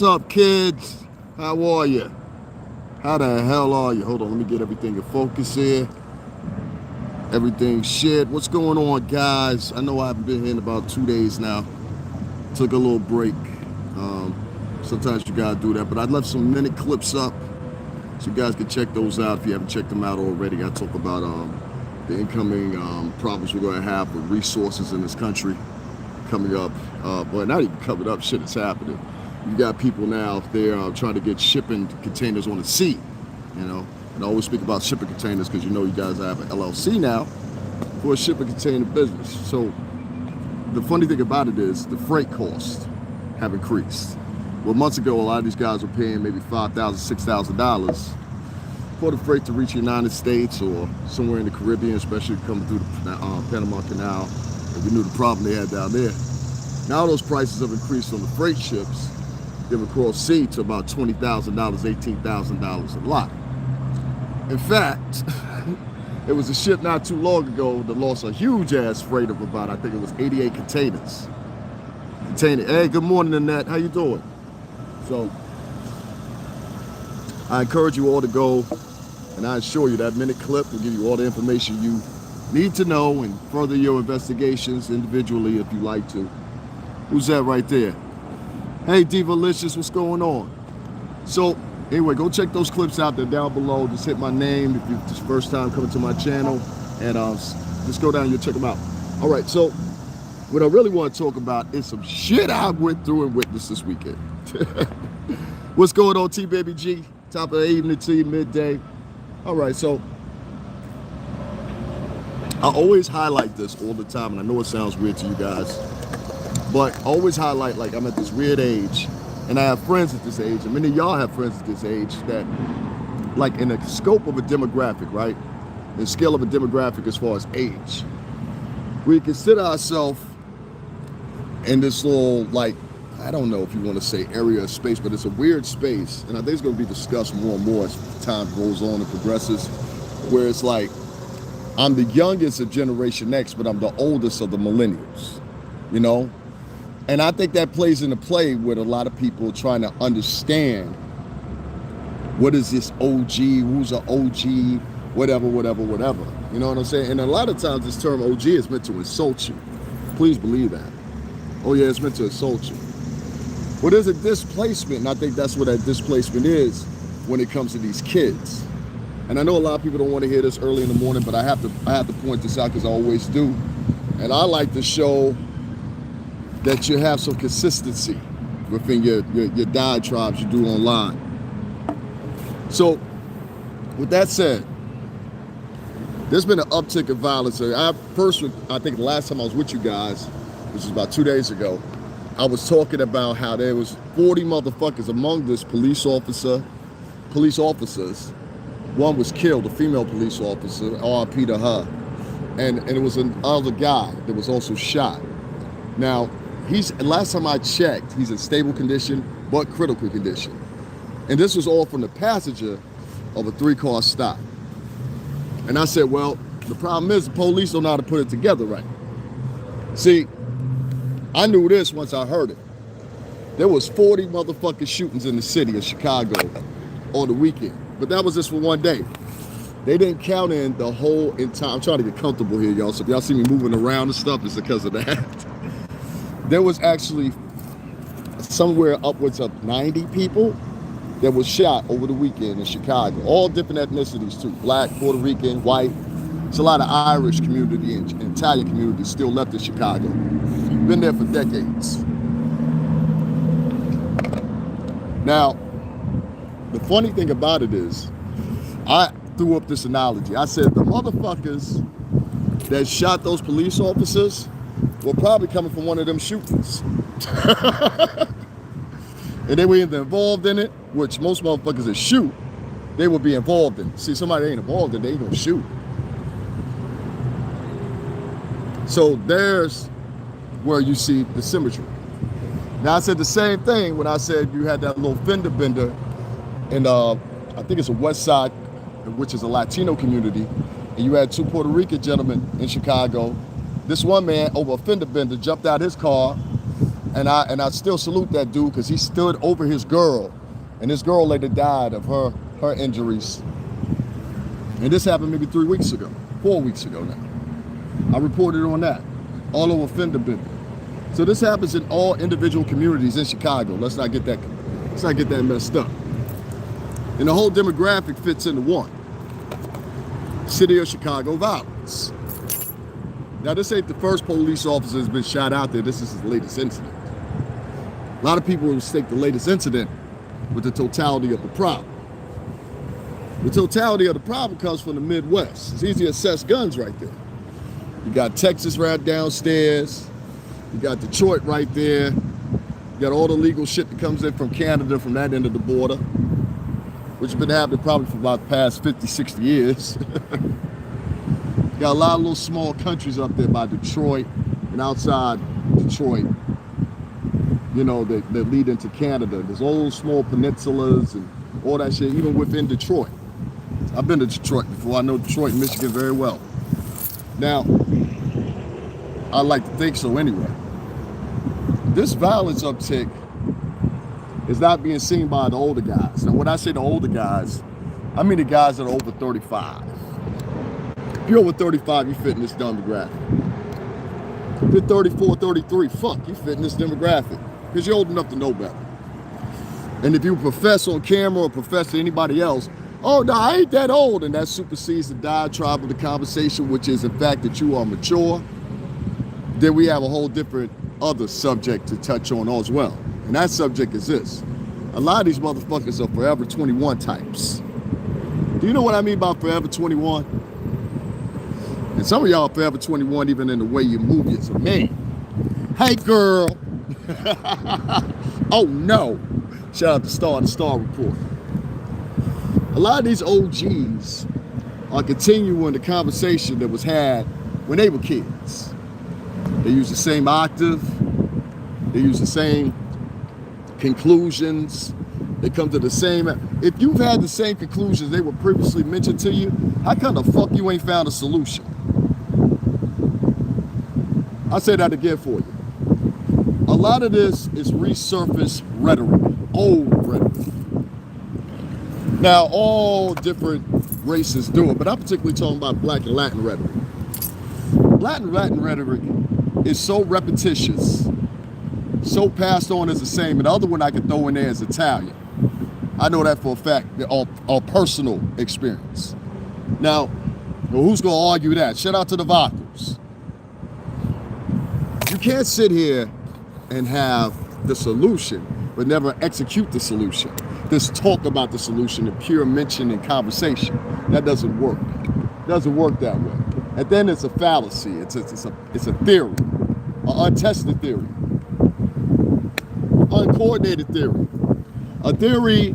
What's up, kids? How are you? How the hell are you? Hold on, let me get everything in focus here. Everything shit. What's going on, guys? I know I haven't been here in about 2 days now. Took a little break. Sometimes you gotta do that, but I left some minute clips up so you guys can check those out if you haven't checked them out already. I talk about the incoming problems we're gonna have with resources in this country coming up. But not even coming up, shit is happening. You got people now there trying to get shipping containers on the sea, you know. And I always speak about shipping containers because you know you guys have an LLC now for a shipping container business. So the funny thing about it is the freight costs have increased. Well, months ago, a lot of these guys were paying maybe $5,000, $6,000 for the freight to reach the United States or somewhere in the Caribbean, especially coming through the Panama Canal. And we knew the problem they had down there. Now those prices have increased on the freight ships, them across sea to about $20,000, $18,000 a lot. In fact, it was a ship not too long ago that lost a huge ass freight of about, I think it was 88 containers. Hey, good morning, Annette. How you doing? So, I encourage you all to go, and I assure you that minute clip will give you all the information you need to know and further your investigations individually if you like to. Who's that right there? Hey, Divalicious, what's going on? So, anyway, go check those clips out. They're down below. Just hit my name if you're just first time coming to my channel, and just go down and you'll check them out. All right, so what I really want to talk about is some shit I went through and witnessed this weekend. What's going on, T-Baby G? Top of the evening to you, midday. All right, so I always highlight this all the time, and I know it sounds weird to you guys, but I always highlight like I'm at this weird age, and I have friends at this age, and many of y'all have friends at this age that, like in the scope of a demographic, right? The scale of a demographic as far as age, we consider ourselves in this little, like, I don't know if you want to say area of space, but it's a weird space, and I think it's going to be discussed more and more as time goes on and progresses, where it's like, I'm the youngest of Generation X, but I'm the oldest of the millennials, you know? And I think that plays into play with a lot of people trying to understand what is this OG, who's an OG, whatever. You know what I'm saying? And a lot of times this term OG is meant to insult you. Please believe that. Oh yeah, it's meant to insult you. Well, there's a displacement, and I think that's what that displacement is when it comes to these kids. And I know a lot of people don't want to hear this early in the morning, but I have to point this out because I always do. And I like to show that you have some consistency within your diatribes you do online. So, with that said, there's been an uptick in violence. I think the last time I was with you guys, which was about 2 days ago, I was talking about how there was 40 motherfuckers among this police officers. One was killed, a female police officer, RIP to her. And it was another guy that was also shot. Now, last time I checked, he's in stable condition, but critical condition. And this was all from the passenger of a 3-car stop. And I said, well, the problem is the police don't know how to put it together right. See, I knew this once I heard it. There was 40 motherfucking shootings in the city of Chicago on the weekend. But that was just for one day. They didn't count in the whole entire, I'm trying to get comfortable here, y'all. So if y'all see me moving around and stuff, it's because of that. There was actually somewhere upwards of 90 people that was shot over the weekend in Chicago. All different ethnicities too. Black, Puerto Rican, white. It's a lot of Irish community and Italian community still left in Chicago. Been there for decades. Now, the funny thing about it is, I threw up this analogy. I said the motherfuckers that shot those police officers were probably coming from one of them shootings. And they were either involved in it, which most motherfuckers that shoot, they would be involved in. See, somebody ain't involved in it, they ain't gonna shoot. So there's where you see the symmetry. Now I said the same thing when I said you had that little fender bender in I think it's a West Side, which is a Latino community, and you had 2 Puerto Rican gentlemen in Chicago. This one man over a fender bender jumped out his car And I still salute that dude because he stood over his girl, and his girl later died of her injuries. And this happened maybe 3 weeks ago, 4 weeks ago now. I reported on that, all over fender bender. So this happens in all individual communities in Chicago. Let's not get that messed up. And the whole demographic fits into one. City of Chicago violence. Now this ain't the first police officer that's been shot out there. This is his latest incident. A lot of people will mistake the latest incident with the totality of the problem. The totality of the problem comes from the Midwest. It's easy to assess guns right there. You got Texas right downstairs. You got Detroit right there. You got all the legal shit that comes in from Canada from that end of the border, which has been happening probably for about the past 50, 60 years. You got a lot of little small countries up there by Detroit and outside Detroit, you know, that lead into Canada. There's all those small peninsulas and all that shit, even within Detroit. I've been to Detroit before. I know Detroit, Michigan very well. Now, I like to think so anyway. This violence uptick is not being seen by the older guys. Now, when I say the older guys, I mean the guys that are over 35. If you're over 35, you fit in this demographic. If you're 34, 33, fuck, you fit in this demographic because you're old enough to know better. And if you profess on camera or profess to anybody else, oh, no, I ain't that old, and that supersedes the diatribe of the conversation, which is the fact that you are mature, then we have a whole different other subject to touch on as well. And that subject is this. A lot of these motherfuckers are forever 21 types. Do you know what I mean by forever 21? And some of y'all are forever 21 even in the way you move as a man. Hey, girl. Oh, no. Shout out to Star and the Star Report. A lot of these O.Gs are continuing the conversation that was had when they were kids. They use the same octave. They use the same conclusions. They come to the same. If you've had the same conclusions they were previously mentioned to you, how come the fuck you ain't found a solution? I'll say that again for you. A lot of this is resurfaced rhetoric, old rhetoric. Now, all different races do it, but I'm particularly talking about Black and Latin rhetoric. Latin rhetoric is so repetitious, so passed on as the same. And the other one I could throw in there is Italian. I know that for a fact, all personal experience. Now, who's going to argue that? Shout out to the Vatos. You can't sit here and have the solution, but never execute the solution. This talk about the solution and pure mention and conversation. That doesn't work. It doesn't work that way. And then it's a fallacy. It's a theory, an untested theory, uncoordinated theory, a theory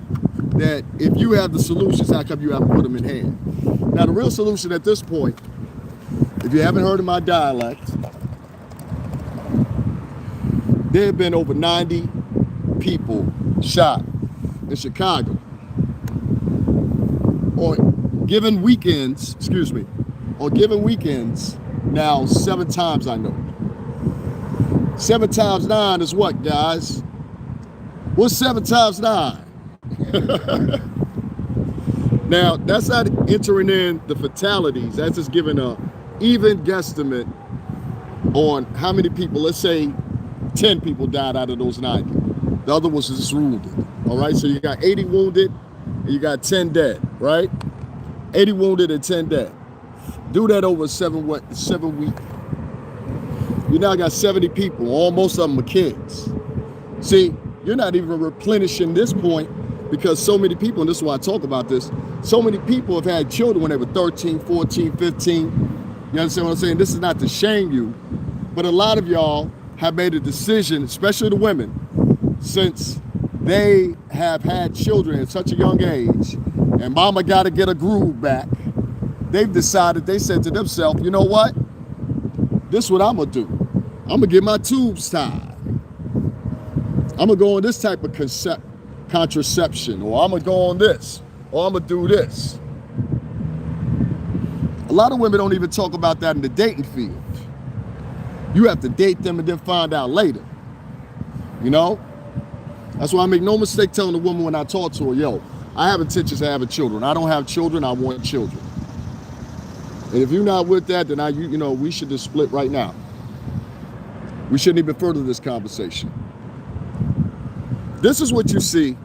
that if you have the solutions, how come you have to put them in hand? Now, the real solution at this point, if you haven't heard of my dialect, there have been over 90 people shot in Chicago on given weekends, now 7 times I know. 7 times 9 is what, guys? What's 7 times 9? Now, that's not entering in the fatalities. That's just giving a even guesstimate on how many people, let's say 10 people died out of those 90. The other was just wounded, all right? So you got 80 wounded and you got 10 dead, right? 80 wounded and 10 dead. Do that over 7 weeks. You now got 70 people, almost of them are kids. See, you're not even replenishing this point because so many people, and this is why I talk about this, so many people have had children when they were 13, 14, 15. You understand what I'm saying? This is not to shame you, but a lot of y'all have made a decision, especially the women, since they have had children at such a young age, and mama got to get a groove back. They've decided, they said to themselves, you know what? This is what I'm going to do. I'm going to get my tubes tied. I'm going to go on this type of contraception, or I'm going to go on this, or I'm going to do this. A lot of women don't even talk about that in the dating field. You have to date them and then find out later. You know? That's why I make no mistake telling the woman when I talk to her, yo, I have intentions of having children. I don't have children, I want children. And if you're not with that, then we should just split right now. We shouldn't even further this conversation. This is what you see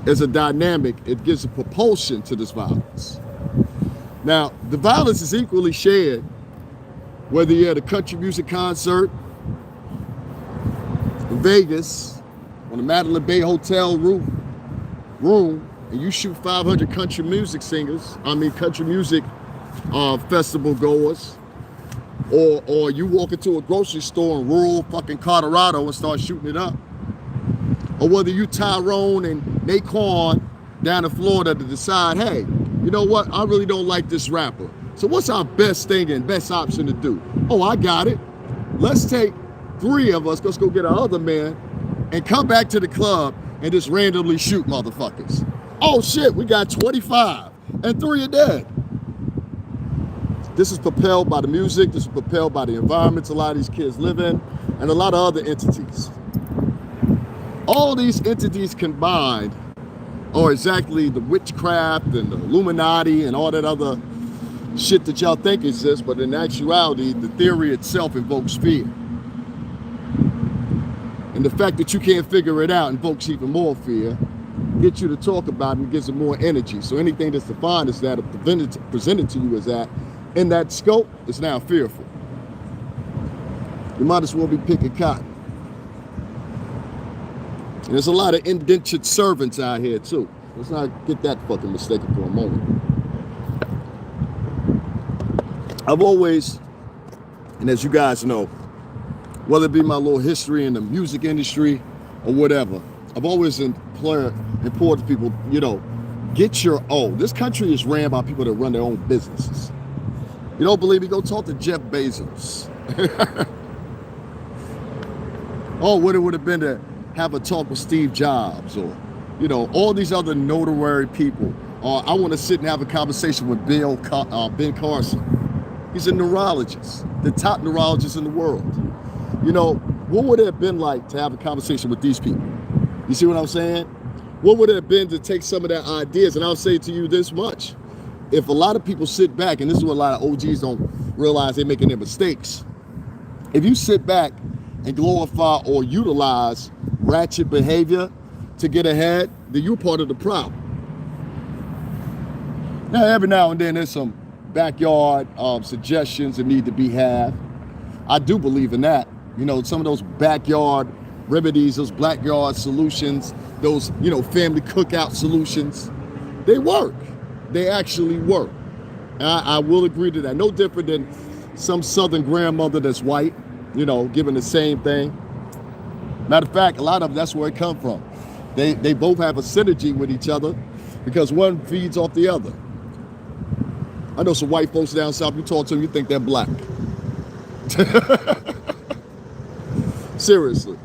as a dynamic. It gives a propulsion to this violence. Now, the violence is equally shared whether you're at a country music concert in Vegas on the Mandalay Bay Hotel room, and you shoot 500 country music festival goers, or you walk into a grocery store in rural fucking Colorado and start shooting it up, or whether you Tyrone and Naquan down in Florida to decide, hey, you know what, I really don't like this rapper. So what's our best thing and best option to do? Oh, I got it. Let's take 3 of us, let's go get our other man and come back to the club and just randomly shoot motherfuckers. Oh shit, we got 25 and 3 are dead. This is propelled by the music, this is propelled by the environments a lot of these kids live in, and a lot of other entities. All these entities combined are exactly the witchcraft and the Illuminati and all that other shit that y'all think exists, but in actuality, the theory itself invokes fear. And the fact that you can't figure it out invokes even more fear, gets you to talk about it and gives it more energy. So anything that's defined as that, or presented to you as that, in that scope, is now fearful. You might as well be picking cotton. And there's a lot of indentured servants out here too. Let's not get that fucking mistaken for a moment. I've always, and as you guys know, whether it be my little history in the music industry or whatever, I've always implored to people, get your own. This country is ran by people that run their own businesses. You don't believe me? Go talk to Jeff Bezos. Oh, what it would have been to have a talk with Steve Jobs, or, all these other notary people. Or I want to sit and have a conversation with Ben Carson. He's a neurologist, the top neurologist in the world. What would it have been like to have a conversation with these people? You see what I'm saying? What would it have been to take some of their ideas? And I'll say to you this much. If a lot of people sit back, and this is what a lot of O.Gs don't realize, they're making their mistakes. If you sit back and glorify or utilize ratchet behavior to get ahead, then you're part of the problem. Now, every now and then there's some backyard suggestions that need to be had. I do believe in that. Some of those backyard remedies, those backyard solutions, those, family cookout solutions, they work. They actually work. I will agree to that. No different than some Southern grandmother that's white, giving the same thing. Matter of fact, a lot of them, that's where it comes from. They both have a synergy with each other because one feeds off the other. I know some white folks down south, you talk to them, you think they're black. Seriously.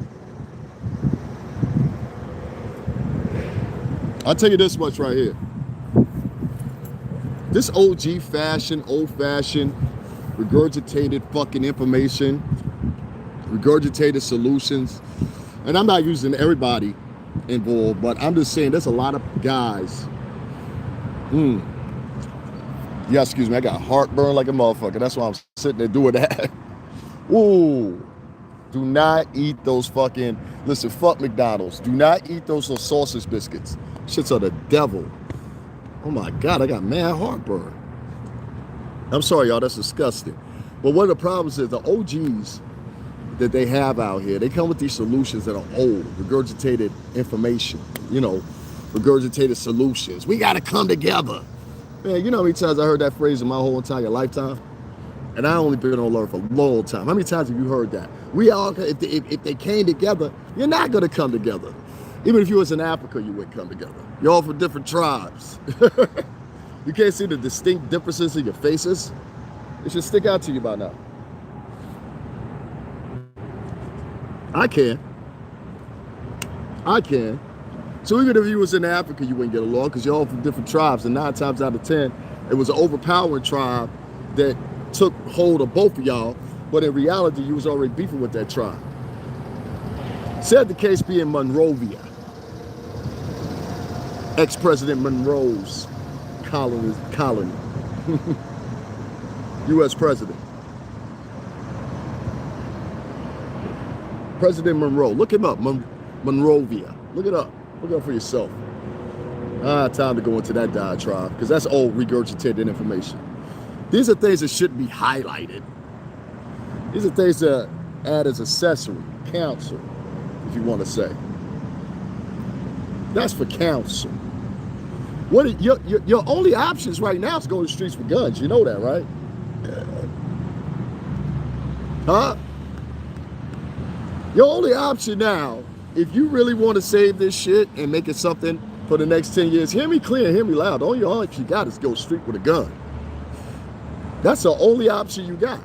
I'll tell you this much right here. This OG fashion, old-fashioned, regurgitated fucking information, regurgitated solutions, and I'm not using everybody involved, but I'm just saying there's a lot of guys. Yeah, excuse me, I got heartburn like a motherfucker. That's why I'm sitting there doing that. Ooh, do not eat those fucking, listen, fuck McDonald's. Do not eat those little sausage biscuits. Shits are the devil. Oh my God, I got mad heartburn. I'm sorry, y'all, that's disgusting. But one of the problems is the O.Gs that they have out here, they come with these solutions that are old, regurgitated information, regurgitated solutions. We gotta come together. Man, you know how many times I heard that phrase in my whole entire lifetime? And I only been on Earth for a long time. How many times have you heard that? We all, if they came together, you're not gonna come together. Even if you was in Africa, you wouldn't come together. You're all from different tribes. You can't see the distinct differences in your faces. It should stick out to you by now. I can. So even if you was in Africa, you wouldn't get along because you're all from different tribes. And 9 times out of 10, it was an overpowering tribe that took hold of both of y'all. But in reality, you was already beefing with that tribe. Said the case be in Monrovia, ex-President Monroe's colony. U.S. President. President Monroe. Look him up, Monrovia. Look it up. Look it up for yourself. Time to go into that diatribe, because that's old regurgitated information. These are things that shouldn't be highlighted. These are things that add as accessory, counsel, if you want to say. That's for counsel. What are, your only options right now is to go to the streets with guns. You know that, right? Huh? Your only option now, if you really want to save this shit and make it something for the next 10 years, hear me clear, hear me loud. The only option you got is go street with a gun. That's the only option you got.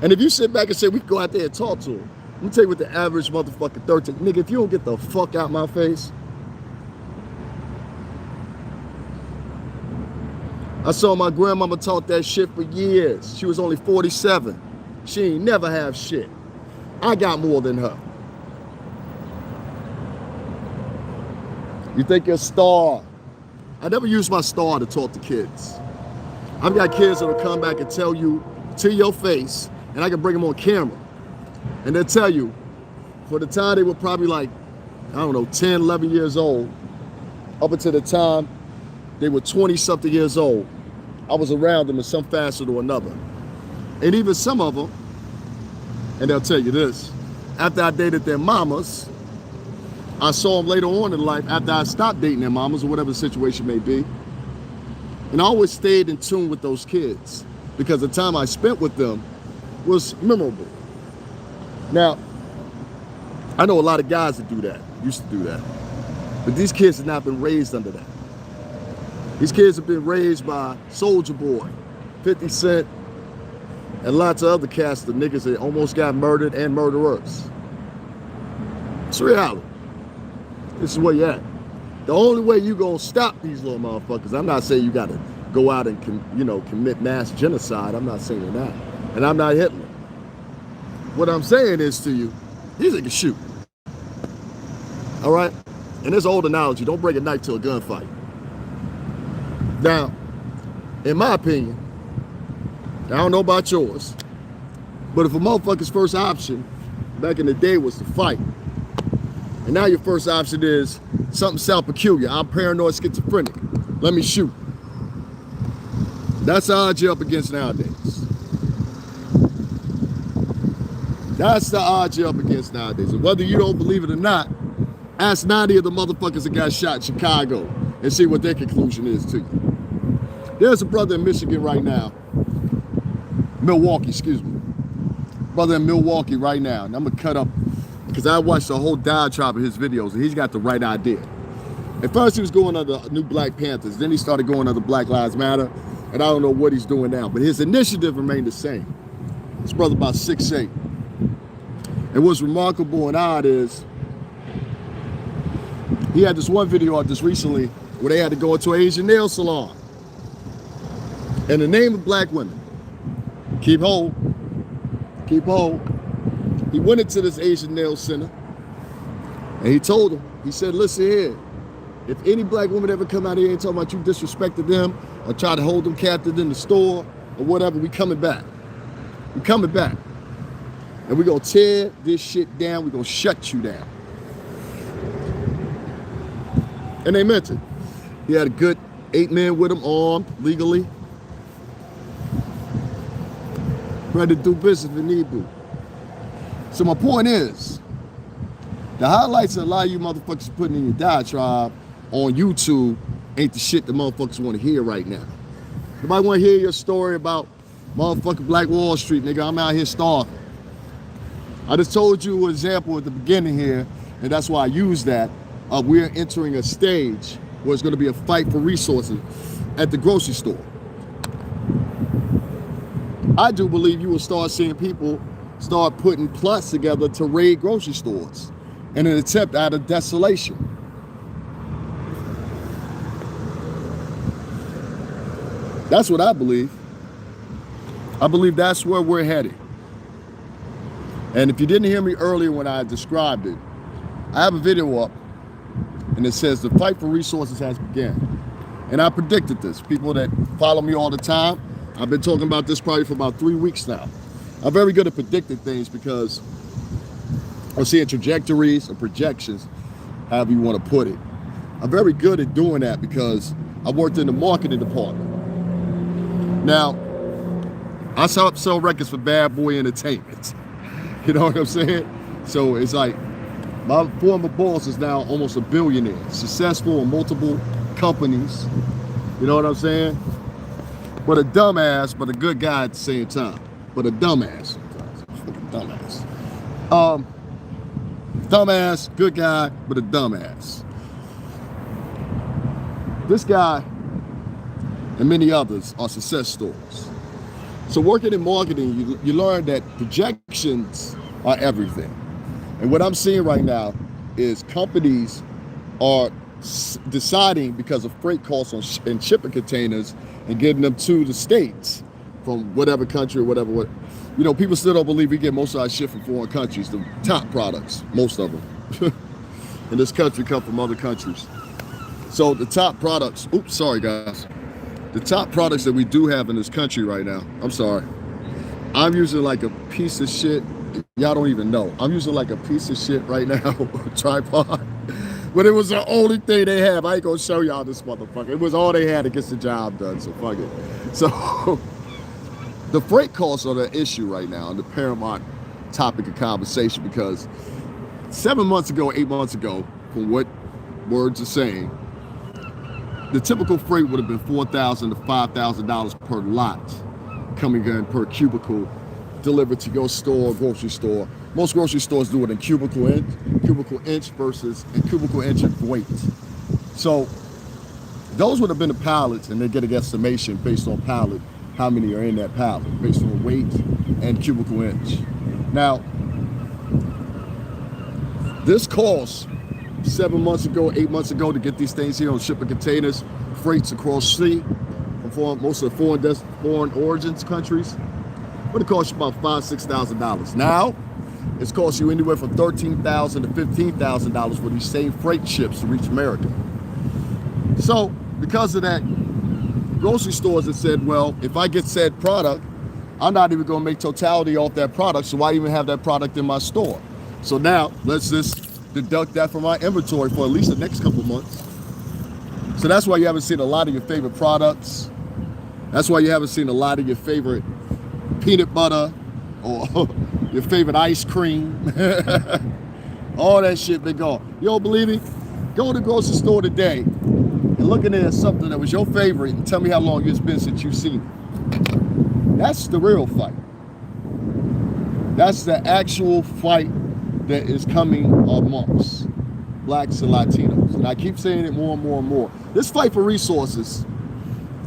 And if you sit back and say, we can go out there and talk to him, let me tell you what the average motherfucking 13, nigga, if you don't get the fuck out my face. I saw my grandmama taught that shit for years. She was only 47. She ain't never have shit. I got more than her. You think you're a star. I never use my star to talk to kids. I've got kids that'll come back and tell you to your face, and I can bring them on camera. And they'll tell you, for the time they were probably like, I don't know, 10, 11 years old, up until the time they were 20-something years old, I was around them in some facet or another. And even some of them, and they'll tell you this, after I dated their mamas, I saw them later on in life after I stopped dating their mamas or whatever the situation may be. And I always stayed in tune with those kids because the time I spent with them was memorable. Now, I know a lot of guys that do that, used to do that. But these kids have not been raised under that. These kids have been raised by Soulja Boy, 50 Cent, and lots of other cast of niggas that almost got murdered and murderers. It's reality. This is where you're at. The only way you gonna stop these little motherfuckers, I'm not saying you gotta go out and commit mass genocide. I'm not saying that. And I'm not Hitler. What I'm saying is to you, these niggas shoot. All right? And there's an old analogy, don't bring a knife to a gunfight. Now, in my opinion, I don't know about yours, but if a motherfucker's first option back in the day was to fight, and now your first option is something sound peculiar, I'm paranoid schizophrenic, let me shoot. That's the odds you're up against nowadays. That's the odds you're up against nowadays. And whether you don't believe it or not, ask 90 of the motherfuckers that got shot in Chicago and see what their conclusion is to you. There's a brother in Michigan right now, Milwaukee, excuse me. Brother in Milwaukee right now, and I'm gonna cut up, because I watched the whole diatribe of his videos, and he's got the right idea. At first he was going under New Black Panthers, then he started going under Black Lives Matter, and I don't know what he's doing now, but his initiative remained the same. This brother about 6'8". And what's remarkable and odd is, he had this one video out just recently where they had to go into an Asian nail salon. In the name of black women, keep whole, keep whole. He went into this Asian nail center and he told them, he said, listen here, if any black woman ever come out here and talk about you disrespected them or try to hold them captive in the store or whatever, we coming back. We coming back. And we're gonna tear this shit down, we're gonna shut you down. And they meant it. He had a good 8 men with him, armed legally, ready to do business if need be. So my point is, the highlights that a lot of you motherfuckers putting in your diatribe on YouTube ain't the shit that motherfuckers want to hear right now. Nobody want to hear your story about motherfucking Black Wall Street, nigga. I'm out here starving. I just told you an example at the beginning here, and that's why I use that. We're entering a stage where it's going to be a fight for resources at the grocery store. I do believe you will start seeing people start putting plots together to raid grocery stores in an attempt out of desolation. That's what I believe. I believe that's where we're headed. And if you didn't hear me earlier when I described it, I have a video up, and it says the fight for resources has begun. And I predicted this. People that follow me all the time, I've been talking about this probably for about 3 weeks now. I'm very good at predicting things because I'm seeing trajectories or projections, however you want to put it. I'm very good at doing that because I worked in the marketing department. Now, I sell records for Bad Boy Entertainment. You know what I'm saying? So it's like, my former boss is now almost a billionaire, successful in multiple companies. You know what I'm saying? But a dumbass, but a good guy at the same time. But a dumbass sometimes. Fucking dumbass. Dumbass, good guy, but a dumbass. This guy and many others are success stories. So working in marketing, you learn that projections are everything. And what I'm seeing right now is companies are deciding because of freight costs and shipping containers and getting them to the States from whatever country or whatever. You know, people still don't believe we get most of our shit from foreign countries. The top products, most of them in this country come from other countries. So the top products, oops, sorry guys. The top products that we do have in this country right now, I'm sorry. I'm using like a piece of shit. Y'all don't even know. I'm using like a piece of shit right now, tripod. But it was the only thing they have. I ain't gonna show y'all this motherfucker. It was all they had to get the job done, so fuck it. So the freight costs are the issue right now, and the paramount topic of conversation, because 7 months ago, 8 months ago, from what words are saying, the typical freight would have been $4,000 to $5,000 per lot coming in per cubicle, delivered to your store, grocery store. Most grocery stores do it in cubicle inch versus in cubicle inch of weight. So those would have been the pallets, and they get an estimation based on pallet, how many are in that pallet, based on weight and cubicle inch. Now, this costs 7 months ago, 8 months ago to get these things here on shipping containers, freights across sea, from most of the foreign origins countries. Would it cost you about $5,000 to $6,000? Now, it's cost you anywhere from $13,000 to $15,000 for these same freight ships to reach America. So, because of that, grocery stores have said, well, if I get said product, I'm not even going to make totality off that product, so why even have that product in my store? So now, let's just deduct that from my inventory for at least the next couple months. So that's why you haven't seen a lot of your favorite products. That's why you haven't seen a lot of your favorite peanut butter or your favorite ice cream. All that shit been gone. You don't believe me? Go to the grocery store today and look in there at something that was your favorite and tell me how long it's been since you've seen it. That's the real fight. That's the actual fight that is coming amongst blacks and Latinos. And I keep saying it more and more and more. This fight for resources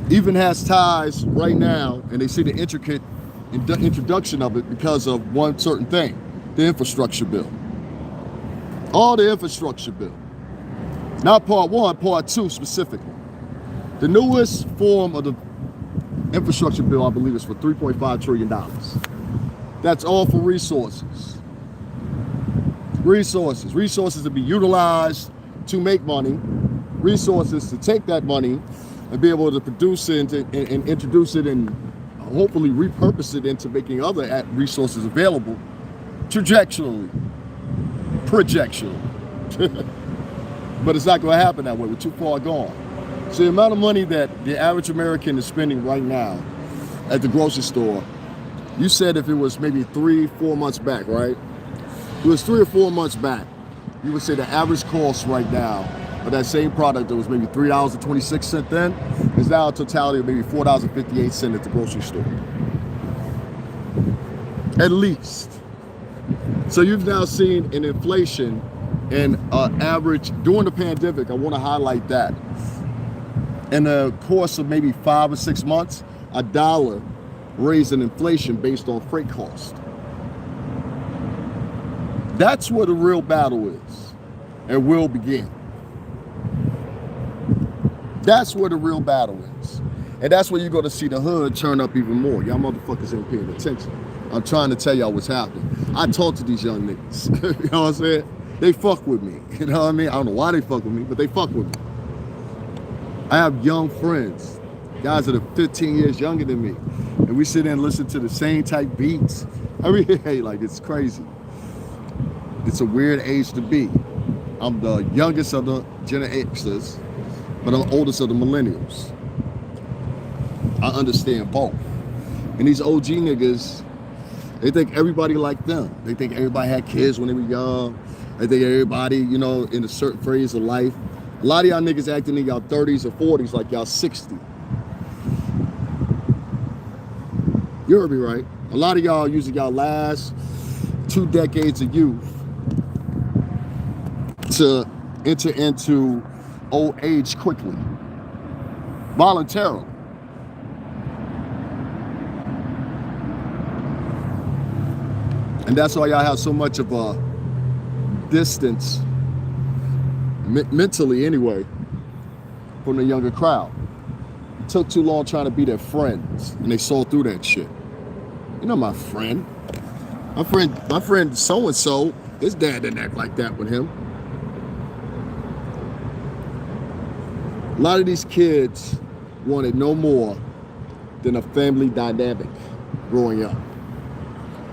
even has ties right now, and they see the intricate introduction of it because of one certain thing, the infrastructure bill. All the infrastructure bill. Not part one, part two specifically. The newest form of the infrastructure bill, I believe, is for $3.5 trillion. That's all for resources. Resources to be utilized to make money, resources to take that money and be able to produce it and introduce it and hopefully repurpose it into making other resources available projectionally. But it's not going to happen that way. We're too far gone. So the amount of money that the average American is spending right now at the grocery store, you said if it was maybe 3-4 months back, right? If it was 3 or 4 months back, you would say the average cost right now of that same product that was maybe $3.26 then is now a totality of maybe $4.58 at the grocery store. At least. So you've now seen an inflation in average, during the pandemic, I want to highlight that. In the course of maybe 5 or 6 months, $1 raised in inflation based on freight cost. That's where the real battle is and will begin. That's where the real battle is. And that's where you're going to see the hood turn up even more. Y'all motherfuckers ain't paying attention. I'm trying to tell y'all what's happening. I talk to these young niggas. You know what I'm saying? they fuck with me. You know what I mean? I don't know why they fuck with me, but they fuck with me. I have young friends, guys that are 15 years younger than me, and we sit there and listen to the same type beats. I mean, hey, like, it's crazy. It's a weird age to be. I'm the youngest of the Gen Xers, but I'm the oldest of the millennials. I understand both. And these OG niggas, they think everybody like them. They think everybody had kids when they were young. They think everybody, you know, in a certain phase of life. A lot of y'all niggas acting in y'all 30s or 40s like y'all 60. You heard me right. A lot of y'all using y'all last 2 decades of youth to enter into old age quickly, voluntarily. And that's why y'all have so much of a distance, mentally anyway, from the younger crowd. It took too long trying to be their friends, and they saw through that shit. You know my friend. My friend so-and-so, his dad didn't act like that with him. A lot of these kids wanted no more than a family dynamic growing up.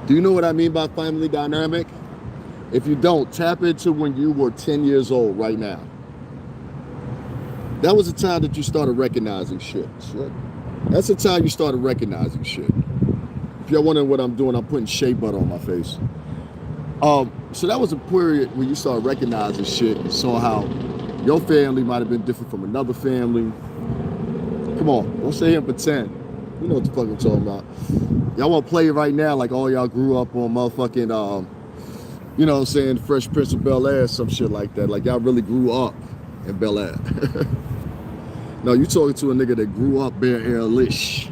Do you know what I mean by family dynamic? If you don't, tap into when you were 10 years old right now. That was the time that you started recognizing shit. That's the time you started recognizing shit. If y'all wondering what I'm doing, I'm putting shea butter on my face. So that was a period where you started recognizing shit and saw how your family might have been different from another family. Come on, don't sit here and pretend. You know what the fuck I'm talking about. Y'all want to play it right now like all y'all grew up on motherfucking, you know what I'm saying, Fresh Prince of Bel-Air, some shit like that. Like y'all really grew up in Bel-Air. No, you talking to a nigga that grew up Bear Air-lish.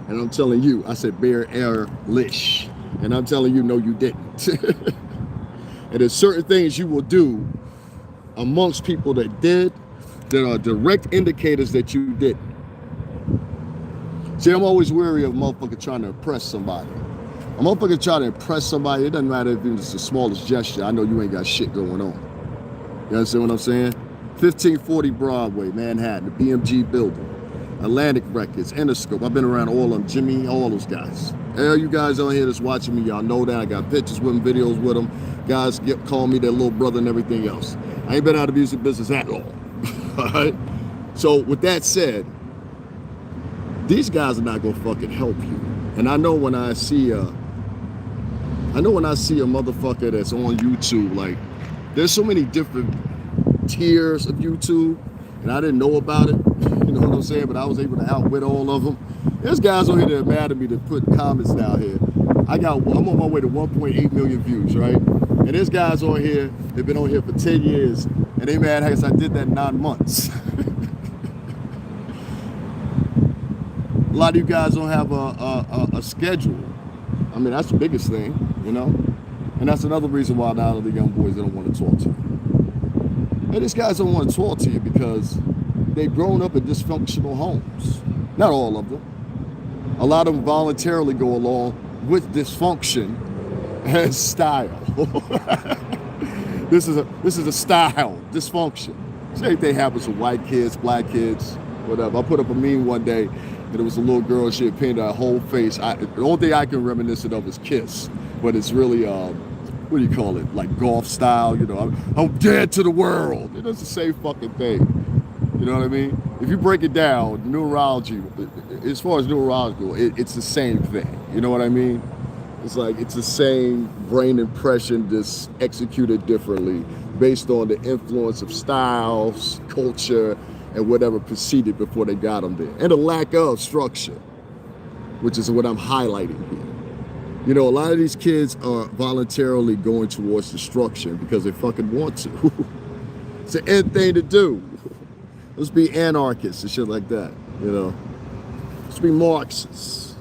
And I'm telling you, I said Bear Air-lish. And I'm telling you, no, you didn't. And there's certain things you will do amongst people that did that are direct indicators that you didn't. See, I'm always wary of motherfucker trying to impress somebody. A motherfucker trying to impress somebody, it doesn't matter if it's the smallest gesture. I know you ain't got shit going on. You understand what I'm saying? 1540 Broadway, Manhattan, the BMG building, Atlantic Records, Interscope. I've been around all of them, Jimmy, all those guys. All you guys on here that's watching me, y'all know that. I got pictures with them, videos with them. Guys call me their little brother and everything else. I ain't been out of the music business at all. All right? So with that said, these guys are not gonna fucking help you. And I know when I see a motherfucker that's on YouTube, like, there's so many different tiers of YouTube, and I didn't know about it. You know what I'm saying? But I was able to outwit all of them. There's guys on here that are mad at me to put comments down here. I'm on my way to 1.8 million views, right? And there's guys on here, they've been on here for 10 years, and they mad because I did that in 9 months. A lot of you guys don't have a schedule. I mean, that's the biggest thing, you know? And that's another reason why a lot of the young boys, they don't want to talk to you. And these guys don't want to talk to you because they've grown up in dysfunctional homes. Not all of them. A lot of them voluntarily go along with dysfunction as style. This is a style, dysfunction. Same thing happens with white kids, black kids, whatever. I put up a meme one day, and it was a little girl, she had painted her whole face. The only thing I can reminisce it of is Kiss, but it's really, what do you call it? Like golf style, you know, I'm dead to the world. It's the same fucking thing. You know what I mean? If you break it down, neurology, as far as neurology goes, it's the same thing. You know what I mean? It's like, it's the same brain impression, just executed differently based on the influence of styles, culture, and whatever preceded before they got them there. And the lack of structure, which is what I'm highlighting here. You know, a lot of these kids are voluntarily going towards destruction because they fucking want to. It's the end thing to do. Let's be anarchists and shit like that, you know. Let's be Marxists.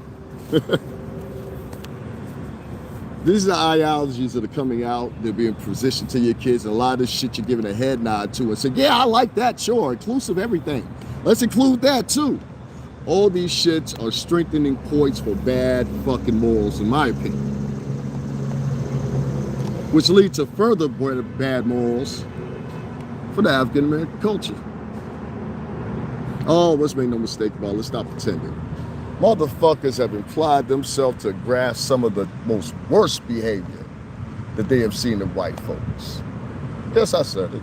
These are ideologies that are coming out. They're being positioned to your kids. And a lot of this shit you're giving a head nod to and say, yeah, I like that, sure, inclusive everything. Let's include that too. All these shits are strengthening points for bad fucking morals, in my opinion. which lead to further bad morals for the African American culture. Oh, let's make no mistake about it. Let's stop pretending. Motherfuckers have implied themselves to grasp some of the most worst behavior that they have seen in white folks. Yes, I said it.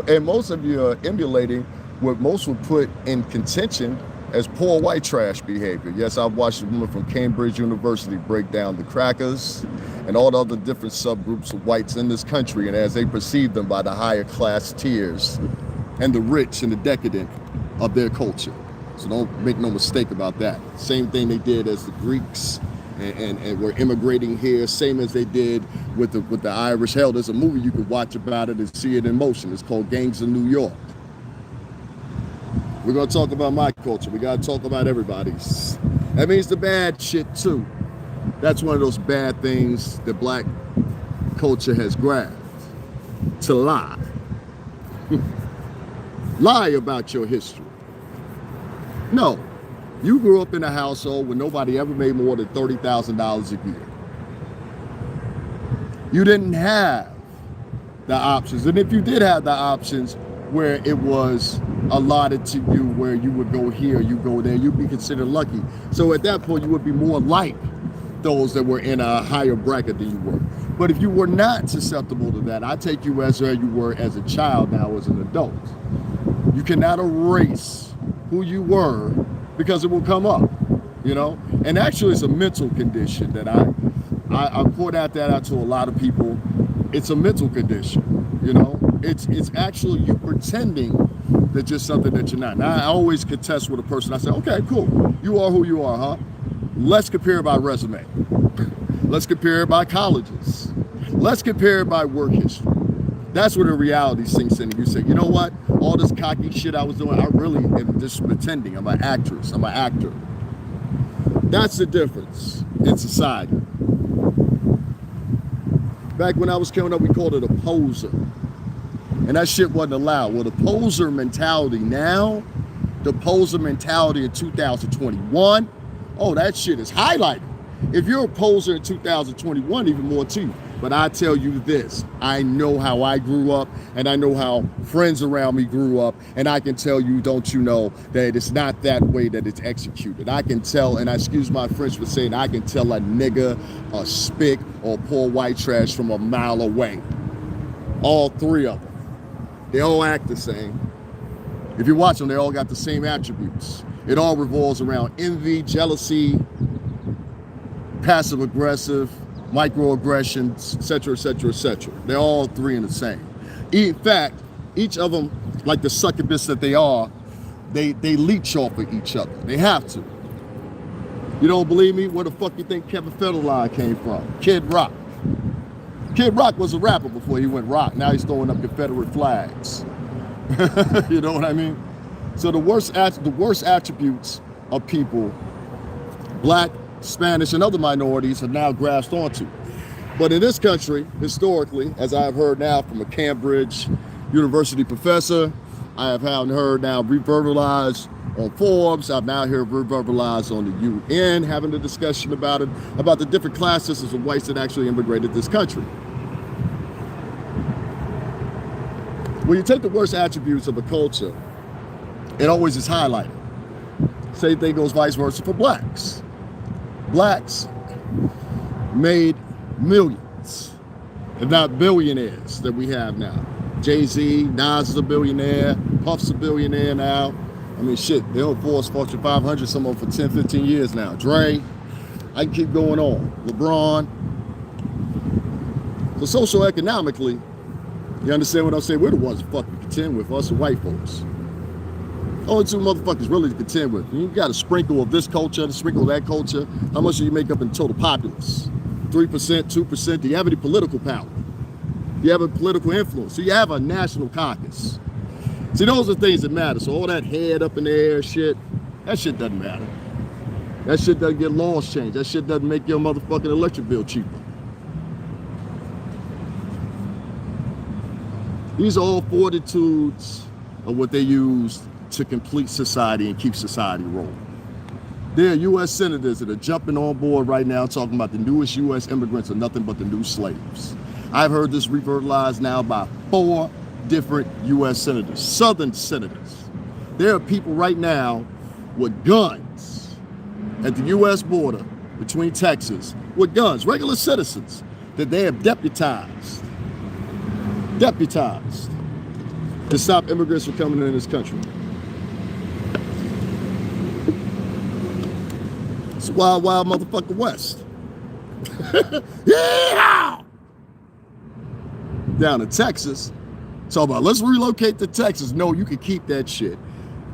And most of you are emulating what most would put in contention as poor white trash behavior. Yes, I've watched a woman from Cambridge University break down the crackers and all the other different subgroups of whites in this country, and as they perceive them by the higher class tiers and the rich and the decadent of their culture. So don't make no mistake about that. Same thing they did as the Greeks and were immigrating here, same as they did with the Irish. Hell, there's a movie you can watch about it and see it in motion. It's called Gangs of New York. We're gonna talk about my culture. We gotta talk about everybody's. That means the bad shit too. That's one of those bad things that black culture has grabbed. To lie. Lie about your history. No, you grew up in a household where nobody ever made more than $30,000 a year. You didn't have the options. And if you did have the options where it was allotted to you, where you would go here, you go there, you'd be considered lucky. So at that point, you would be more like those that were in a higher bracket than you were. But if you were not susceptible to that, I take you as you were as a child, now as an adult. You cannot erase who you were because it will come up, you know? And actually it's a mental condition that I point out to a lot of people. It's a mental condition, you know? It's actually you pretending that you're something that you're not. Now, I always contest with a person. I say, okay, cool. You are who you are, huh? Let's compare it by resume. Let's compare it by colleges. Let's compare it by work history. That's where the reality sinks in and you say, you know what? All this cocky shit I was doing, I really am just pretending. I'm an actress. I'm an actor. That's the difference in society. Back when I was coming up, we called it a poser. And that shit wasn't allowed. Well, the poser mentality now, the poser mentality in 2021, oh, that shit is highlighted. If you're a poser in 2021, even more too. But I tell you this, I know how I grew up and I know how friends around me grew up, and I can tell you, don't you know, that it's not that way that it's executed. I can tell, and I excuse my French for saying, I can tell a nigga, a spick, or poor white trash from a mile away. All three of them. They all act the same. If you watch them, they all got the same attributes. It all revolves around envy, jealousy, passive aggressive, microaggressions, etc., etc., etc. They're all three in the same. In fact, each of them, like the succubus that they are, they leech off of each other. They have to. You don't believe me? Where the fuck you think Kevin Federline came from? Kid Rock. Kid Rock was a rapper before he went rock. Now he's throwing up Confederate flags. You know what I mean? So the worst attributes of people, black, Spanish, and other minorities, have now grasped onto. But in this country, historically, as I've heard now from a Cambridge University professor, I have heard now reverbalized on Forbes, I've now heard reverbalized on the UN, having a discussion about it, about the different class systems of whites that actually immigrated this country. When you take the worst attributes of a culture, it always is highlighted. Same thing goes vice versa for blacks. Blacks made millions, if not billionaires, that we have now. Jay-Z, Nas is a billionaire, Puff's a billionaire now. I mean, shit, they don't force Fortune 500, some of them for 10, 15 years now. Dre, I can keep going on. LeBron. So socioeconomically, you understand what I'm saying? We're the ones that fucking contend with, us white folks. Only two motherfuckers really to contend with. You got a sprinkle of this culture, a sprinkle of that culture. How much do you make up in total populace? 3%, 2%? Do you have any political power? Do you have a political influence? So you have a national caucus. See, those are things that matter. So all that head up in the air shit, that shit doesn't matter. That shit doesn't get laws changed. That shit doesn't make your motherfucking electric bill cheaper. These are all fortitudes of what they use to complete society and keep society rolling. There are U.S. senators that are jumping on board right now talking about the newest U.S. immigrants are nothing but the new slaves. I've heard this revitalized now by 4 different U.S. senators, Southern senators. There are people right now with guns at the U.S. border between Texas with guns, regular citizens that they have deputized to stop immigrants from coming in this country. It's wild, wild motherfucking West. Yeah! Down in Texas, talk about let's relocate to Texas. No, you can keep that shit.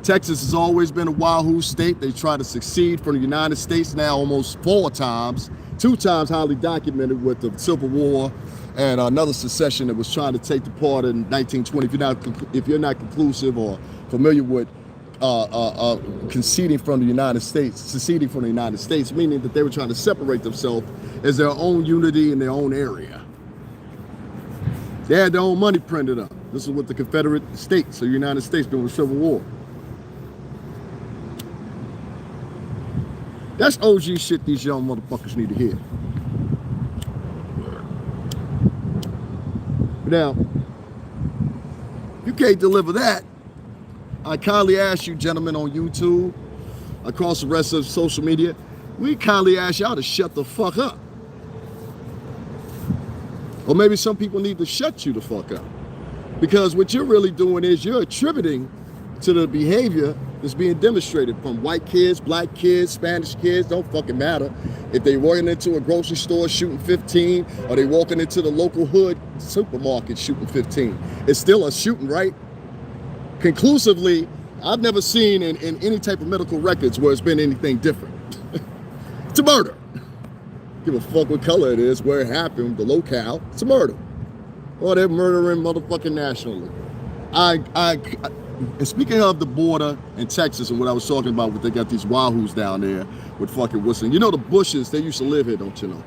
Texas has always been a wahoo state. They try to succeed from the United States now almost 4 times. 2 times highly documented with the Civil War and another secession that was trying to take the part in 1920. If you're not conclusive or familiar with seceding from the United States, meaning that they were trying to separate themselves as their own unity in their own area. They had their own money printed up. This is what the Confederate States, the United States, during the Civil War. That's OG shit these young motherfuckers need to hear. Now, you can't deliver that. I kindly ask you, gentlemen on YouTube, across the rest of social media, we kindly ask y'all to shut the fuck up. Or maybe some people need to shut you the fuck up. Because what you're really doing is you're attributing to the behavior that's being demonstrated from white kids, black kids, Spanish kids, don't fucking matter. If they walking into a grocery store shooting 15, or they walking into the local hood supermarket shooting 15, it's still a shooting, right? Conclusively, I've never seen in any type of medical records where it's been anything different. It's a murder. Give a fuck what color it is, where it happened, the locale, it's a murder. Or they're murdering motherfucking nationally. And speaking of the border in Texas and what I was talking about, what they got these wahoos down there with fucking whistling. You know the Bushes, they used to live here, don't you know?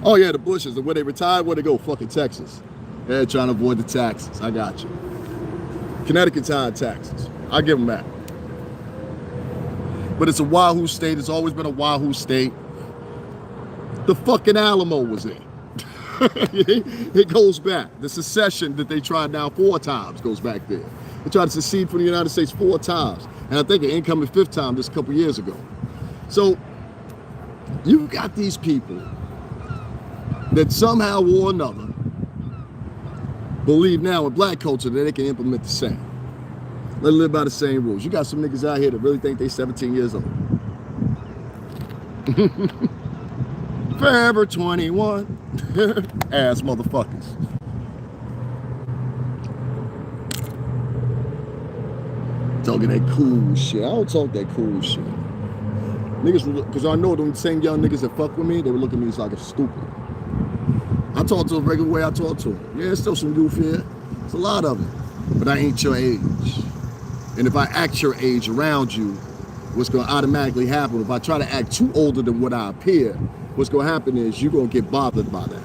Oh yeah, the Bushes, and where they retired, where they go? Fucking Texas. They're trying to avoid the taxes, I got you. Connecticut's high taxes, I give them that. But it's a wahoo state, it's always been a wahoo state. The fucking Alamo was in. It goes back. The secession that they tried now 4 times goes back there. They tried to secede from the United States 4 times. And I think an incoming 5th time just a couple years ago. So you've got these people that somehow or another believe now in black culture that they can implement the same. They live by the same rules. You got some niggas out here that really think they 17 years old. Forever 21. Ass motherfuckers. Talking that cool shit. I don't talk that cool shit. Niggas, because I know them same young niggas that fuck with me, they would look at me as like a stupid. I talk to them the regular way I talk to them. Yeah, there's still some goof here. It's a lot of it. But I ain't your age. And if I act your age around you, what's going to automatically happen, if I try to act too older than what I appear, what's going to happen is you're going to get bothered by that.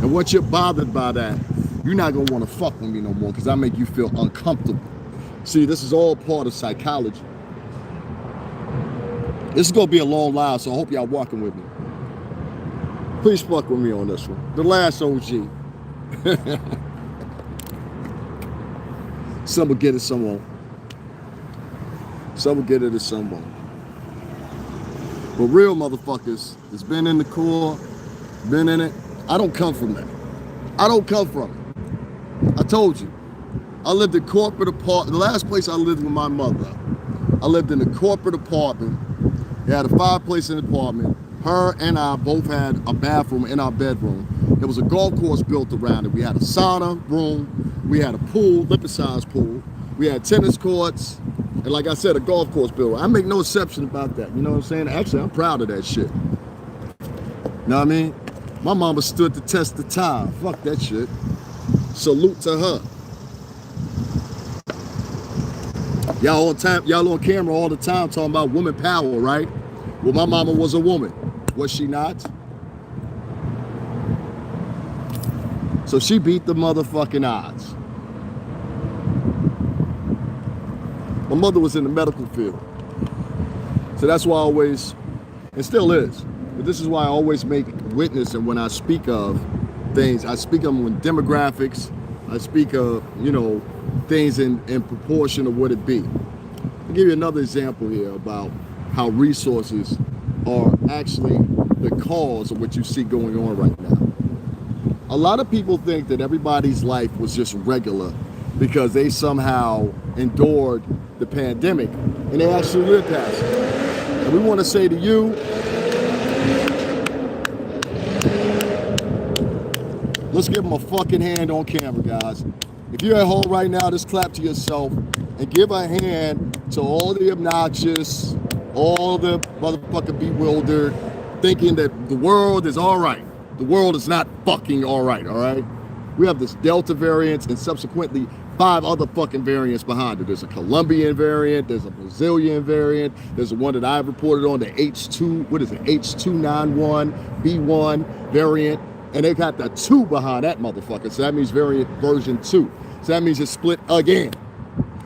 And once you're bothered by that, you're not going to want to fuck with me no more because I make you feel uncomfortable. See, this is all part of psychology. This is going to be a long live, so I hope y'all walking with me. Please fuck with me on this one. The last OG. Some will get it, some won't. Some will get it and some won't. But real motherfuckers that's been in the Corps, been in it, I don't come from that. I don't come from it. I told you. I lived in corporate apartment. The last place I lived with my mother, I lived in a corporate apartment. We had a fireplace in the apartment. Her and I both had a bathroom in our bedroom. There was a golf course built around it. We had a sauna room. We had a pool, liquid-sized pool. We had tennis courts. And like I said, a golf course built. I make no exception about that. You know what I'm saying? Actually, I'm proud of that shit. You know what I mean? My mama stood the test of time. Fuck that shit. Salute to her. Y'all on camera all the time talking about woman power, right? Well, my mama was a woman. Was she not? So she beat the motherfucking odds. My mother was in the medical field. So that's why I always, it still is, but this is why I always make witness, and when I speak of things, I speak of them with demographics, I speak of, you know, things in proportion of what it be. I'll give you another example here about how resources are actually the cause of what you see going on right now. A lot of people think that everybody's life was just regular because they somehow endured the pandemic and they actually lived past it. And we want to say to you, let's give them a fucking hand on camera, guys. If you're at home right now, just clap to yourself and give a hand to all the obnoxious, all the motherfucking bewildered, thinking that the world is all right. The world is not fucking all right, all right? We have this Delta variant and subsequently 5 other fucking variants behind it. There's a Colombian variant, there's a Brazilian variant, there's the one that I reported on, the H291B1 variant, and they got the 2 behind that motherfucker, so that means variant version 2. So that means it's split again.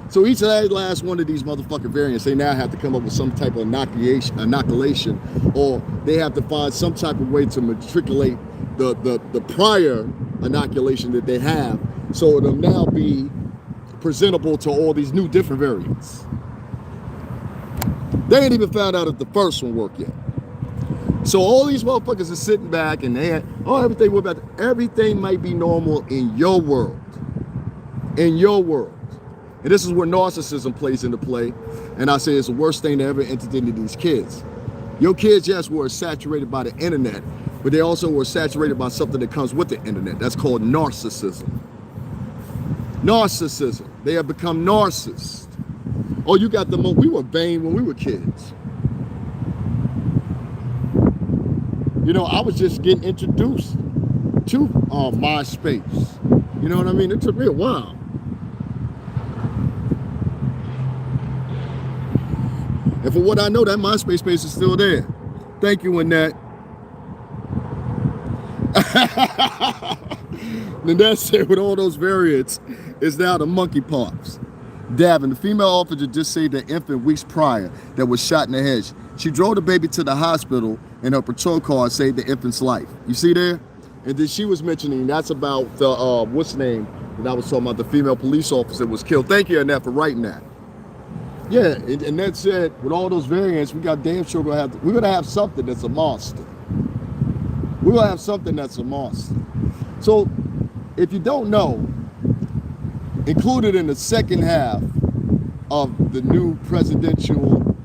So each of that last one of these motherfucking variants, they now have to come up with some type of inoculation, or they have to find some type of way to matriculate the prior inoculation that they have, so it'll now be presentable to all these new different variants. They ain't even found out if the first one worked yet. So all these motherfuckers are sitting back and they had, everything might be normal in your world. In your world. And this is where narcissism plays into play. And I say it's the worst thing that ever entered into these kids. Your kids, yes, were saturated by the internet, but they also were saturated by something that comes with the internet. That's called narcissism. Narcissism. They have become narcissists. Oh, you got we were vain when we were kids. You know, I was just getting introduced to MySpace. You know what I mean? It took me a while. And for what I know, that MySpace page is still there. Thank you, Annette. And that's it with all those variants. It's now the monkeypox. Davin, the female officer just saved an infant weeks prior that was shot in the head. She drove the baby to the hospital and her patrol car saved the infant's life. You see there? And then she was mentioning, that's about the, what's the name? And I was talking about the female police officer was killed. Thank you, Annette, for writing that. Yeah, and that said, with all those variants, we got damn sure we're gonna have something that's a monster. We're gonna have something that's a monster. So, if you don't know, included in the second half of the new presidential,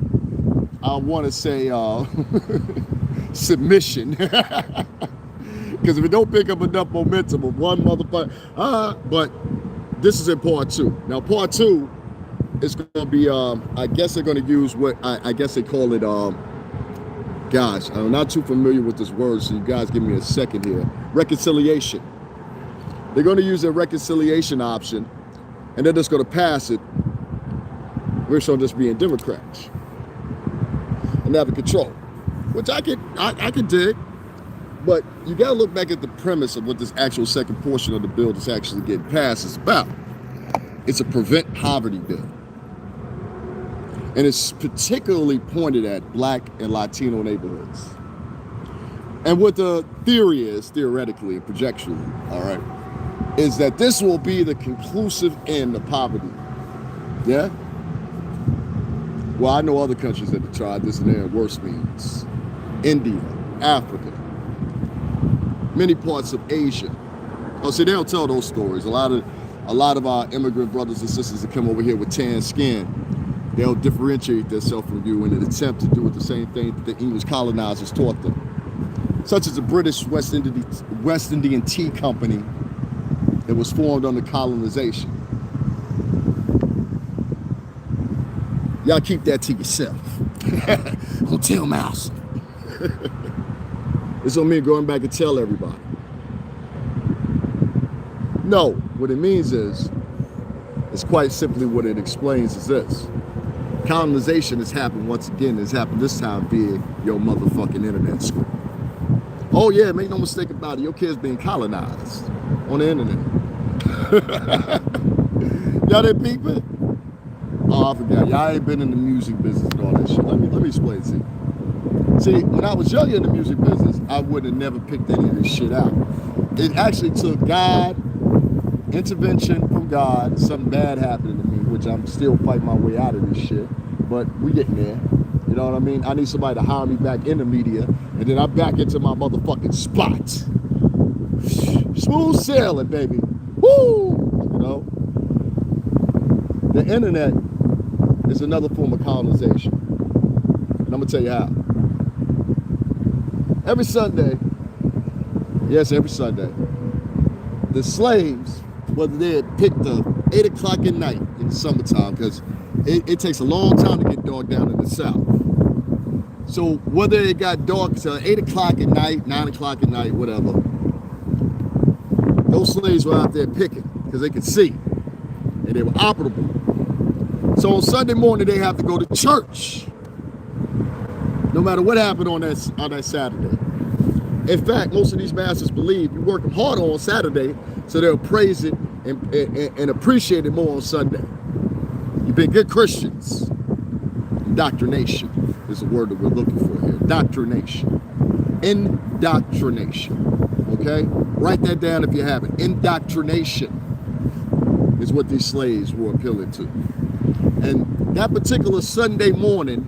I want to say, submission, because if it don't pick up enough momentum of one motherfucker, but this is in part 2. Now, part 2. It's going to be, I guess they're going to use what, I guess they call it, gosh, I'm not too familiar with this word, so you guys give me a second here. Reconciliation. They're going to use a reconciliation option, and they're just going to pass it. We're going to just being Democrats and having control, which I could dig, but you got to look back at the premise of what this actual second portion of the bill that's actually getting passed is about. It's a prevent poverty bill. And it's particularly pointed at Black and Latino neighborhoods. And what the theory is, theoretically and projectionally, all right, is that this will be the conclusive end of poverty. Yeah? Well, I know other countries that have tried this and they're in worse means. India, Africa, many parts of Asia. Oh, see, they don't tell those stories. A lot of our immigrant brothers and sisters that come over here with tan skin, they'll differentiate themselves from you in an attempt to do the same thing that the English colonizers taught them. Such as the British West Indian Tea Company that was formed under colonization. Y'all keep that to yourself. Don't tell Mouse. This don't mean going back and tell everybody. No, what it means is, it's quite simply what it explains is this. Colonization has happened once again. It's happened this time via your motherfucking internet screen. Oh yeah, make no mistake about it. Your kid's being colonized on the internet. Y'all didn't peep it? Oh, I forgot. Y'all ain't been in the music business and all that shit. Let me explain to you. See, when I was younger in the music business, I would have never picked any of this shit out. It actually took God, intervention from God, something bad happening to me, which I'm still fighting my way out of this shit, but we getting there. You know what I mean? I need somebody to hire me back in the media, and then I'm back into my motherfucking spot. Smooth sailing, baby. Woo! You know? The internet is another form of colonization. And I'm gonna tell you how. Every Sunday, yes, every Sunday, the slaves, whether they had picked the 8 o'clock at night in the summertime, because it takes a long time to get dark down in the South. So whether it got dark until 8 o'clock at night, 9 o'clock at night, whatever, those slaves were out there picking because they could see and they were operable. So on Sunday morning, they have to go to church, no matter what happened on that Saturday. In fact, most of these masters believe you work them harder on Saturday, so they'll praise it and appreciate it more on Sunday. You've been good Christians. Indoctrination is the word that we're looking for here. Indoctrination. Indoctrination. Okay? Write that down if you haven't. Indoctrination is what these slaves were appealing to. And that particular Sunday morning,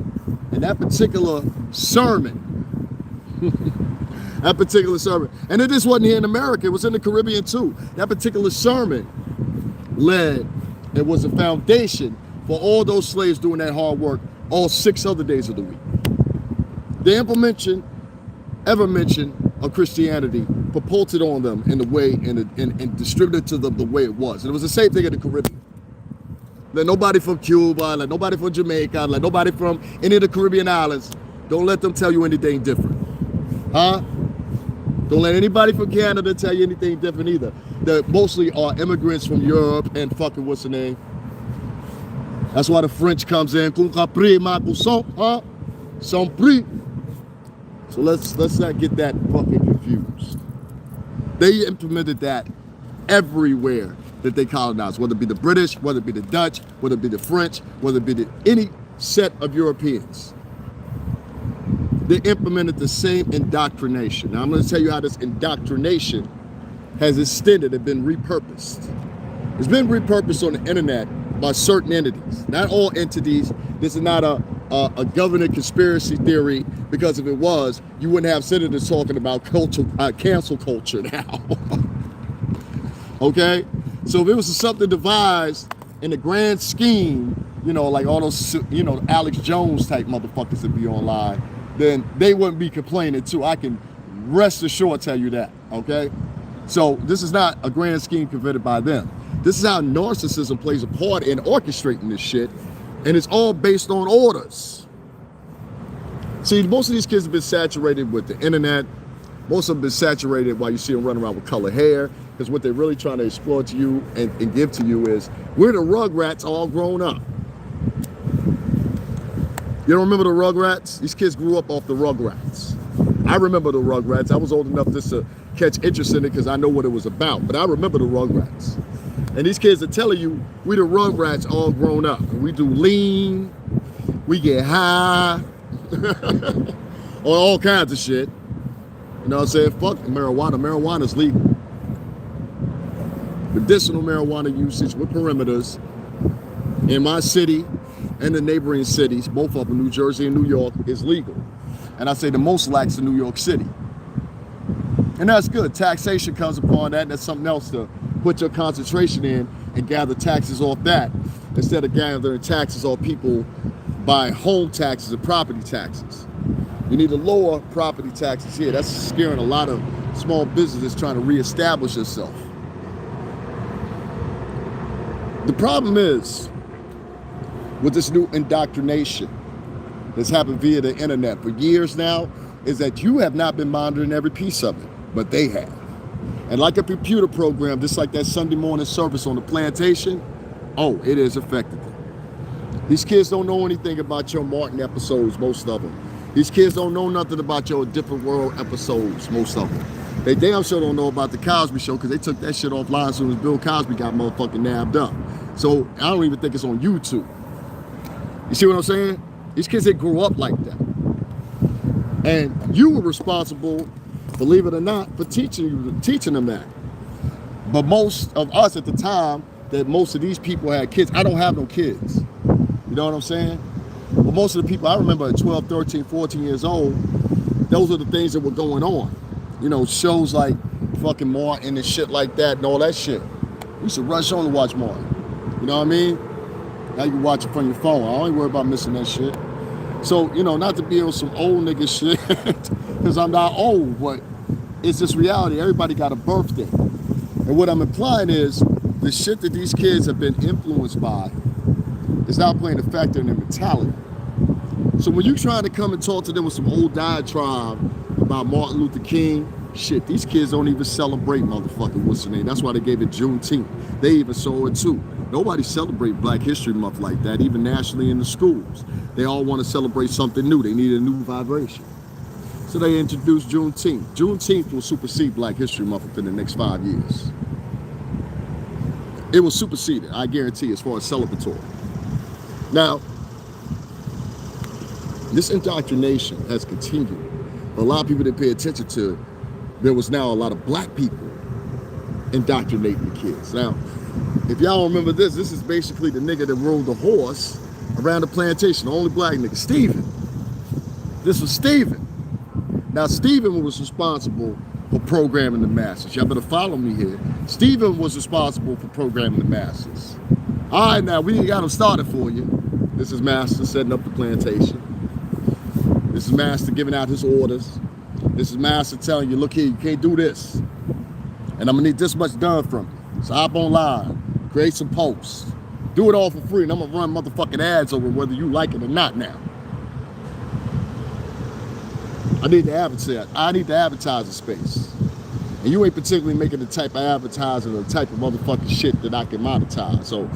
and that particular sermon, and it just wasn't here in America, it was in the Caribbean too. That particular sermon led and was a foundation for all those slaves doing that hard work all 6 other days of the week. The ever mention of Christianity purported on them in the way and distributed to them the way it was. And it was the same thing in the Caribbean. Let nobody from Cuba, let nobody from Jamaica, let nobody from any of the Caribbean islands, don't let them tell you anything different. Huh? Don't let anybody from Canada tell you anything different either. They mostly are immigrants from Europe and fucking what's the name? That's why the French comes in. Huh? Sans prix. So let's not get that fucking confused. They implemented that everywhere that they colonized, whether it be the British, whether it be the Dutch, whether it be the French, whether it be any set of Europeans. They implemented the same indoctrination. Now I'm going to tell you how this indoctrination has extended and been repurposed. It's been repurposed on the internet by certain entities. Not all entities. This is not a government conspiracy theory, because if it was, you wouldn't have senators talking about cancel culture now. Okay? So if it was something devised in the grand scheme, you know, like all those, you know, Alex Jones type motherfuckers that be online, then they wouldn't be complaining too. I can rest assured tell you that, okay? So this is not a grand scheme convented by them. This is how narcissism plays a part in orchestrating this shit, and it's all based on orders. See, most of these kids have been saturated with the internet. Most of them have been saturated while you see them running around with colored hair, because what they're really trying to exploit to you and give to you is, we're the Rugrats all grown up. You don't remember the Rugrats? These kids grew up off the Rugrats. I remember the Rugrats. I was old enough just to catch interest in it because I know what it was about, but I remember the Rugrats. And these kids are telling you, we the Rugrats all grown up. We do lean, we get high, all kinds of shit. You know what I'm saying? Fuck marijuana. Marijuana's legal. Medicinal marijuana usage with perimeters in my city and the neighboring cities, both of them, New Jersey and New York, is legal. And I say the most lax in New York City. And that's good. Taxation comes upon that. That's something else to put your concentration in and gather taxes off that, instead of gathering taxes off people by home taxes and property taxes. You need to lower property taxes here. That's scaring a lot of small businesses trying to reestablish itself. The problem is, with this new indoctrination that's happened via the internet for years now, is that you have not been monitoring every piece of it, but they have. And like a computer program, just like that Sunday morning service on the plantation, oh, it has affected them. These kids don't know anything about your Martin episodes, most of them. These kids don't know nothing about your Different World episodes, most of them. They damn sure don't know about the Cosby Show, because they took that shit offline as soon as Bill Cosby got motherfucking nabbed up. So I don't even think it's on YouTube. You see what I'm saying? These kids, they grew up like that. And you were responsible, believe it or not, for teaching them that. But most of us at the time, that most of these people had kids. I don't have no kids. You know what I'm saying? But most of the people I remember at 12, 13, 14 years old, those are the things that were going on. You know, shows like fucking Martin and shit like that and all that shit. We used to rush on to watch Martin. You know what I mean? Now you can watch it from your phone. I don't worry about missing that shit. So, you know, not to be on some old nigga shit, because I'm not old, but it's just reality. Everybody got a birthday. And what I'm implying is the shit that these kids have been influenced by is not playing a factor in their mentality. So when you trying to come and talk to them with some old diatribe about Martin Luther King, shit, these kids don't even celebrate motherfucking what's the name. That's why they gave it Juneteenth. They even saw it too. Nobody celebrate Black History Month like that, even nationally in the schools. They all want to celebrate something new. They need a new vibration. So they introduced Juneteenth. Juneteenth will supersede Black History Month within the next 5 years. It will supersede it, I guarantee, as far as celebratory. Now, this indoctrination has continued. A lot of people didn't pay attention to it. There was now a lot of Black people indoctrinating the kids. Now, if y'all remember this is basically the nigga that rode the horse around the plantation, the only Black nigga, Stephen. This was Stephen. Now, Stephen was responsible for programming the masses. Y'all better follow me here. Stephen was responsible for programming the masses. All right, now, we got him started for you. This is Master setting up the plantation. This is Master giving out his orders. This is Master telling you, look here, you can't do this. And I'm gonna need this much done from you. So hop online, create some posts. Do it all for free, and I'm gonna run motherfucking ads over whether you like it or not now. I need to advertise a space. And you ain't particularly making the type of advertising or the type of motherfucking shit that I can monetize. So,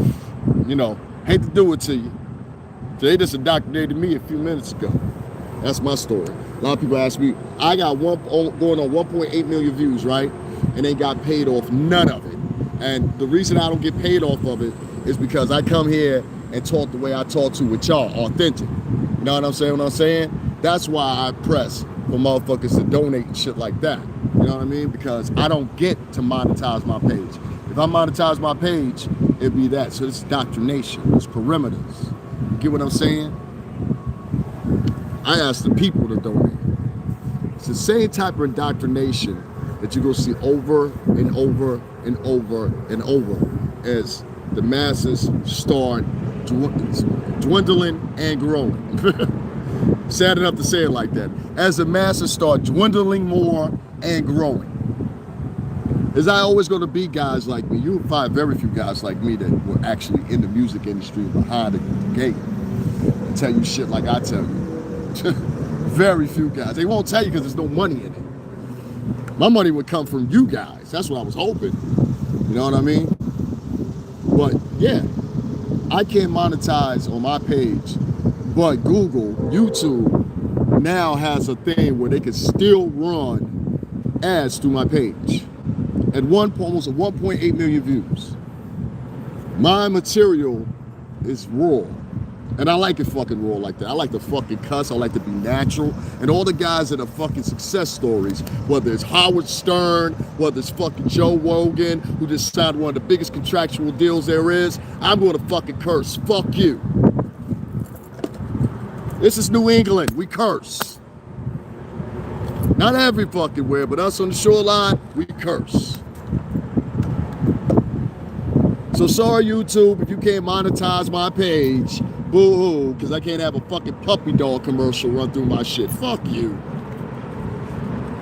you know, hate to do it to you. They just indoctrinated me a few minutes ago. That's my story. A lot of people ask me, I got going on 1.8 million views, right? And they got paid off none of it. And the reason I don't get paid off of it is because I come here and talk the way I talk to with y'all, authentic. You know what I'm saying? That's why I press for motherfuckers to donate and shit like that. You know what I mean? Because I don't get to monetize my page. If I monetize my page, it'd be that. So it's indoctrination, it's perimeters. You get what I'm saying? I ask the people to donate. It's the same type of indoctrination that you're gonna see over and over and over and over as the masses start dwindling and growing. Sad enough to say it like that. As the masses start dwindling more and growing. Is I always going to be guys like me? You'll find very few guys like me that were actually in the music industry behind the gate and tell you shit like I tell you. Very few guys. They won't tell you because there's no money in it. My money would come from you guys. That's what I was hoping. You know what I mean? But yeah, I can't monetize on my page, but Google, YouTube now has a thing where they can still run ads through my page at almost 1.8 million views. My material is raw. And I like it fucking raw like that. I like to fucking cuss. I like to be natural. And all the guys that are fucking success stories, whether it's Howard Stern, whether it's fucking Joe Rogan, who just signed one of the biggest contractual deals there is, I'm going to fucking curse. Fuck you. This is New England. We curse. Not every fucking where, but us on the shoreline, we curse. So sorry, YouTube, if you can't monetize my page. Boo-hoo, because I can't have a fucking puppy dog commercial run through my shit. Fuck you.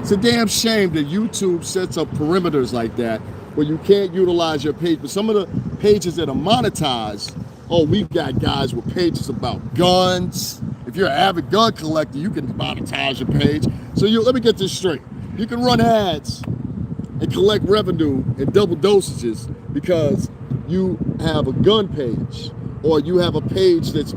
It's a damn shame that YouTube sets up perimeters like that where you can't utilize your page. But some of the pages that are monetized, oh, we've got guys with pages about guns. If you're an avid gun collector, you can monetize your page. So let me get this straight. You can run ads and collect revenue in double dosages because you have a gun page. Or you have a page that's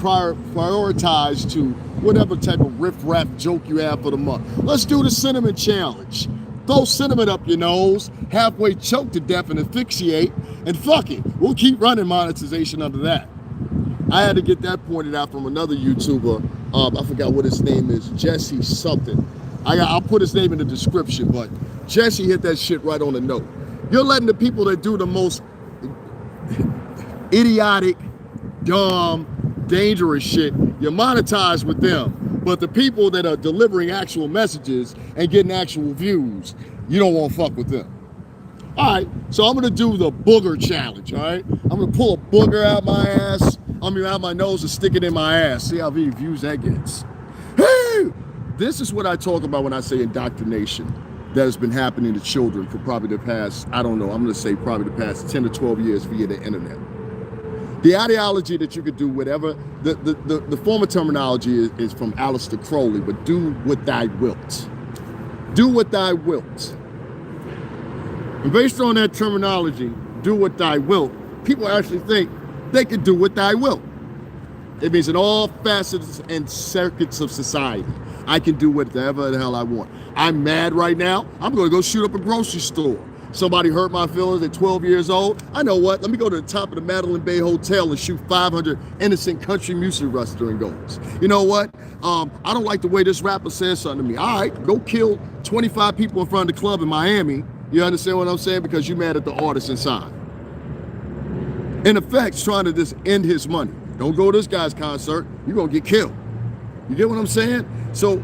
prioritized to whatever type of riff-raff joke you have for the month. Let's do the cinnamon challenge. Throw cinnamon up your nose, halfway choke to death and asphyxiate, and fuck it. We'll keep running monetization under that. I had to get that pointed out from another YouTuber. I forgot what his name is, Jesse something. I'll put his name in the description, but Jesse hit that shit right on the note. You're letting the people that do the most idiotic, dumb, dangerous shit, you monetize with them. But the people that are delivering actual messages and getting actual views, you don't want to fuck with them. All right, so I'm gonna do the booger challenge, all right? I'm gonna pull a booger out my ass, out my nose and stick it in my ass. See how many views that gets. Hey! This is what I talk about when I say indoctrination that has been happening to children for probably the past, I don't know, I'm gonna say probably the past 10 to 12 years via the internet. The ideology that you could do whatever, the former terminology is from Aleister Crowley, but do what thou wilt. Do what thou wilt. And based on that terminology, do what thou wilt, people actually think they can do what thou wilt. It means in all facets and circuits of society, I can do whatever the hell I want. I'm mad right now, I'm gonna go shoot up a grocery store. Somebody hurt my feelings at 12 years old. I know what, let me go to the top of the Madeline Bay Hotel and shoot 500 innocent country music wrestling goals. You know what? I don't like the way this rapper says something to me. All right, go kill 25 people in front of the club in Miami. You understand what I'm saying? Because you're mad at the artist inside. In effect, trying to just end his money. Don't go to this guy's concert, you're gonna get killed. You get what I'm saying? So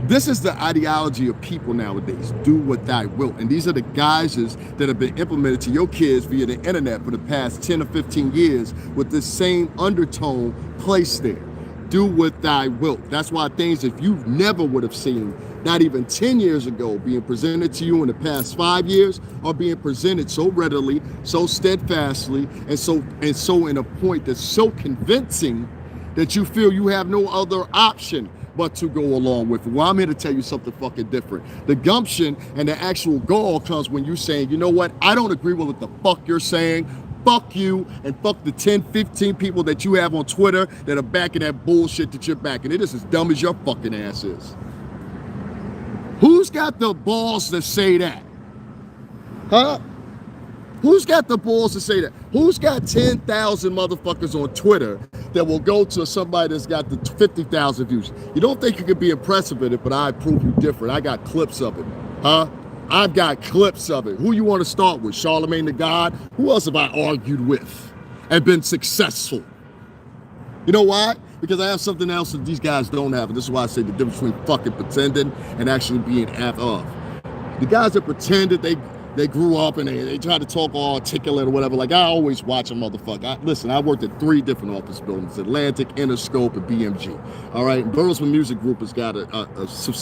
this is the ideology of people nowadays. Do what thou wilt. And these are the guises that have been implemented to your kids via the internet for the past 10 or 15 years with this same undertone placed there. Do what thou wilt. That's why things that you never would have seen, not even 10 years ago, being presented to you in the past 5 years, are being presented so readily, so steadfastly, and so in a point that's so convincing that you feel you have no other option but to go along with it. Well, I'm here to tell you something fucking different. The gumption and the actual gall comes when you're saying, you know what, I don't agree with what the fuck you're saying. Fuck you, and fuck the 10, 15 people that you have on Twitter that are backing that bullshit that you're backing. It is as dumb as your fucking ass is. Who's got the balls to say that? Huh? Who's got the balls to say that? Who's got 10,000 motherfuckers on Twitter that will go to somebody that's got the 50,000 views? You don't think you can be impressive at it, but I prove you different. I got clips of it, huh? I've got clips of it. Who you want to start with? Charlemagne the God? Who else have I argued with and been successful? You know why? Because I have something else that these guys don't have. And this is why I say the difference between fucking pretending and actually being of. The guys that pretend that they grew up and they try to talk all articulate or whatever. Like, I always watch a motherfucker. Listen, I worked at 3 different office buildings, Atlantic, Interscope, and BMG. All right, Burlesman Music Group has got some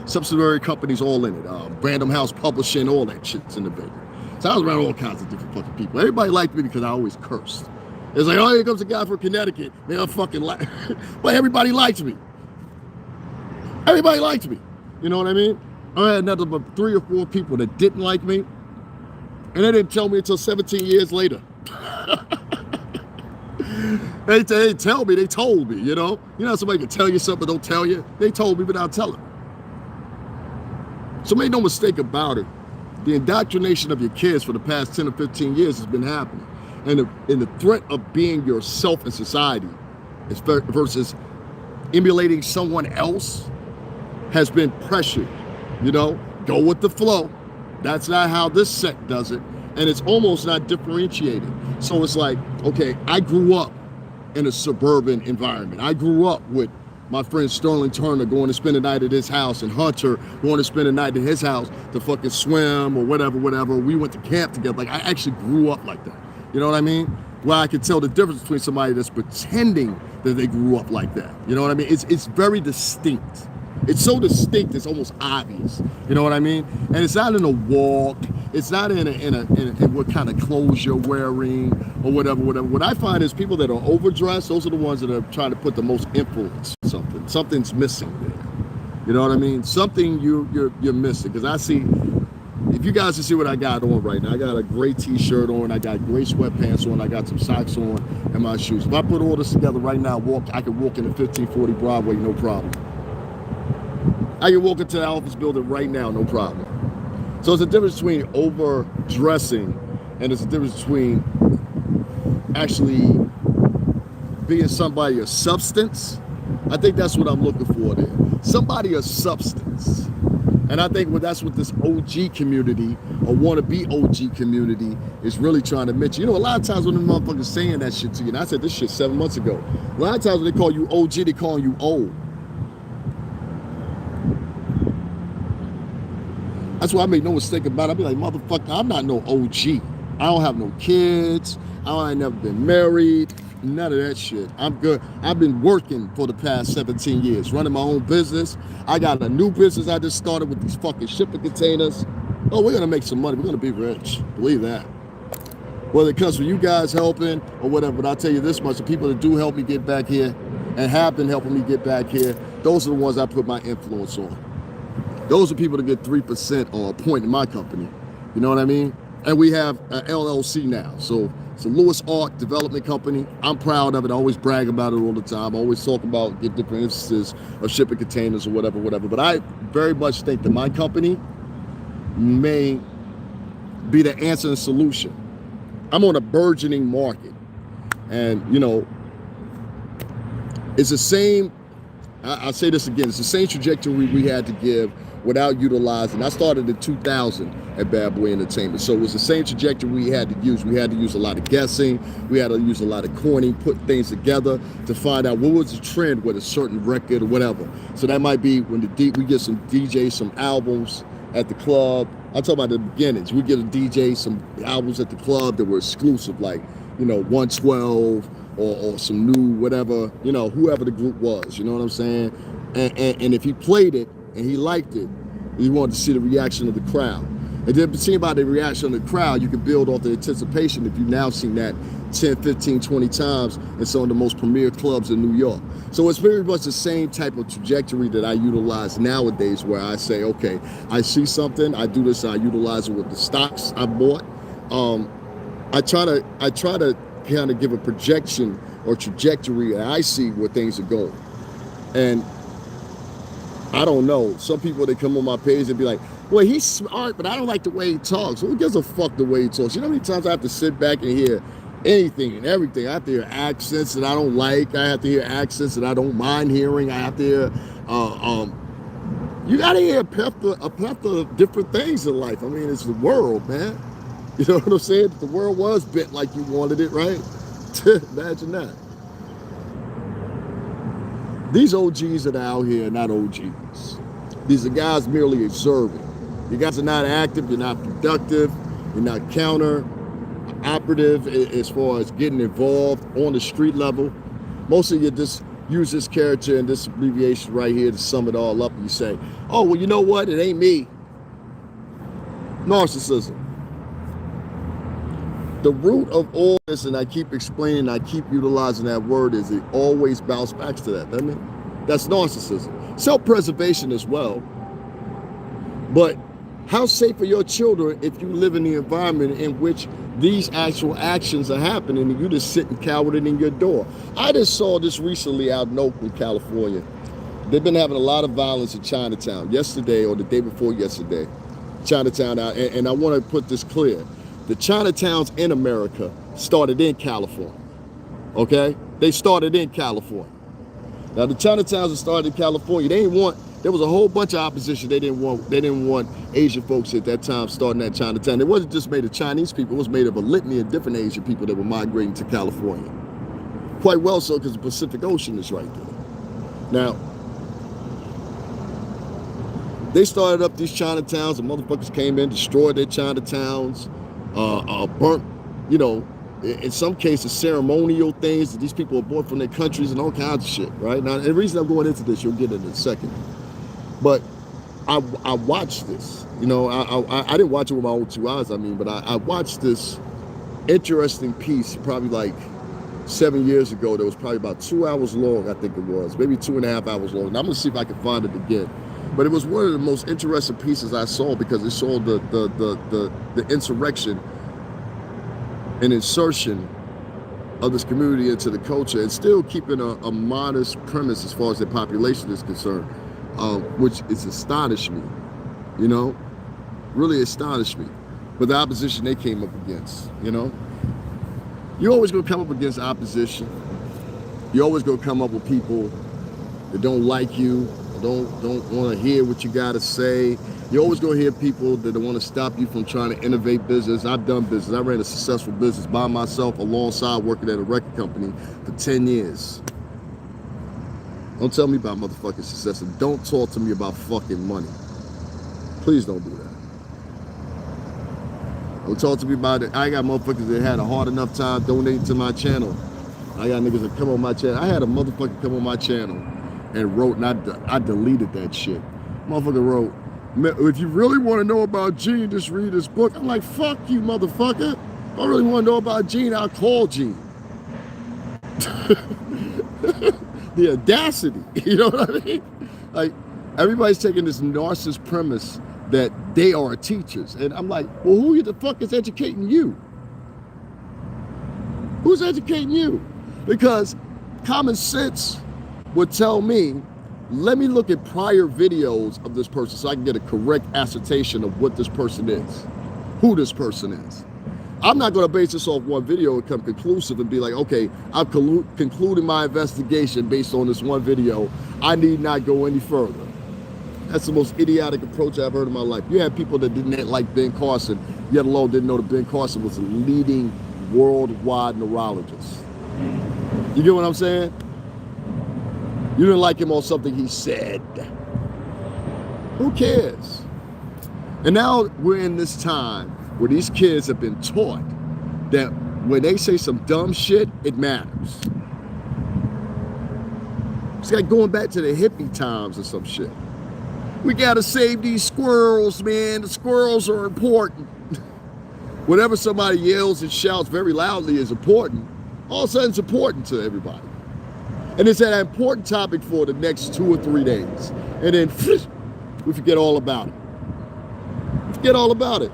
subsidiary companies all in it. Brandom House Publishing, all that shit's in the building. So I was around all kinds of different fucking people. Everybody liked me because I always cursed. It's like, oh, here comes a guy from Connecticut. Man, I'm fucking like, but everybody liked me. Everybody liked me. You know what I mean? I had nothing but 3 or 4 people that didn't like me, and they didn't tell me until 17 years later. They didn't tell me, they told me, you know? You know how somebody can tell you something but don't tell you? They told me without telling. So make no mistake about it, the indoctrination of your kids for the past 10 or 15 years has been happening. And the threat of being yourself in society versus emulating someone else has been pressured. You know, go with the flow. That's not how this sect does it. And it's almost not differentiated. So it's like, okay, I grew up in a suburban environment. I grew up with my friend Sterling Turner going to spend the night at his house and Hunter going to spend the night at his house to fucking swim or whatever. We went to camp together. Like, I actually grew up like that. You know what I mean? Well, I can tell the difference between somebody that's pretending that they grew up like that. You know what I mean? It's very distinct. It's so distinct, it's almost obvious. You know what I mean? And it's not in a walk. It's not in what kind of clothes you're wearing or whatever. What I find is people that are overdressed, those are the ones that are trying to put the most influence on something. Something's missing there. You know what I mean? Something you're missing. Because I see, if you guys can see what I got on right now, I got a gray t-shirt on, I got gray sweatpants on, I got some socks on, and my shoes. If I put all this together right now, I could walk into 1540 Broadway, no problem. I can walk into the office building right now, no problem. So it's a difference between overdressing and it's a difference between actually being somebody of substance. I think that's what I'm looking for there. Somebody of substance. And I think that's what this OG community or wannabe OG community is really trying to mention. You know, a lot of times when the motherfuckers saying that shit to you, and I said this shit 7 months ago, a lot of times when they call you OG, they call you old. That's why I make no mistake about it. I be like, motherfucker, I'm not no OG. I don't have no kids. I ain't never been married. None of that shit. I'm good. I've been working for the past 17 years, running my own business. I got a new business I just started with these fucking shipping containers. Oh, we're gonna make some money. We're gonna be rich. Believe that. Whether it comes from you guys helping or whatever, but I'll tell you this much, the people that do help me get back here and have been helping me get back here, those are the ones I put my influence on. Those are people that get 3% or a point in my company. You know what I mean? And we have an LLC now. So it's a Lewis Art Development Company. I'm proud of it. I always brag about it all the time. I always talk about get different instances of shipping containers or whatever. But I very much think that my company may be the answer and solution. I'm on a burgeoning market. And, you know, it's the same, I'll say this again, it's the same trajectory we had to give without utilizing. I started in 2000 at Bad Boy Entertainment. So it was the same trajectory we had to use. We had to use a lot of guessing. We had to use a lot of coining, put things together to find out what was the trend with a certain record or whatever. So that might be when we get some DJs, some albums at the club. I'm talking about the beginnings. We get a DJ, some albums at the club that were exclusive, like, you know, 112 or some new whatever, you know, whoever the group was, you know what I'm saying? And if he played it and he liked it, he wanted to see the reaction of the crowd. And then seeing about the reaction of the crowd, you can build off the anticipation if you've now seen that 10, 15, 20 times in some of the most premier clubs in New York. So it's very much the same type of trajectory that I utilize nowadays, where I say, okay, I see something, I do this, I utilize it with the stocks I bought. I try to kind of give a projection or trajectory that I see where things are going. And I don't know, some people that come on my page and be like, well, he's smart, but I don't like the way he talks. Who gives a fuck the way he talks? You know how many times I have to sit back and hear anything and everything? I have to hear accents that I don't like. I have to hear accents that I don't mind hearing. I have to hear, you gotta hear a plethora of different things in life. I mean, it's the world, man. You know what I'm saying? If the world was bent like you wanted it, right? Imagine that. These OGs that are out here are not OGs. These are guys merely observing. You guys are not active, you're not productive, you're not counter-operative as far as getting involved on the street level. Most of you just use this character and this abbreviation right here to sum it all up, and you say, oh, well, you know what? It ain't me. Narcissism. The root of all this, and I keep explaining, I keep utilizing that word, is it always bounces back to that, doesn't it? That's narcissism. Self-preservation as well. But how safe are your children if you live in the environment in which these actual actions are happening and you just sitting cowered in your door? I just saw this recently out in Oakland, California. They've been having a lot of violence in Chinatown yesterday or the day before yesterday. Chinatown out, and I want to put this clear. The Chinatowns in America started in California, okay? They started in California. Now the Chinatowns that started in California, there was a whole bunch of opposition. They didn't want Asian folks at that time starting at Chinatown. It wasn't just made of Chinese people, it was made of a litany of different Asian people that were migrating to California. Quite well so, because the Pacific Ocean is right there. Now, they started up these Chinatowns, and motherfuckers came in, destroyed their Chinatowns, burnt, you know, in some cases, ceremonial things that these people are bought from their countries and all kinds of shit, right? Now, the reason I'm going into this, you'll get it in a second. But I watched this, you know, I didn't watch it with my own two eyes, but I watched this interesting piece probably like 7 years ago that was probably about 2 hours long, I think it was, maybe 2.5 hours long. And I'm gonna see if I can find it again. But it was one of the most interesting pieces I saw because it showed the insurrection and insertion of this community into the culture and still keeping a modest premise as far as their population is concerned, which is astonished me, you know, really astonished me. But the opposition they came up against, you know. You're always gonna come up against opposition. You always gonna come up with people that don't like you, don't want to hear what you gotta say. You always gonna hear people that want to stop you from trying to innovate business. I've done business. I ran a successful business by myself alongside working at a record company for 10 years. Don't tell me about motherfucking success, and don't talk to me about fucking money. Please don't do that. Don't talk to me about it. I got motherfuckers that had a hard enough time donating to my channel. I got niggas that come on my channel. I had a motherfucker come on my channel and wrote, and I deleted that shit. Motherfucker wrote, if you really want to know about Gene, just read this book. I'm like, fuck you, motherfucker. If I really want to know about Gene, I'll call Gene. The audacity, you know what I mean? Like, everybody's taking this narcissist premise that they are teachers. And I'm like, well, who the fuck is educating you? Who's educating you? Because common sense would tell me, let me look at prior videos of this person so I can get a correct assertion of what this person is, who this person is. I'm not going to base this off one video and come conclusive and be like, okay, I've concluded my investigation based on this one video. I need not go any further. That's the most idiotic approach I've heard in my life. You had people that didn't like Ben Carson, yet alone didn't know that Ben Carson was a leading worldwide neurologist. You get what I'm saying? You didn't like him on something he said. Who cares? And now we're in this time where these kids have been taught that when they say some dumb shit, it matters. It's like going back to the hippie times or some shit. We gotta save these squirrels, man. The squirrels are important. Whatever somebody yells and shouts very loudly is important, all of a sudden it's important to everybody. And it's an important topic for the next 2 or 3 days. And then we forget all about it. Forget all about it.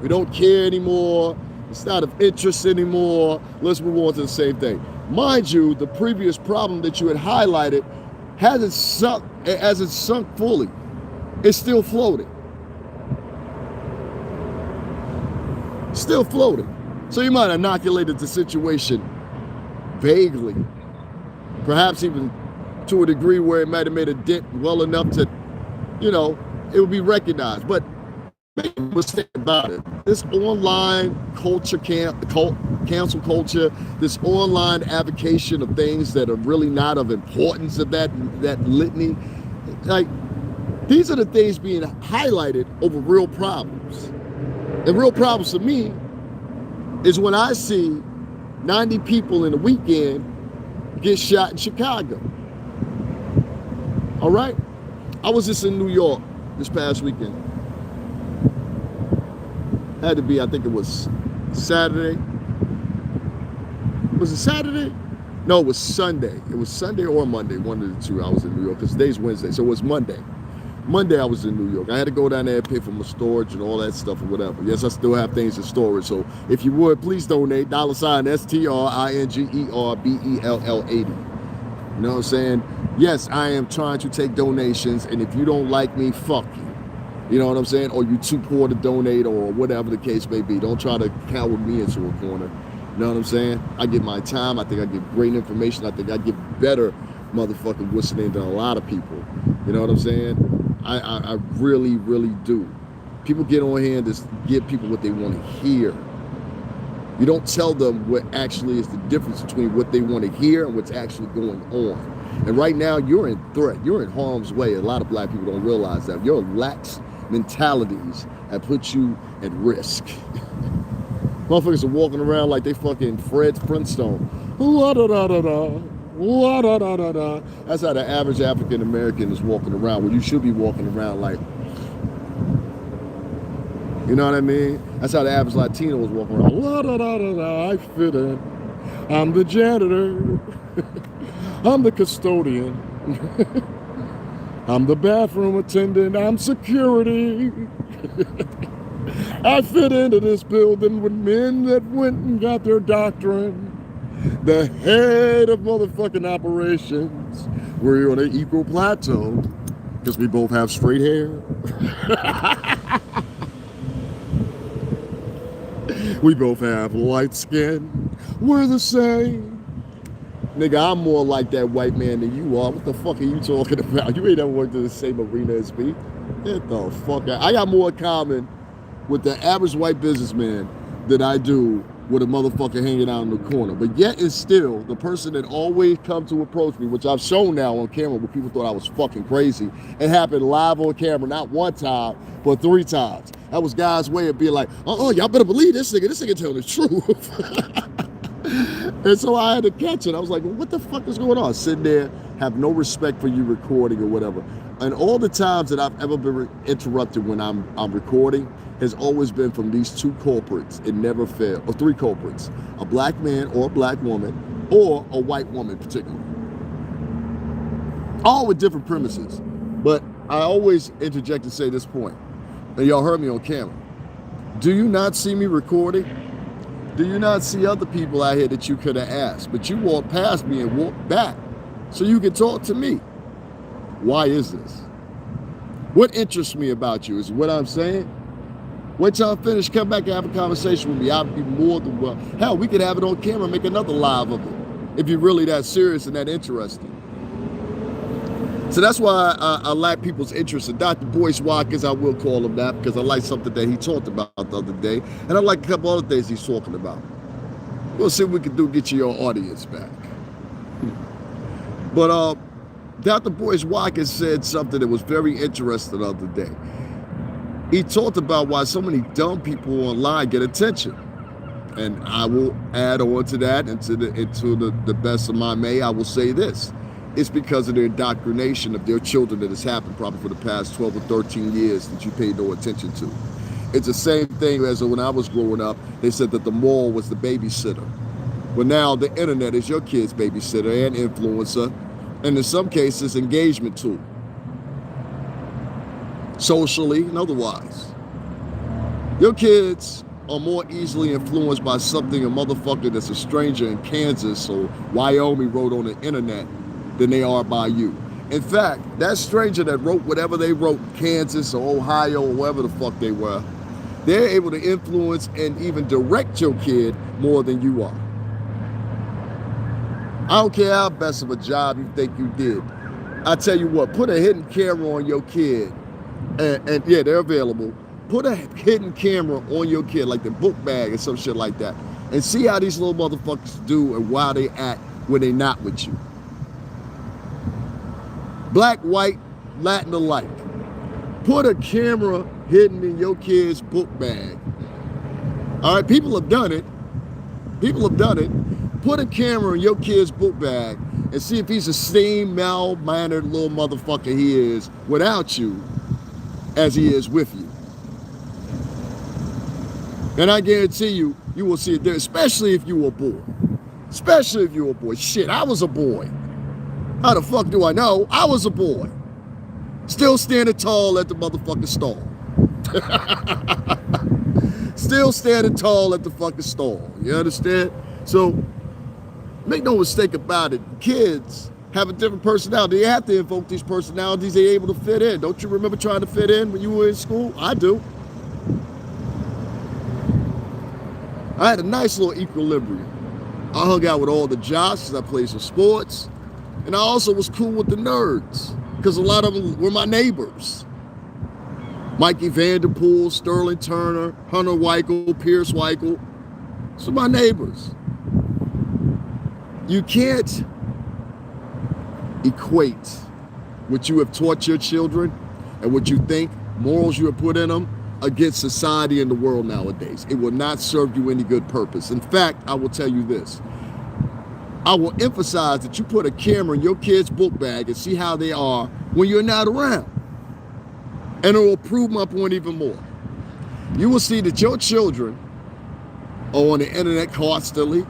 We don't care anymore. It's not of interest anymore. Let's move on to the same thing. Mind you, the previous problem that you had highlighted hasn't sunk fully. It's still floating. Still floating. So you might have inoculated the situation vaguely, perhaps even to a degree where it might have made a dent well enough to, you know, it would be recognized. But make a mistake about it. This online culture, cancel culture, this online avocation of things that are really not of importance of that litany, like, these are the things being highlighted over real problems. And real problems to me is when I see 90 people in a weekend get shot in Chicago. All right? I was just in New York this past weekend. Had to be, I think it was Saturday. Was it Saturday? No, it was Sunday. It was Sunday or Monday, one of the two. I was in New York because today's Wednesday, so it was Monday. Monday I was in New York. I had to go down there and pay for my storage and all that stuff or whatever. Yes, I still have things in storage. So if you would, please donate. $STRINGERBELL80. You know what I'm saying? Yes, I am trying to take donations, and if you don't like me, fuck you. You know what I'm saying? Or you too poor to donate, or whatever the case may be. Don't try to cower me into a corner. You know what I'm saying? I give my time. I think I give great information. I think I give better motherfucking listening than a lot of people. You know what I'm saying? I really, really do. People get on here and just give people what they want to hear. You don't tell them what actually is the difference between what they want to hear and what's actually going on. And right now, you're in threat. You're in harm's way. A lot of black people don't realize that. Your lax mentalities have put you at risk. Motherfuckers are walking around like they fucking Fred Flintstone. La-da-da-da-da. La-da-da-da-da. That's how the average African American is walking around. Well, you should be walking around like, you know what I mean? That's how the average Latino is walking around. La-da-da-da-da. I fit in. I'm the janitor. I'm the custodian. I'm the bathroom attendant. I'm security. I fit into this building with men that went and got their doctorate. The head of motherfucking operations. We're on an equal plateau because we both have straight hair. We both have light skin. We're the same. Nigga, I'm more like that white man than you are. What the fuck are you talking about? You ain't never worked in the same arena as me. Get the fuck out. I got more in common with the average white businessman than I do with a motherfucker hanging out in the corner. But yet and still, the person that always come to approach me, which I've shown now on camera where people thought I was fucking crazy, it happened live on camera, not one time, but 3 times. That was God's way of being like, y'all better believe this nigga telling the truth. And so I had to catch it. I was like, well, what the fuck is going on? Sitting there, have no respect for you recording or whatever. And all the times that I've ever been interrupted when I'm recording has always been from these 2 culprits. It never failed. Or 3 culprits. A black man or a black woman or a white woman particularly. All with different premises. But I always interject and say this point. And y'all heard me on camera. Do you not see me recording? Do you not see other people out here that you could have asked? But you walked past me and walked back so you could talk to me. Why is this? What interests me about you is what I'm saying. Wait till I'm finished, come back and have a conversation with me. I'd be more than well. Hell, we could have it on camera, make another live of it if you're really that serious and that interested. So that's why I like people's interest in Dr. Boyce Watkins. I will call him that because I like something that he talked about the other day. And I like a couple other things he's talking about. We'll see what we can do to get you your audience back. But Dr. Boyce Watkins said something that was very interesting the other day. He talked about why so many dumb people online get attention. And I will add on to that, and to the best of my may, I will say this. It's because of the indoctrination of their children that has happened probably for the past 12 or 13 years that you paid no attention to. It's the same thing as when I was growing up. They said that the mall was the babysitter. Well, now the internet is your kid's babysitter and influencer, and in some cases, engagement tool. Socially and otherwise. Your kids are more easily influenced by something a motherfucker that's a stranger in Kansas or Wyoming wrote on the internet than they are by you. In fact, that stranger that wrote whatever they wrote in Kansas or Ohio or wherever the fuck they were, they're able to influence and even direct your kid more than you are. I don't care how best of a job you think you did. I tell you what, put a hidden camera on your kid, and yeah, they're available. Put a hidden camera on your kid, like the book bag or some shit like that, and see how these little motherfuckers do and why they act when they're not with you. Black, white, Latin alike. Put a camera hidden in your kid's book bag. All right, people have done it. People have done it. Put a camera in your kid's book bag and see if he's the same mild-mannered little motherfucker he is without you as he is with you. And I guarantee you, you will see it there, especially if you were a boy. Especially if you were a boy. Shit, I was a boy. How the fuck do I know? I was a boy. Still standing tall at the motherfucking stall. Still standing tall at the fucking stall. You understand? So, make no mistake about it. Kids have a different personality. They have to invoke these personalities. They're able to fit in. Don't you remember trying to fit in when you were in school? I do. I had a nice little equilibrium. I hung out with all the jocks. I played some sports. And I also was cool with the nerds, because a lot of them were my neighbors. Mikey Vanderpool, Sterling Turner, Hunter Weichel, Pierce Weichel. Those are my neighbors. You can't equate what you have taught your children and what you think, morals you have put in them, against society and the world nowadays. It will not serve you any good purpose. In fact, I will tell you this. I will emphasize that you put a camera in your kid's book bag and see how they are when you're not around. And it will prove my point even more. You will see that your children are on the internet constantly.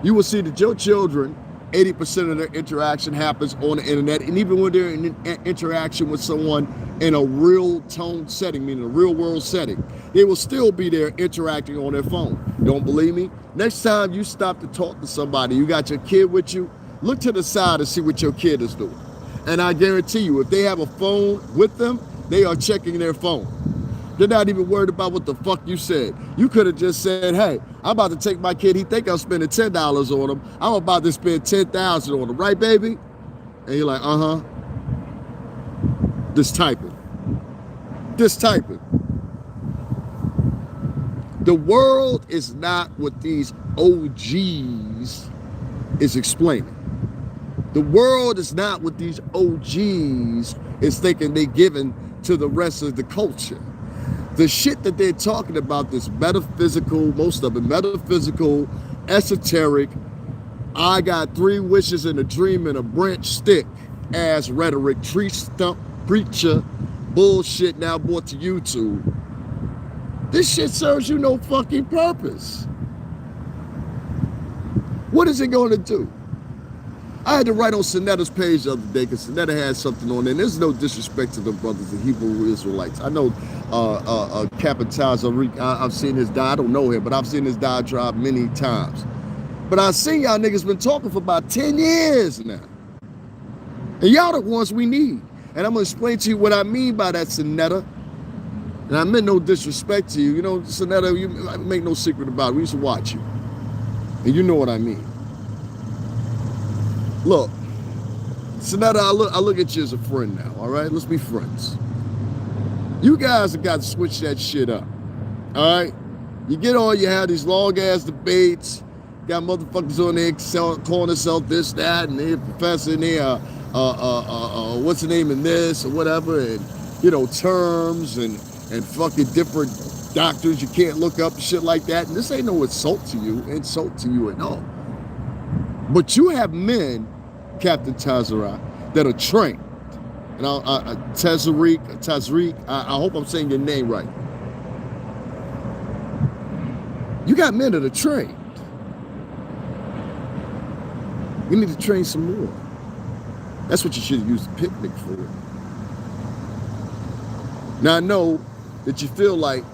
You will see that your children, 80% of their interaction happens on the internet. And even when they're in interaction with someone in a real tone setting, meaning a real world setting, they will still be there interacting on their phone. Don't believe me? Next time you stop to talk to somebody, you got your kid with you, look to the side and see what your kid is doing. And I guarantee you, if they have a phone with them, they are checking their phone. They're not even worried about what the fuck you said. You could have just said, hey, I'm about to take my kid. He think I'm spending $10 on him. I'm about to spend $10,000 on him. Right, baby? And you're like, uh-huh. Just typing. Just typing. The world is not what these O.Gs is explaining. The world is not what these O.Gs is thinking they're giving to the rest of the culture. The shit that they're talking about, this metaphysical, most of it metaphysical, esoteric, I got 3 wishes and a dream and a branch stick ass rhetoric, tree stump preacher bullshit now brought to YouTube. This shit serves you no fucking purpose. What is it going to do? I had to write on Sinetta's page the other day because Sinetta had something on there. And there's no disrespect to the brothers, the Hebrew Israelites. I know Captain Tazariq, I've seen his die. I don't know him, but I've seen his diatribe many times. But I've seen y'all niggas been talking for about 10 years now. And y'all the ones we need. And I'm going to explain to you what I mean by that, Sinetta. And I meant no disrespect to you. You know, Sinetta, you make no secret about it. We used to watch you. And you know what I mean. Look, Sinetta, I look at you as a friend now, all right? Let's be friends. You guys have got to switch that shit up, all right? You get on, you have these long-ass debates, got motherfuckers on there calling themselves this, that, and they're professor in there, what's the name in this, or whatever, and, you know, terms, and fucking different doctrines you can't look up and shit like that. And this ain't no insult to you at all. But you have men, Captain Tazariq, that are trained. And Tazariq, I hope I'm saying your name right. You got men that are trained. You need to train some more. That's what you should have used the picnic for. Now I know that you feel like,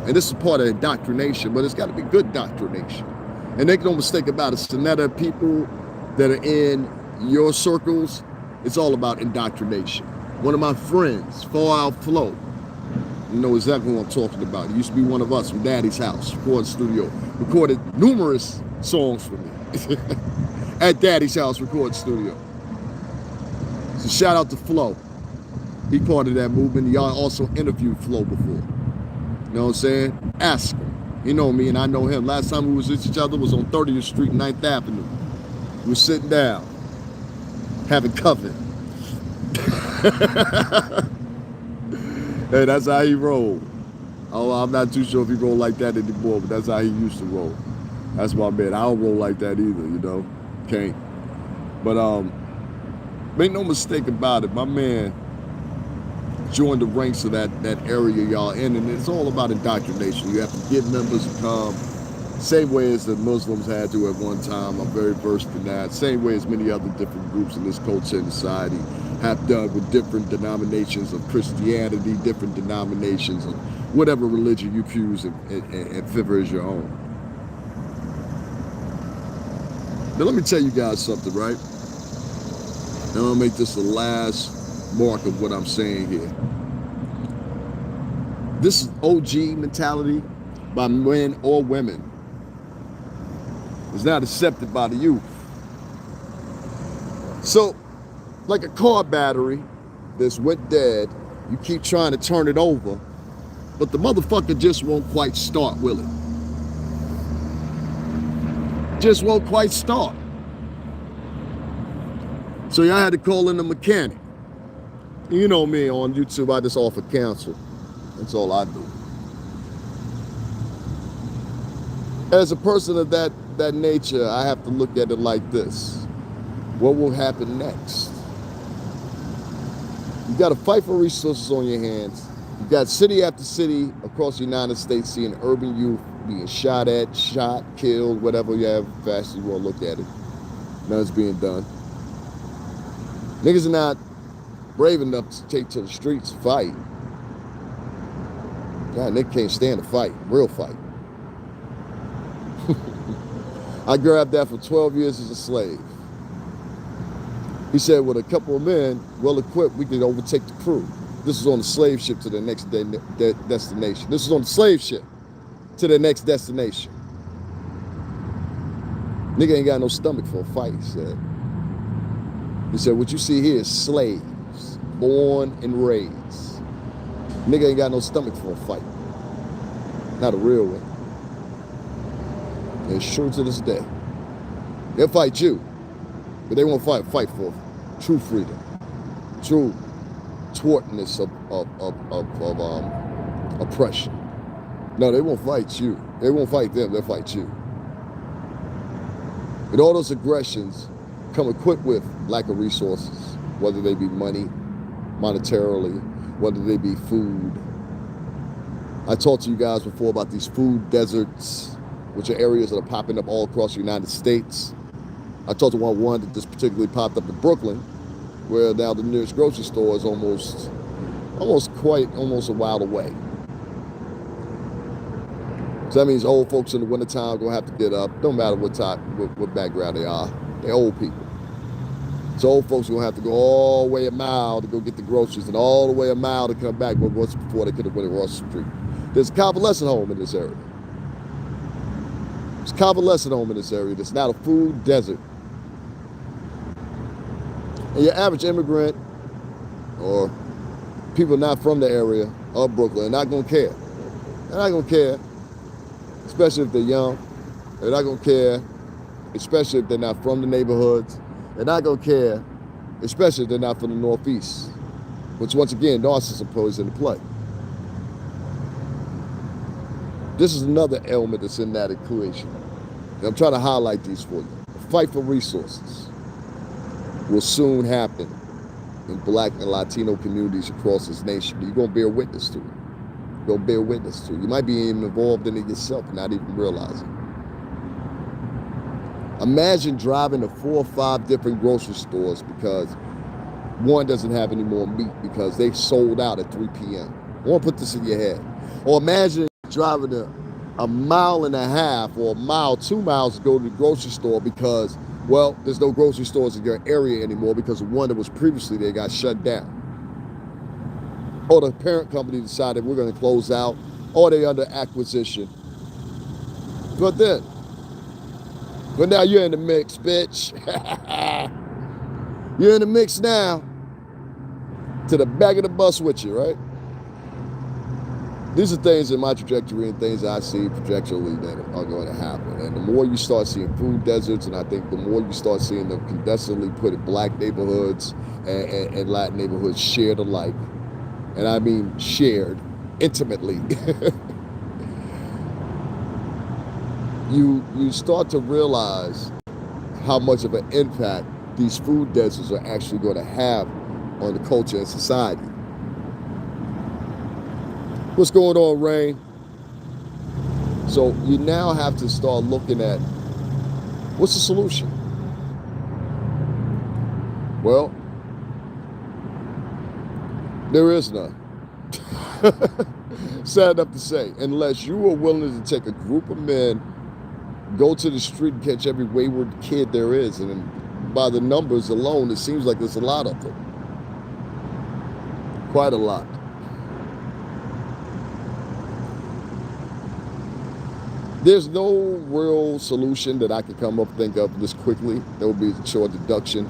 and this is part of indoctrination, but it's got to be good doctrination. And make no mistake about it, Sinetta, people that are in your circles, it's all about indoctrination. One of my friends, Far Out Flow, you know exactly what I'm talking about. He used to be one of us from Daddy's house, recording studio. Recorded numerous songs for me at Daddy's house recording studio. So shout out to Flo. He part of that movement. Y'all also interviewed Flo before. You know what I'm saying? Ask him. He know me and I know him. Last time we was with each other was on 30th Street, 9th Avenue. We were sitting down, having coffee. Hey, that's how he rolled. Oh, I'm not too sure if he rolled like that anymore, but that's how he used to roll. That's my man. I don't roll like that either, you know. Can't. But make no mistake about it, my man joined the ranks of that area y'all in, and it's all about indoctrination. You have to get members to come, same way as the Muslims had to at one time. I'm very versed in that. Same way as many other different groups in this culture and society have done with different denominations of Christianity, different denominations of whatever religion you choose and favor as your own. Now let me tell you guys something, right? And I'm gonna make this the last mark of what I'm saying here. This is O.G. mentality by men or women. It's not accepted by the youth. So, like a car battery that's went dead, you keep trying to turn it over, but the motherfucker just won't quite start, will it? Just won't quite start. So y'all had to call in a mechanic. You know me, on YouTube, I just offer counsel. That's all I do. As a person of that nature, I have to look at it like this. What will happen next? You got to fight for resources on your hands. You got city after city across the United States seeing urban youth being shot at, killed, whatever you have fast you want to look at it. Nothing's being done. Niggas are not brave enough to take to the streets to fight. God, they can't stand a fight, real fight. I grabbed that for 12 years as a slave. He said with a couple of men, well equipped, we could overtake the crew. This is on the slave ship to the next destination. This is on the slave ship to the next destination. Nigga ain't got no stomach for a fight, he said. He said, what you see here is slaves, born and raised. Nigga ain't got no stomach for a fight. Not a real one. And it's true to this day. They'll fight you, but they won't fight for true freedom, true thwartness of oppression. No, they won't fight you. They won't fight them, they'll fight you. And all those aggressions come equipped with lack of resources, whether they be money, monetarily, whether they be food. I talked to you guys before about these food deserts, which are areas that are popping up all across the United States. I talked to one that just particularly popped up in Brooklyn, where now the nearest grocery store is almost a while away. So that means old folks in the wintertime are gonna have to get up, no matter what background they are. They're old people. So old folks are gonna have to go all the way a mile to go get the groceries and all the way a mile to come back once before they could have went across the street. There's a convalescent home in this area. There's a convalescent home in this area that's not a food desert. And your average immigrant or people not from the area of Brooklyn are not gonna care. They're not gonna care, especially if they're young. They're not gonna care, especially if they're not from the neighborhoods. They're not gonna care, especially if they're not from the Northeast, which once again, narcissism plays into play. This is another element that's in that equation. And I'm trying to highlight these for you. The fight for resources will soon happen in Black and Latino communities across this nation. You're gonna bear witness to it. You're gonna bear witness to it. You might be even involved in it yourself and not even realize it. Imagine driving to 4 or 5 different grocery stores because one doesn't have any more meat because they sold out at 3 p.m. I want to put this in your head. Or imagine driving a mile and a half or a mile, 2 miles to go to the grocery store because, well, there's no grocery stores in your area anymore because the one that was previously there got shut down. Or the parent company decided we're going to close out, or they're under acquisition. But now you're in the mix, bitch. You're in the mix now. To the back of the bus with you, right? These are things in my trajectory and things I see projectually that are going to happen. And the more you start seeing food deserts, and I think the more you start seeing them condensely put in Black neighborhoods and Latin neighborhoods shared alike, and I mean shared intimately, you start to realize how much of an impact these food deserts are actually going to have on the culture and society. What's going on, Rain? So you now have to start looking at what's the solution? Well, there is none. Sad enough to say, unless you are willing to take a group of men, go to the street and catch every wayward kid there is, and by the numbers alone, it seems like there's a lot of them. Quite a lot. There's no real solution that I can come up think of this quickly. There will be a short deduction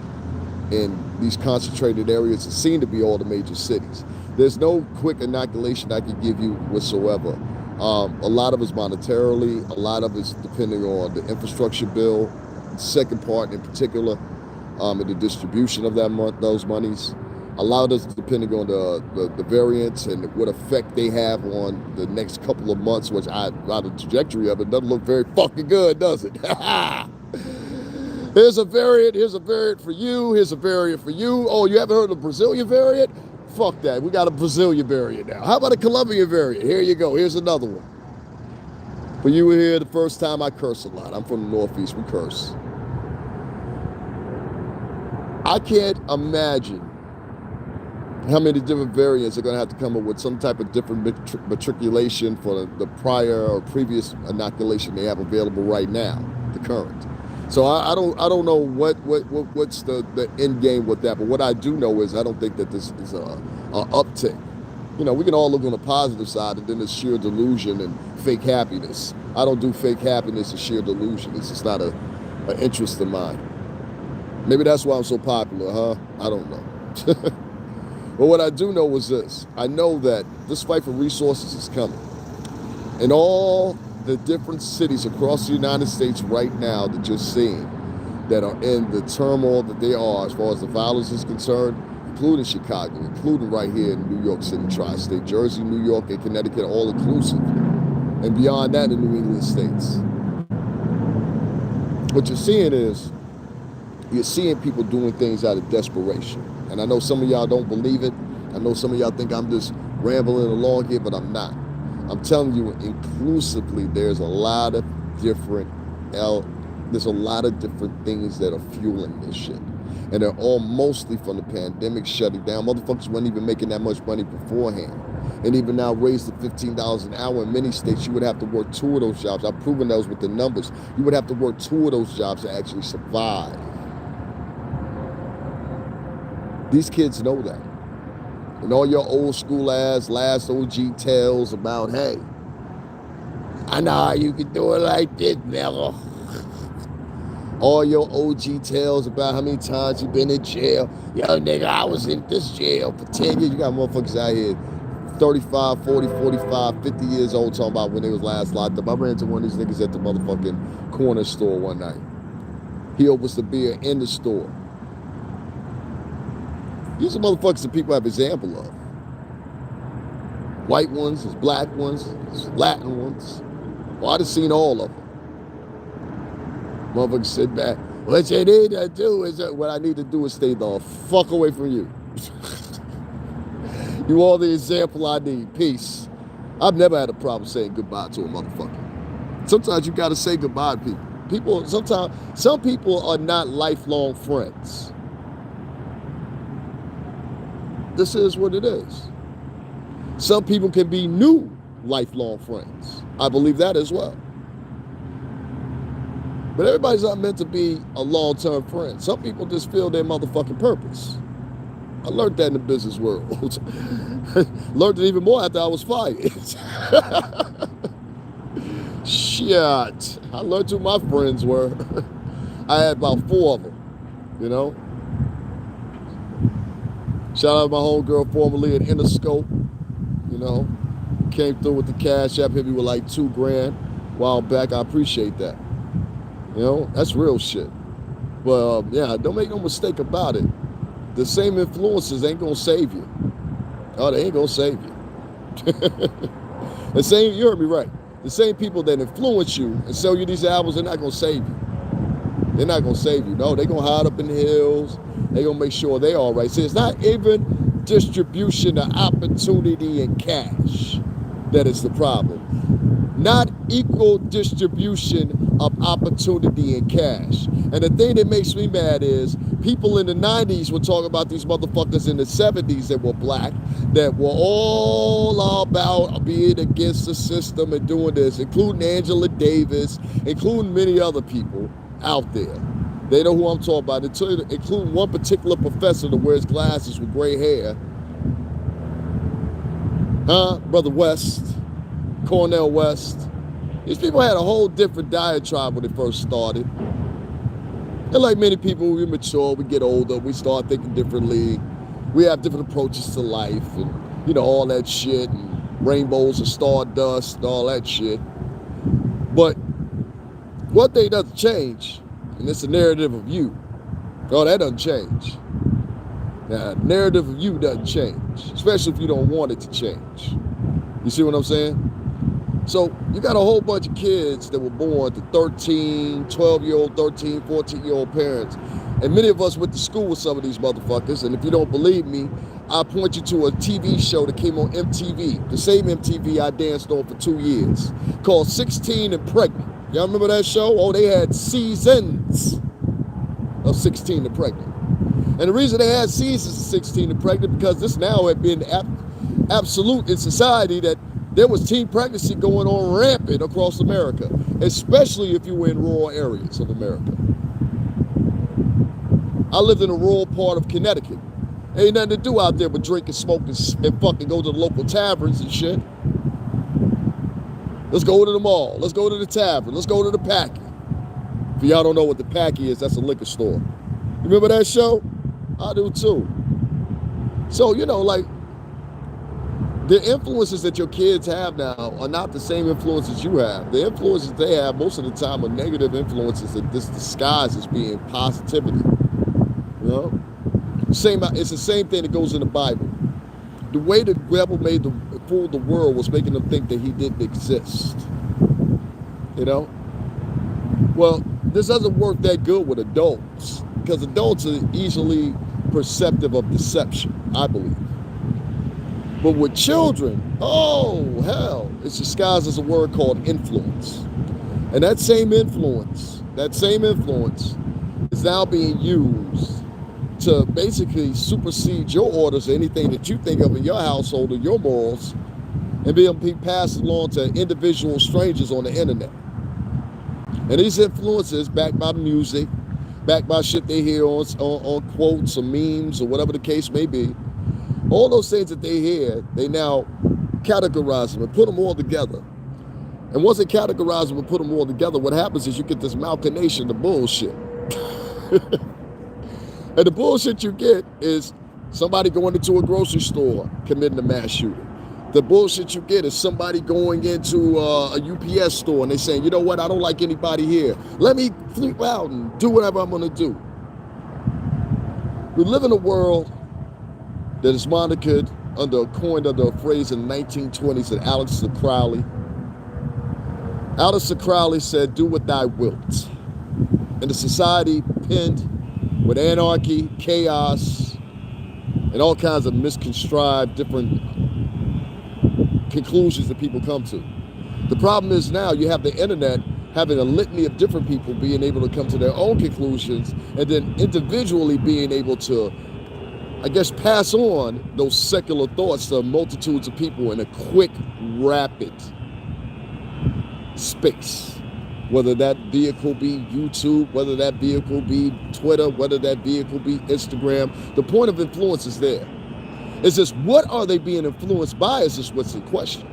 in these concentrated areas that seem to be all the major cities. There's no quick inoculation I can give you whatsoever. A lot of it's monetarily, a lot of it's depending on the infrastructure bill, the second part in particular, and the distribution of those monies. A lot of it's depending on the variants and what effect they have on the next couple of months, which by the trajectory of it doesn't look very fucking good, does it? Here's a variant for you, here's a variant for you. Oh, you haven't heard of the Brazilian variant? Fuck that, we got a Brazilian variant now. How about a Colombian variant? Here you go, here's another one. When you were here the first time, I curse a lot. I'm from the Northeast, we curse. I can't imagine how many different variants are going to have to come up with some type of different matriculation for the prior or previous inoculation they have available right now, the current. So I don't know what's the end game with that. But what I do know is I don't think that this is a uptick. You know, we can all look on the positive side, and then there's sheer delusion and fake happiness. I don't do fake happiness and sheer delusion. It's just not an interest of mine. Maybe that's why I'm so popular, huh? I don't know. But what I do know is this. I know that this fight for resources is coming. In all the different cities across the United States right now that you're seeing that are in the turmoil that they are as far as the violence is concerned, including Chicago, including right here in New York City, tri-state, Jersey, New York, and Connecticut, all inclusive. And beyond that, in New England states. What you're seeing is, you're seeing people doing things out of desperation. And I know some of y'all don't believe it. I know some of y'all think I'm just rambling along here, but I'm not. I'm telling you, inclusively, there's a lot of different things that are fueling this shit. And they're all mostly from the pandemic shutting down. Motherfuckers weren't even making that much money beforehand. And even now raised to $15 an hour in many states, you would have to work 2 of those jobs. I've proven those with the numbers. You would have to work 2 of those jobs to actually survive. These kids know that. And all your old school ass last O.G. tales about, hey, I know how you can do it like this, nigga. All your OG tales about how many times you been in jail. Yo, nigga, I was in this jail for 10 years. You got motherfuckers out here 35, 40, 45, 50 years old talking about when they was last locked up. I ran into one of these niggas at the motherfucking corner store one night. He opens the beer in the store. These are motherfuckers that people have example of. White ones, there's black ones, there's Latin ones. Well, I done seen all of them. Motherfuckers sit back. What you need to do is, what I need to do is stay the fuck away from you. You are the example I need. Peace. I've never had a problem saying goodbye to a motherfucker. Sometimes you gotta say goodbye to people. Some people are not lifelong friends. This is what it is. Some people can be new lifelong friends. I believe that as well. But everybody's not meant to be a long-term friend. Some people just feel their motherfucking purpose. I learned that in the business world. Learned it even more after I was fired. Shit. I learned who my friends were. I had about 4 of them, you know? Shout out to my homegirl formerly at Interscope, you know? Came through with the cash app, hit me with like $2,000 a while back. I appreciate that. You know, that's real shit. But yeah, don't make no mistake about it. The same influences ain't gonna save you. Oh, they ain't gonna save you. The same, you heard me right. The same people that influence you and sell you these albums, they're not gonna save you. They're not gonna save you. No, they're gonna hide up in the hills. They're gonna make sure they're all right. See, it's not even distribution of opportunity and cash that is the problem. Not equal distribution of opportunity and cash. And the thing that makes me mad is people in the 90s were talking about these motherfuckers in the 70s that were black, that were all about being against the system and doing this, including Angela Davis, including many other people out there. They know who I'm talking about, including one particular professor that wears glasses with gray hair. Brother West, Cornell West. These people had a whole different diatribe when they first started. And like many people, we mature, we get older, we start thinking differently. We have different approaches to life and, you know, all that shit, and rainbows and stardust and all that shit. But one thing doesn't change, and it's the narrative of you. Oh, that doesn't change. Now, the narrative of you doesn't change, especially if you don't want it to change. You see what I'm saying? So you got a whole bunch of kids that were born to 13, 12-year-old, 13, 14-year-old parents. And many of us went to school with some of these motherfuckers. And if you don't believe me, I'll point you to a TV show that came on MTV, the same MTV I danced on for 2 years, called 16 and Pregnant. Y'all remember that show? Oh, they had seasons of 16 and Pregnant. And the reason they had seasons of 16 and Pregnant, because this now had been absolute in society that There was teen pregnancy going on rampant across America, especially if you were in rural areas of America. I lived in a rural part of Connecticut. Ain't nothing to do out there but drink and smoke and fucking go to the local taverns and shit. Let's go to the mall. Let's go to the tavern. Let's go to the Packy. If y'all don't know what the Packy is, that's a liquor store. You remember that show? I do too. So, you know, like, the influences that your kids have now are not the same influences you have. The influences they have most of the time are negative influences that this disguise as being positivity. You know? It's the same thing that goes in the Bible. The way the devil fooled the world was making them think that he didn't exist. You know? Well, this doesn't work that good with adults, because adults are easily perceptive of deception, I believe. But with children, oh, hell, it's disguised as a word called influence. And that same influence is now being used to basically supersede your orders or anything that you think of in your household or your morals, and be passed along to individual strangers on the internet. And these influences, backed by the music, backed by shit they hear on quotes or memes or whatever the case may be, all those things that they hear, they now categorize them and put them all together. And once they categorize them and put them all together, what happens is you get this amalgamation of bullshit. And the bullshit you get is somebody going into a grocery store committing a mass shooting. The bullshit you get is somebody going into a UPS store and they saying, you know what, I don't like anybody here. Let me flip out and do whatever I'm gonna do. We live in a world that is coined under a phrase in the 1920s that Aleister Crowley. Aleister Crowley said, do what thou wilt. And the society pinned with anarchy, chaos, and all kinds of misconstrued different conclusions that people come to. The problem is now you have the internet having a litany of different people being able to come to their own conclusions, and then individually being able to, I guess, pass on those secular thoughts to multitudes of people in a quick, rapid space. Whether that vehicle be YouTube, whether that vehicle be Twitter, whether that vehicle be Instagram, the point of influence is there. It's just, what are they being influenced by is just what's in question.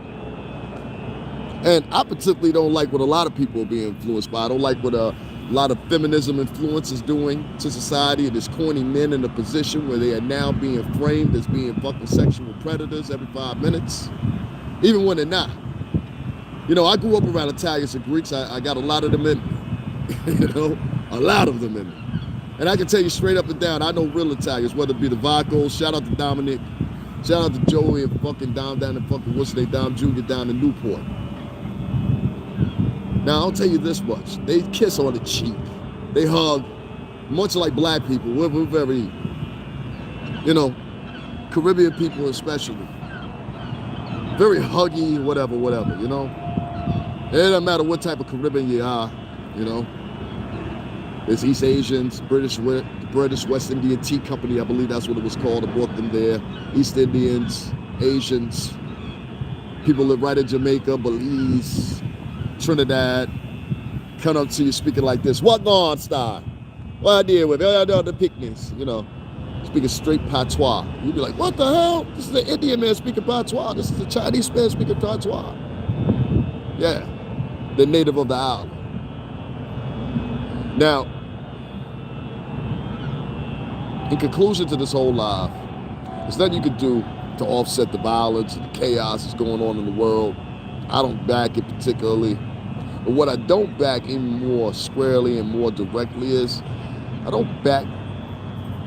And I particularly don't like what a lot of people are being influenced by. I don't like what a lot of feminism influence is doing to society. It is coining men in a position where they are now being framed as being fucking sexual predators every 5 minutes, even when they're not. You know, I grew up around Italians and Greeks. I got a lot of them in me. You know, a lot of them in me. And I can tell you straight up and down, I know real Italians, whether it be the Vacos, shout out to Dominic, shout out to Joey and fucking Dom down in fucking Dom Jr. down in Newport. Now, I'll tell you this much. They kiss on the cheek. They hug, much like black people. We're very, you know, Caribbean people especially. Very huggy, whatever, you know. It doesn't matter what type of Caribbean you are, you know. There's East Asians, British West Indian Tea Company, I believe that's what it was called. I brought them there. East Indians, Asians. People live right in Jamaica, Belize, Trinidad. Come up to you speaking like this. What on, star? What I did with the picnics, you know. Speaking straight patois. You'd be like, what the hell? This is an Indian man speaking patois. This is a Chinese man speaking patois. Yeah, the native of the island. Now, in conclusion to this whole live, there's nothing you can do to offset the violence and the chaos that's going on in the world. I don't back it particularly. But what I don't back even more squarely and more directly is, I don't back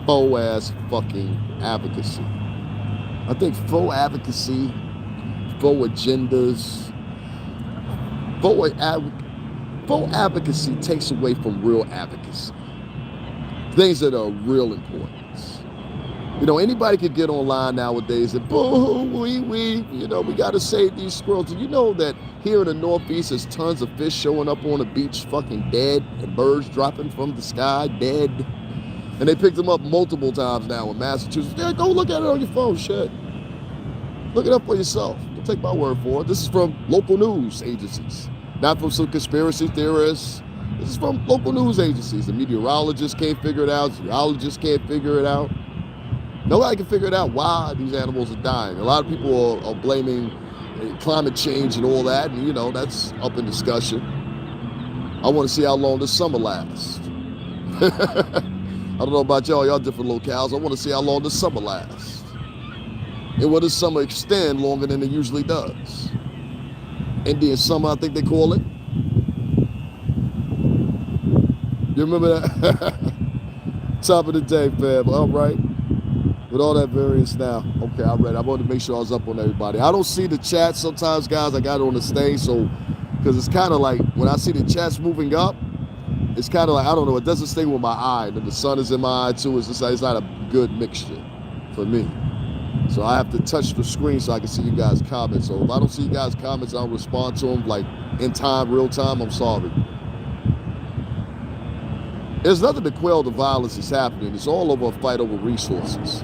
faux-ass fucking advocacy. I think faux advocacy, faux agendas, faux advocacy takes away from real advocacy. Things that are real importance. You know, anybody could get online nowadays and boo, you know, we gotta save these squirrels. Do you know that here in the Northeast there's tons of fish showing up on the beach fucking dead, and birds dropping from the sky dead? And they picked them up multiple times now in Massachusetts. Yeah, go look at it on your phone, shit. Look it up for yourself. Don't take my word for it. This is from local news agencies, not from some conspiracy theorists. This is from local news agencies. The meteorologists can't figure it out. Geologists can't figure it out. Nobody can figure it out why these animals are dying. A lot of people are blaming climate change and all that, and that's up in discussion. I want to see how long this summer lasts. I don't know about y'all different locales. I want to see how long this summer lasts. And will this summer extend longer than it usually does? Indian summer, I think they call it. You remember that? Top of the day, fam. All right. With all that variance now. Okay, I'm ready. I wanted to make sure I was up on everybody. I don't see the chat sometimes, guys. I got it on the stage, so because it's kind of like when I see the chats moving up, it's kind of like, I don't know, it doesn't stay with my eye. And the sun is in my eye too. It's just like, it's not a good mixture for me. So I have to touch the screen so I can see you guys' comments. So if I don't see you guys' comments, I don't respond to them like in time, real time, I'm sorry. There's nothing to quell the violence that's happening. It's all over a fight over resources.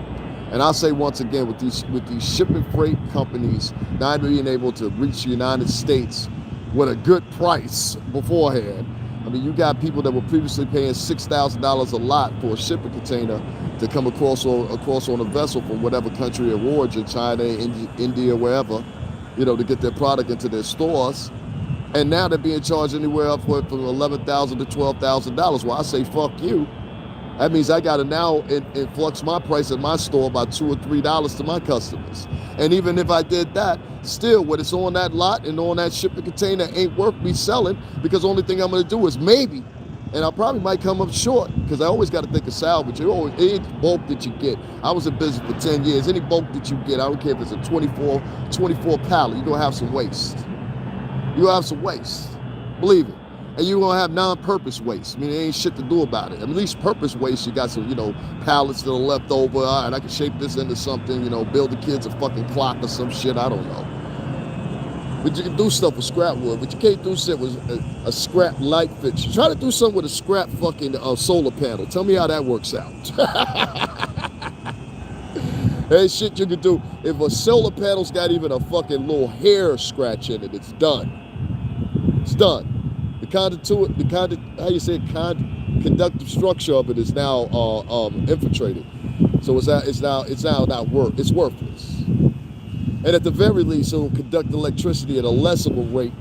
And I'll say once again, with these shipping freight companies not being able to reach the United States with a good price beforehand. I mean, you got people that were previously paying $6,000 a lot for a shipping container to come across on a vessel from whatever country of origin, China, India, wherever, to get their product into their stores. And now they're being charged anywhere up from $11,000 to $12,000. Well, I say, fuck you. That means I got to now influx my price at my store by $2 or $3 to my customers. And even if I did that, still, what it's on that lot and on that shipping container ain't worth me selling, because the only thing I'm going to do is maybe, and I probably might come up short, because I always got to think of salvage. Any bulk that you get. I was in business for 10 years. Any bulk that you get, I don't care if it's a 24 pallet, you're going to have some waste. You'll have some waste. Believe it. And you're going to have non-purpose waste. I mean, there ain't shit to do about it. At least purpose waste, you got some, pallets that are left over. All right, I can shape this into something, build the kids a fucking clock or some shit. I don't know. But you can do stuff with scrap wood, but you can't do shit with a scrap light fixture. Try to do something with a scrap fucking solar panel. Tell me how that works out. There's shit you can do. If a solar panel's got even a fucking little hair scratch in it, it's done. It's done. The conductive structure of it is now infiltrated. So it's now not worth. It's worthless. And at the very least, it will conduct electricity at a less of a rate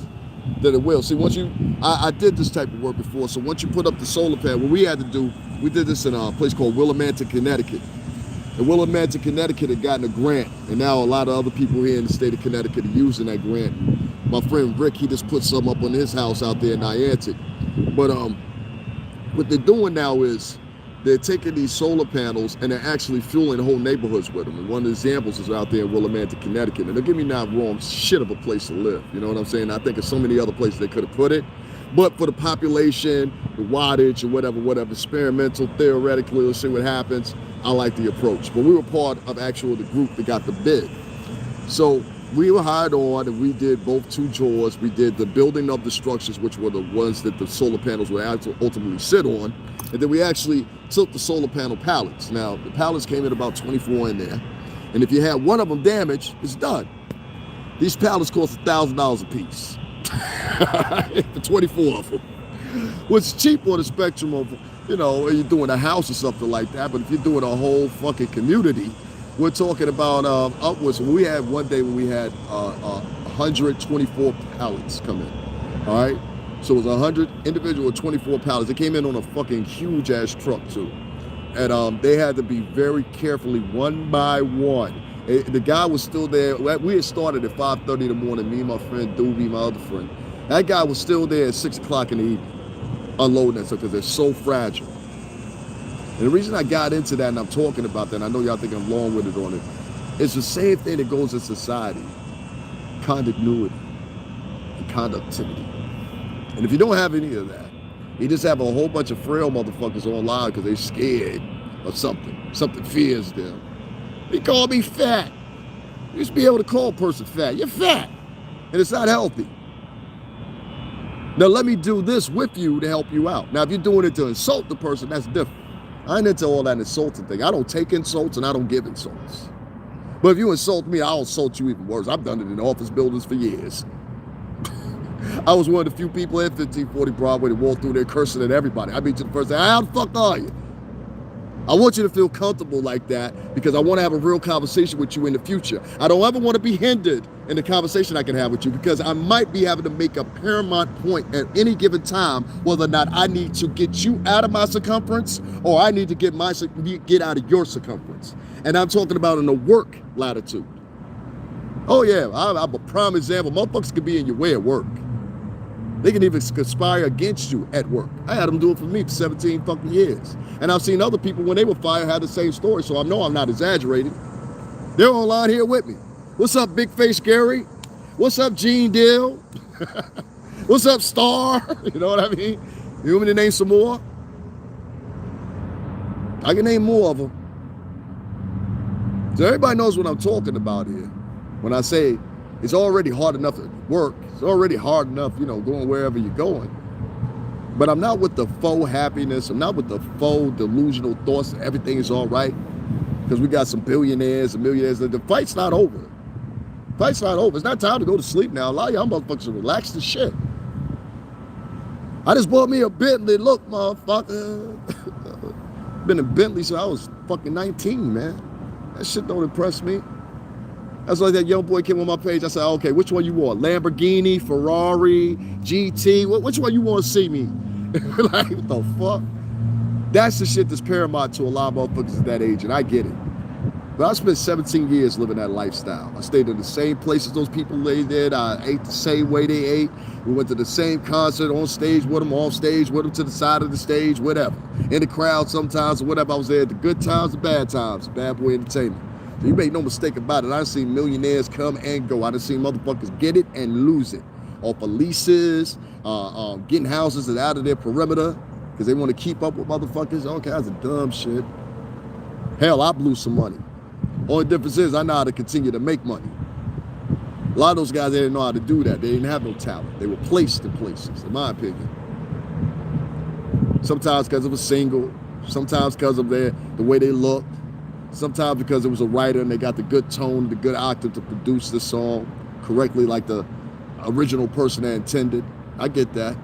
than it will. See, I did this type of work before. So once you put up the solar panel, what we had to do, we did this in a place called Willimantic, Connecticut. And Willimantic, Connecticut had gotten a grant, and now a lot of other people here in the state of Connecticut are using that grant. My friend Rick, he just put some up on his house out there in Niantic. But what they're doing now is they're taking these solar panels and they're actually fueling whole neighborhoods with them. And one of the examples is out there in Willimantic, Connecticut. And don't get me not wrong, shit of a place to live. You know what I'm saying? I think of so many other places they could have put it. But for the population, the wattage, or whatever, experimental, theoretically, let's see what happens, I like the approach. But we were part of the group that got the bid. So we were hired on, and we did both two chores. We did the building of the structures, which were the ones that the solar panels would ultimately sit on. And then we actually took the solar panel pallets. Now, the pallets came in about 24 in there. And if you had one of them damaged, it's done. These pallets cost $1,000 a piece. For 24 of them. Which is cheap on the spectrum of, you're doing a house or something like that. But if you're doing a whole fucking community, we're talking about upwards. We had one day when we had 124 pallets come in. All right? So it was 100 individual 24 pallets. It came in on a fucking huge ass truck too. And they had to be very carefully, one by one. The guy was still there. We had started at 5:30 in the morning, me and my friend Doobie, my other friend. That guy was still there at 6 o'clock in the evening, unloading that stuff because they're so fragile. And the reason I got into that and I'm talking about that, and I know y'all think I'm long-winded on it, it's the same thing that goes in society. Continuity and conductivity. And if you don't have any of that, you just have a whole bunch of frail motherfuckers online because they're scared of something. Something fears them. He called me fat. You used to be able to call a person fat. You're fat. And it's not healthy. Now let me do this with you to help you out. Now if you're doing it to insult the person, that's different. I ain't into all that insulting thing. I don't take insults and I don't give insults. But if you insult me, I'll insult you even worse. I've done it in office buildings for years. I was one of the few people at 1540 Broadway that walked through there cursing at everybody. I meet you the first day, how the fuck are you? I want you to feel comfortable like that because I want to have a real conversation with you in the future. I don't ever want to be hindered in the conversation I can have with you because I might be having to make a paramount point at any given time whether or not I need to get you out of my circumference or I need to get out of your circumference. And I'm talking about in the work latitude. Oh yeah, I'm a prime example. Motherfuckers could be in your way at work. They can even conspire against you at work. I had them do it for me for 17 fucking years. And I've seen other people when they were fired had the same story, so I know I'm not exaggerating. They're online here with me. What's up, Big Face Gary? What's up, Gene Dill? What's up, Star? You know what I mean? You want me to name some more? I can name more of them. So everybody knows what I'm talking about here. When I say it's already hard enough at work, it's already hard enough, going wherever you're going. But I'm not with the faux happiness. I'm not with the faux delusional thoughts that everything is all right. Because we got some billionaires and millionaires. The fight's not over. The fight's not over. It's not time to go to sleep now. A lot of y'all motherfuckers are relaxed as shit. I just bought me a Bentley. Look, motherfucker. Been in Bentley since I was fucking 19, man. That shit don't impress me. That's like that young boy came on my page. I said, okay, which one you want? Lamborghini, Ferrari, GT? Which one you want to see me? Like, what the fuck? That's the shit that's paramount to a lot of motherfuckers at that age, and I get it. But I spent 17 years living that lifestyle. I stayed in the same places those people laid there. I ate the same way they ate. We went to the same concert, on stage with them, off stage with them, to the side of the stage, whatever. In the crowd sometimes or whatever. I was there at the good times, the bad times, Bad Boy Entertainment. So you make no mistake about it. I've seen millionaires come and go. I've seen motherfuckers get it and lose it. Off of leases, getting houses that out of their perimeter because they want to keep up with motherfuckers. All kinds of dumb shit. Hell, I blew some money. Only difference is I know how to continue to make money. A lot of those guys, they didn't know how to do that. They didn't have no talent. They were placed in places, in my opinion. Sometimes because of a single, sometimes because of the way they looked, sometimes because it was a writer and they got the good tone, the good octave to produce the song correctly like the original person that intended. I get that.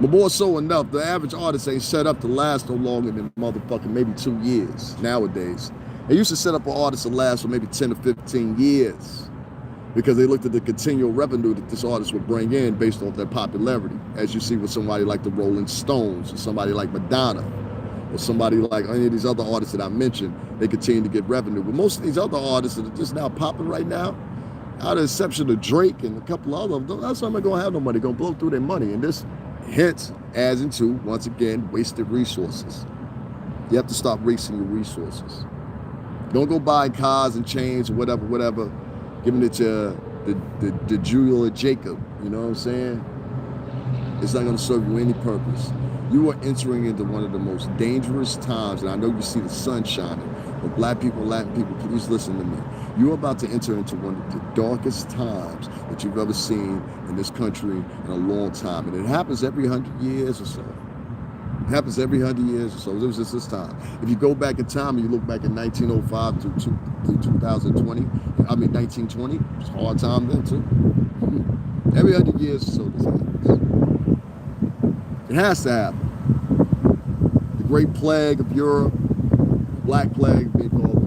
But more so enough, the average artist ain't set up to last no longer than motherfucking maybe 2 years nowadays. They used to set up an artist to last for maybe 10 to 15 years because they looked at the continual revenue that this artist would bring in based off their popularity. As you see with somebody like the Rolling Stones or somebody like Madonna, or somebody like any of these other artists that I mentioned, they continue to get revenue. But most of these other artists that are just now popping right now, out of the exception of Drake and a couple of them, that's not going to have no money, going to blow through their money. And this hence adds into, once again, wasted resources. You have to stop wasting your resources. Don't go buy cars and chains or whatever, giving it to the Julia Jacob, you know what I'm saying? It's not going to serve you any purpose. You are entering into one of the most dangerous times, and I know you see the sun shining, but black people, Latin people, please listen to me. You're about to enter into one of the darkest times that you've ever seen in this country in a long time. And it happens every 100 years or so. It happens every 100 years or so. It was just this time. If you go back in time and you look back in 1905 to 1920, it's a hard time then too. Every 100 years or so this happens. It has to happen. The Great Plague of Europe, Black Plague, they call it,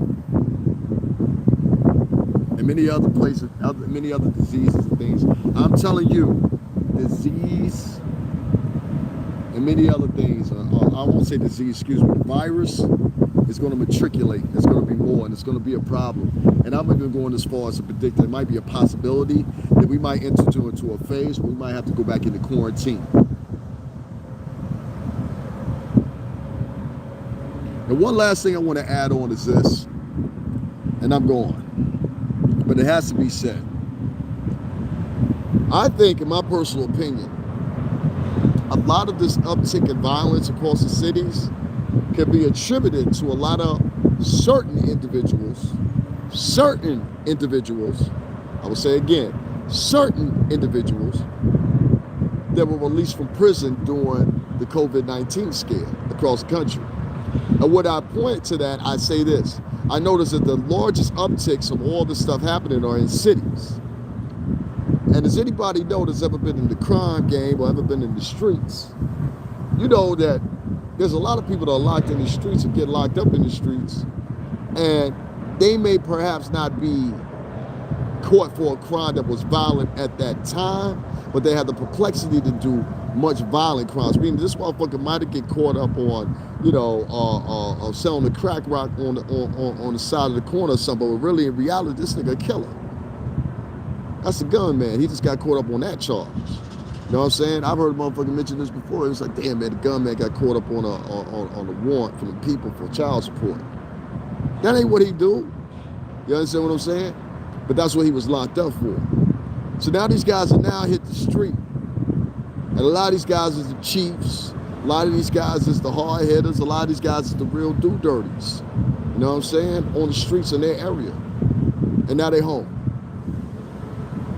and many other places, many other diseases and things. I'm telling you, disease and many other things, I won't say disease, excuse me, the virus is going to matriculate. It's going to be more, and it's going to be a problem. And I'm even going as far as to predict that it might be a possibility that we might enter into a phase where we might have to go back into quarantine. And one last thing I want to add on is this, and I'm going, but it has to be said. I think, in my personal opinion, a lot of this uptick in violence across the cities can be attributed to a lot of certain individuals, I will say again, certain individuals that were released from prison during the COVID-19 scare across the country. And when I point to that, I say this. I noticed that the largest upticks of all this stuff happening are in cities. And does anybody know that's ever been in the crime game or ever been in the streets? You know that there's a lot of people that are locked in the streets and get locked up in the streets, and they may perhaps not be caught for a crime that was violent at that time, but they have the perplexity to do much violent crimes. Meaning this motherfucker might have get caught up on, selling the crack rock on the side of the corner or something, but really in reality, this nigga a killer. That's the gunman. He just got caught up on that charge. You know what I'm saying? I've heard a motherfucker mention this before. It was like, damn man, the gunman got caught up on a warrant from the people for child support. That ain't what he do. You understand what I'm saying? But that's what he was locked up for. So now these guys are now hit the street. And a lot of these guys is the chiefs. A lot of these guys is the hard hitters. A lot of these guys is the real do-dirties. You know what I'm saying? On the streets in their area. And now they home.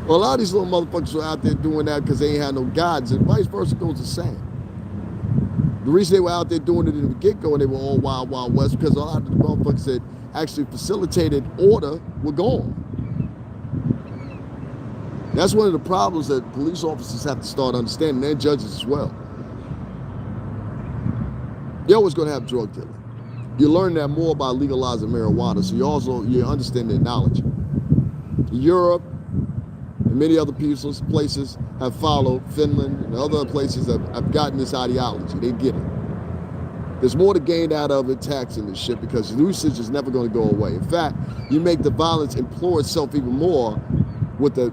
Well, a lot of these little motherfuckers were out there doing that because they ain't had no guidance, and vice versa goes the same. The reason they were out there doing it in the get-go and they were all wild, wild west, because a lot of the motherfuckers that actually facilitated order were gone. That's one of the problems that police officers have to start understanding, and judges as well. You're always going to have drug dealing. You learn that more by legalizing marijuana, so you understand their knowledge. Europe and many other places have followed. Finland and other places have gotten this ideology. They get it. There's more to gain out of it taxing this shit because usage is never going to go away. In fact, you make the violence implore itself even more with the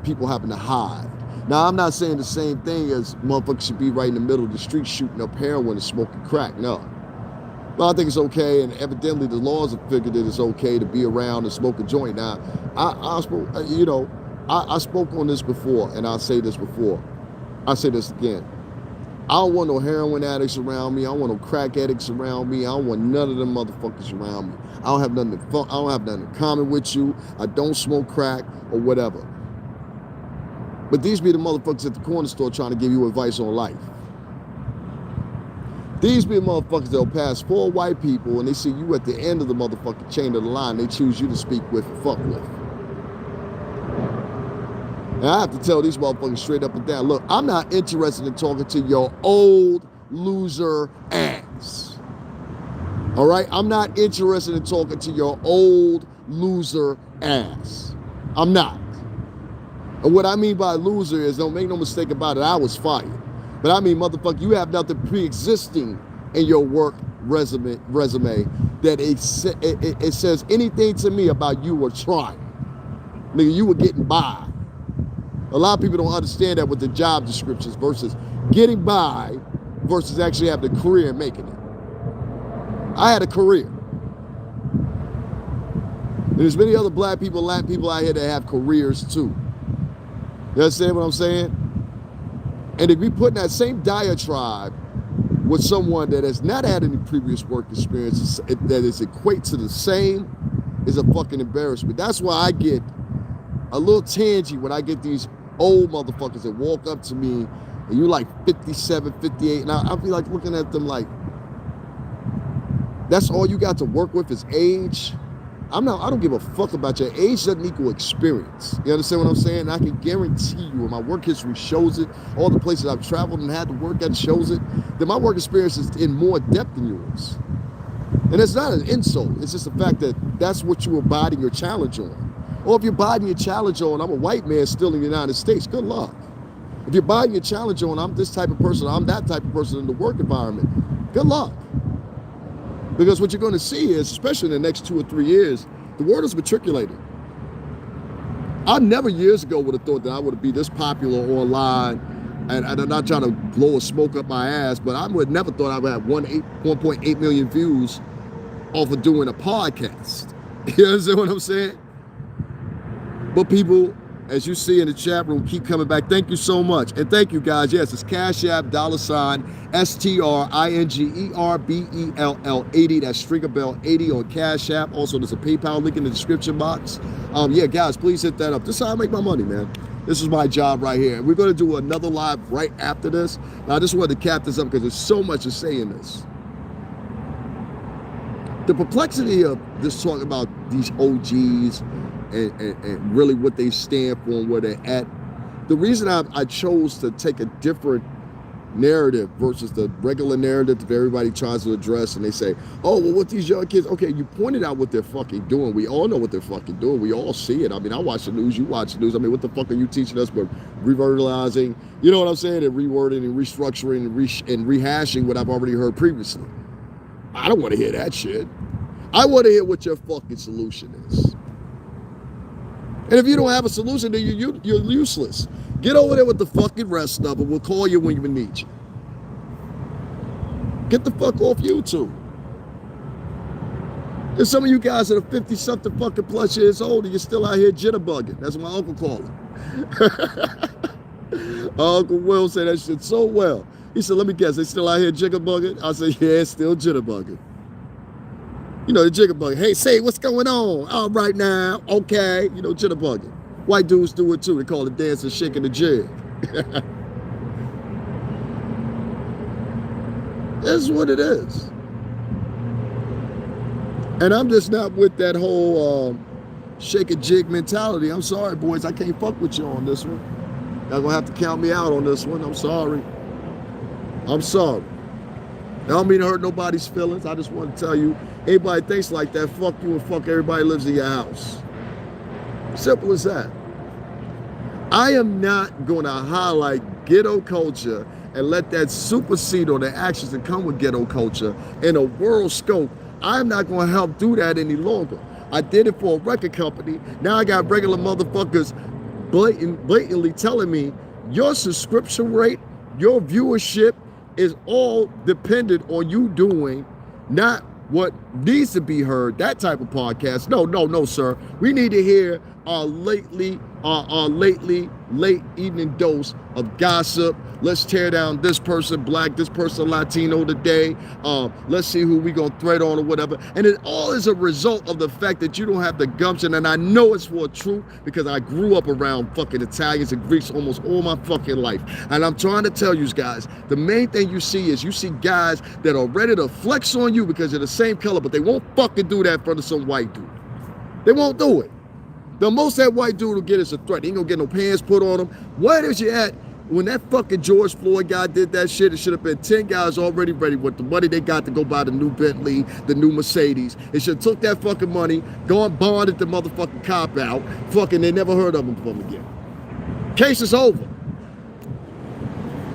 people having to hide. Now, I'm not saying the same thing as motherfuckers should be right in the middle of the street shooting up heroin and smoking crack. No. Well, I think it's okay, and evidently the laws have figured that it's okay to be around and smoke a joint. Now, I spoke on this before, and I'll say this before. I'll say this again. I don't want no heroin addicts around me. I don't want no crack addicts around me. I don't want none of them motherfuckers around me. I don't have nothing in common with you. I don't smoke crack or whatever. But these be the motherfuckers at the corner store trying to give you advice on life. These be the motherfuckers that'll pass 4 white people and they see you at the end of the motherfucking chain of the line. They choose you to speak with and fuck with. And I have to tell these motherfuckers straight up and down, look, I'm not interested in talking to your old loser ass. All right? I'm not interested in talking to your old loser ass. I'm not. And what I mean by loser is, don't make no mistake about it, I was fired. But I mean, motherfucker, you have nothing pre-existing in your work resume that it says anything to me about you were trying. Nigga, you were getting by. A lot of people don't understand that with the job descriptions versus getting by versus actually having a career and making it. I had a career. There's many other black people, Latin people out here that have careers too. You understand what I'm saying? And if we put in that same diatribe with someone that has not had any previous work experience that is equate to the same, is a fucking embarrassment. That's why I get a little tangy when I get these old motherfuckers that walk up to me and you like 57, 58, and I'll be like looking at them like, that's all you got to work with is age? I don't give a fuck about your age. Doesn't equal experience. You understand what I'm saying? And I can guarantee you, and my work history shows it, all the places I've traveled and had to work at shows it, that my work experience is in more depth than yours. And it's not an insult. It's just the fact that that's what you are biding your challenge on. Or if you're biding your challenge on, I'm a white man still in the United States, good luck. If you're biding your challenge on, I'm this type of person, I'm that type of person in the work environment, good luck. Because what you're going to see is, especially in the next 2 or 3 years, the world is matriculating. I never years ago would have thought that I would be this popular online, and I'm not trying to blow a smoke up my ass, but I would never thought I would have 1.8 million views off of doing a podcast. You understand what I'm saying? But people, as you see in the chat room, keep coming back. Thank you so much. And thank you, guys. Yes, it's Cash App, $STRINGERBELL 80. That's Stringer Bell 80 on Cash App. Also, there's a PayPal link in the description box. Yeah, guys, please hit that up. This is how I make my money, man. This is my job right here. And we're going to do another live right after this. Now, I just wanted to cap this up because there's so much to say in this. The perplexity of this talk about these O.Gs and really what they stand for and where they're at, the reason I chose to take a different narrative versus the regular narrative that everybody tries to address, and they say, oh, well, what these young kids, okay, you pointed out what they're fucking doing. We all know what they're fucking doing. We all see it. I mean, I watch the news, you watch the news. I mean, what the fuck are you teaching us but revitalizing, you know what I'm saying, and rewording and restructuring and rehashing what I've already heard previously? I don't want to hear that shit. I want to hear what your fucking solution is. And if you don't have a solution, then you're useless. Get over there with the fucking rest of it. We'll call you when we need you. Get the fuck off YouTube. There's some of you guys that are 50-something fucking plus years old and you're still out here jitterbugging. That's what my uncle called it. Uncle Will said that shit so well. He said, let me guess, they still out here jitterbugging? I said, yeah, still jitterbugging. You know, the jitterbug. Hey, say, what's going on? All right now. Okay. You know, jitterbugging. White dudes do it too. They call it dancing, shaking the jig. That's what it is. And I'm just not with that whole shake a jig mentality. I'm sorry, boys. I can't fuck with you on this one. Y'all gonna have to count me out on this one. I'm sorry. I'm sorry. I don't mean to hurt nobody's feelings. I just want to tell you, anybody thinks like that, fuck you and fuck everybody who lives in your house. Simple as that. I am not going to highlight ghetto culture and let that supersede on the actions that come with ghetto culture in a world scope. I'm not going to help do that any longer. I did it for a record company. Now I got regular motherfuckers blatantly telling me your subscription rate, your viewership is all dependent on you doing not what needs to be heard, that type of podcast. No, sir. We need to hear our late evening dose of gossip. Let's tear down this person black, this person Latino today. Let's see who we gonna thread on or whatever. And it all is a result of the fact that you don't have the gumption. And I know it's for truth because I grew up around fucking Italians and Greeks almost all my fucking life. And I'm trying to tell you guys, the main thing you see is you see guys that are ready to flex on you because they're the same color, but they won't fucking do that in front of some white dude. They won't do it. The most that white dude will get is a threat. He ain't gonna get no pants put on him. Where is you at? When that fucking George Floyd guy did that shit, it should have been 10 guys already ready with the money they got to go buy the new Bentley, the new Mercedes. It should have took that fucking money, gone bonded the motherfucking cop out. Fucking, they never heard of him from again. Case is over.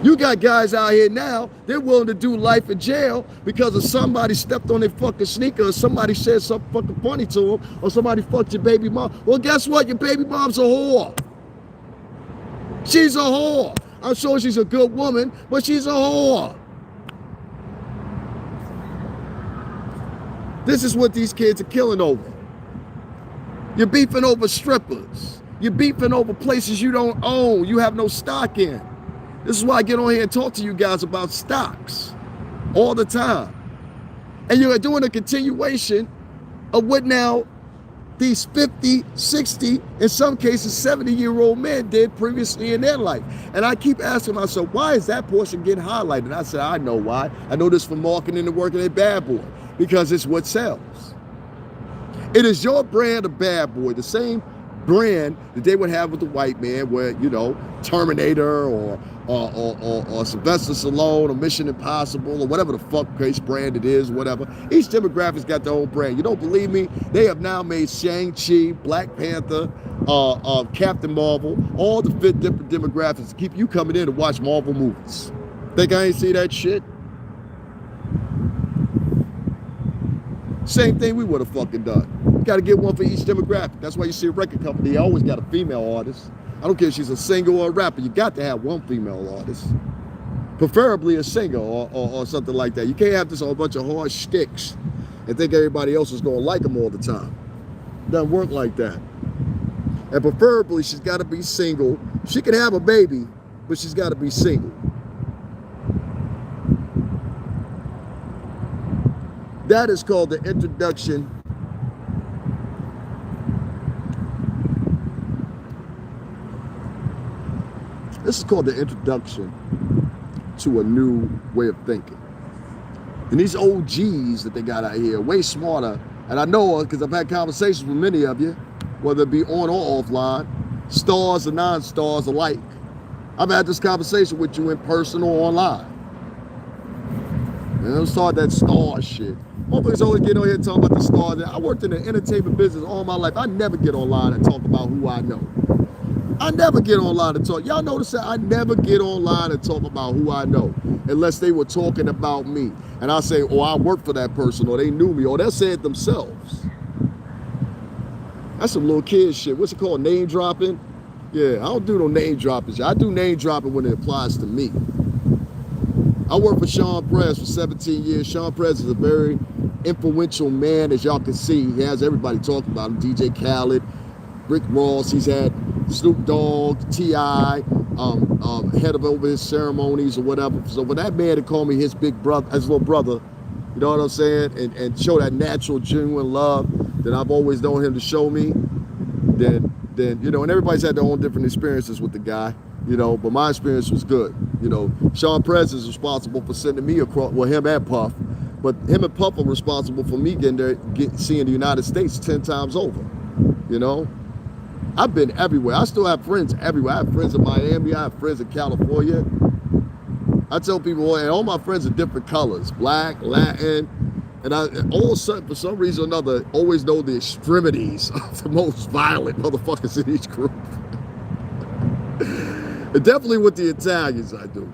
You got guys out here now, they're willing to do life in jail because of somebody stepped on their fucking sneaker or somebody said something fucking funny to them or somebody fucked your baby mom. Well, guess what? Your baby mom's a whore. She's a whore. I'm sure she's a good woman, but she's a whore. This is what these kids are killing over. You're beefing over strippers. You're beefing over places you don't own. You have no stock in. This is why I get on here and talk to you guys about stocks all the time. And you're doing a continuation of what now these 50, 60, in some cases 70-year-old men did previously in their life. And I keep asking myself, why is that portion getting highlighted? And I said, I know why. I know this from marketing and working at Bad Boy, because it's what sells. It is your brand of Bad Boy, the same brand that they would have with the white man, where, you know, Terminator or Sylvester Stallone or Mission Impossible or whatever the fuck case brand it is, whatever. Each demographic's got their own brand. You don't believe me? They have now made Shang-Chi, Black Panther, Captain Marvel, all the fit different demographics to keep you coming in to watch Marvel movies. Think I ain't see that shit? Same thing we would have fucking done. You got to get one for each demographic. That's why you see a record company, they always got a female artist. I don't care if she's a singer or a rapper. You got to have one female artist. Preferably a singer or something like that. You can't have this whole bunch of hard shticks and think everybody else is going to like them all the time. It doesn't work like that. And preferably, she's got to be single. She can have a baby, but she's got to be single. That is called the introduction This is called the introduction to a new way of thinking. And these O.Gs that they got out here, way smarter. And I know because I've had conversations with many of you, whether it be on or offline, stars or non-stars alike. I've had this conversation with you in person or online. And don't start that star shit. Motherfuckers always get on here talking about the stars. I worked in the entertainment business all my life. I never get online and talk about who I know. I never get online and talk. Y'all notice that I never get online and talk about who I know unless they were talking about me. And I'll say, oh, I worked for that person, or they knew me, or they'll say it themselves. That's some little kid shit. What's it called? Name dropping? Yeah, I don't do no name dropping. I do name dropping when it applies to me. I worked for Sean Prez for 17 years. Sean Prez is a very influential man, as y'all can see. He has everybody talking about him. DJ Khaled, Rick Ross. He's had Snoop Dogg, T.I., head of over his ceremonies or whatever. So for that man to call me his big brother, his little brother, you know what I'm saying, and show that natural, genuine love that I've always known him to show me, then you know, and everybody's had their own different experiences with the guy, you know, but my experience was good. You know, Sean Prez is responsible for sending me across, well, him and Puff, but him and Puff are responsible for me getting there, seeing the United States 10 times over, you know. I've been everywhere. I still have friends everywhere. I have friends in Miami. I have friends in California. I tell people, and all my friends are different colors, black, Latin, and I all of a sudden, for some reason or another, always know the extremities of the most violent motherfuckers in each group. And definitely with the Italians, I do.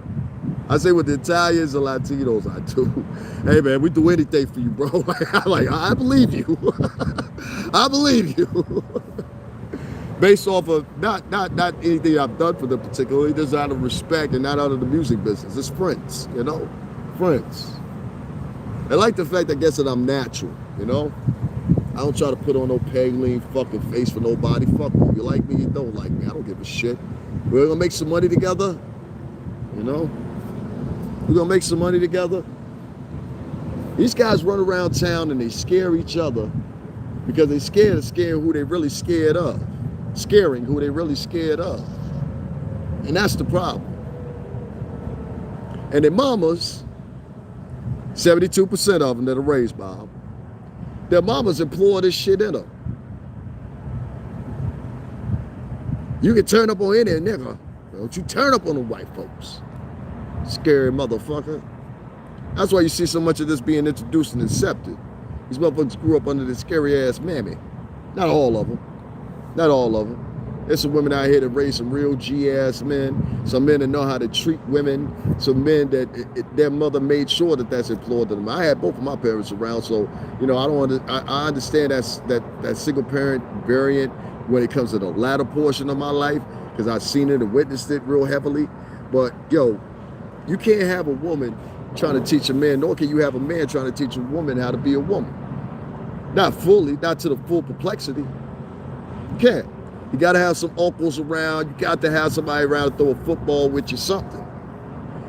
I say with the Italians and Latinos, I do. Hey man, we do anything for you, bro. I believe you. I believe you. Based off of not anything I've done for them particularly, just out of respect and not out of the music business. It's friends, you know, friends. I like the fact, I guess, that I'm natural, you know. I don't try to put on no paling fucking face for nobody. Fuck you. You like me, you don't like me. I don't give a shit. We're gonna make some money together, you know. We're gonna make some money together. These guys run around town and they scare each other because they're scared of scaring who they really scared of. Scaring who they really scared of. And that's the problem. And their mamas, 72% of them that are raised by them, their mamas implore this shit in them. You can turn up on any nigga. Don't you turn up on the white folks. Scary motherfucker. That's why you see so much of this being introduced and accepted. These motherfuckers grew up under this scary ass mammy. Not all of them. Not all of them. There's some women out here that raise some real G-ass men. Some men that know how to treat women. Some men that their mother made sure that that's implored to them. I had both of my parents around, so you know I understand that single parent variant when it comes to the latter portion of my life because I've seen it and witnessed it real heavily. But yo, you can't have a woman trying to teach a man, nor can you have a man trying to teach a woman how to be a woman. Not fully, not to the full complexity. You can't. You got to have some uncles around. You got to have somebody around to throw a football with you, something.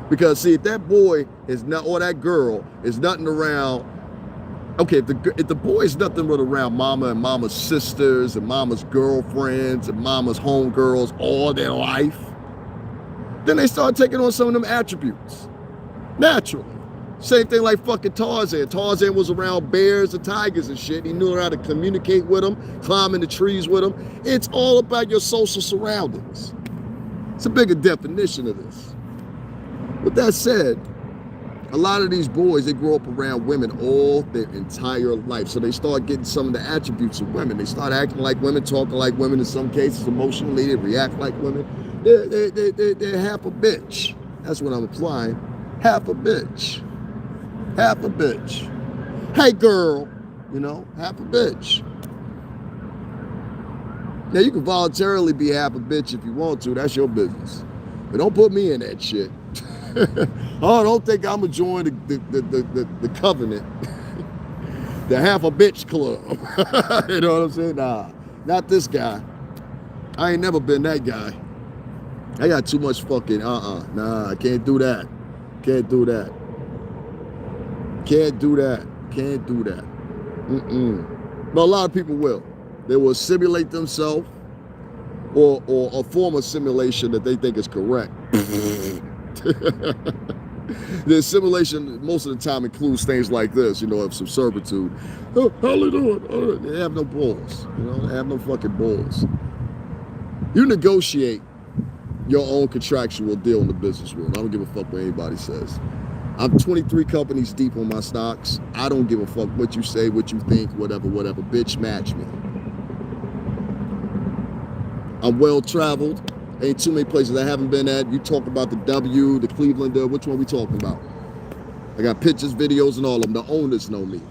Because see, if that boy is not, or that girl is nothing around, okay, if the boy is nothing but around mama and mama's sisters and mama's girlfriends and mama's homegirls all their life, then they start taking on some of them attributes. Naturally. Same thing like fucking Tarzan. Tarzan was around bears and tigers and shit. He knew how to communicate with them, climb in the trees with them. It's all about your social surroundings. It's a bigger definition of this. With that said, a lot of these boys, they grow up around women all their entire life. So they start getting some of the attributes of women. They start acting like women, talking like women in some cases, emotionally, they react like women. They're half a bitch. That's what I'm implying. Half a bitch. Half a bitch. Hey girl, you know, half a bitch. Now you can voluntarily be half a bitch if you want to, that's your business. But don't put me in that shit. Oh, don't think I'm gonna join the covenant. The half a bitch club. You know what I'm saying? Nah, not this guy. I ain't never been that guy. I got too much fucking, nah, I can't do that. Can't do that. Can't do that. Can't do that. But a lot of people will. They will simulate themselves or a form of simulation that they think is correct. The assimilation most of the time includes things like this, of some servitude. Oh, how you doing? Oh, they have no balls, they have no fucking balls. You negotiate your own contractual deal in the business world. I don't give a fuck what anybody says. I'm 23 companies deep on my stocks. I don't give a fuck what you say, what you think, whatever. Bitch, match me. I'm well traveled. Ain't too many places I haven't been at. You talk about the W, the Cleveland, which one we talking about? I got pictures, videos, and all of them. The owners know me.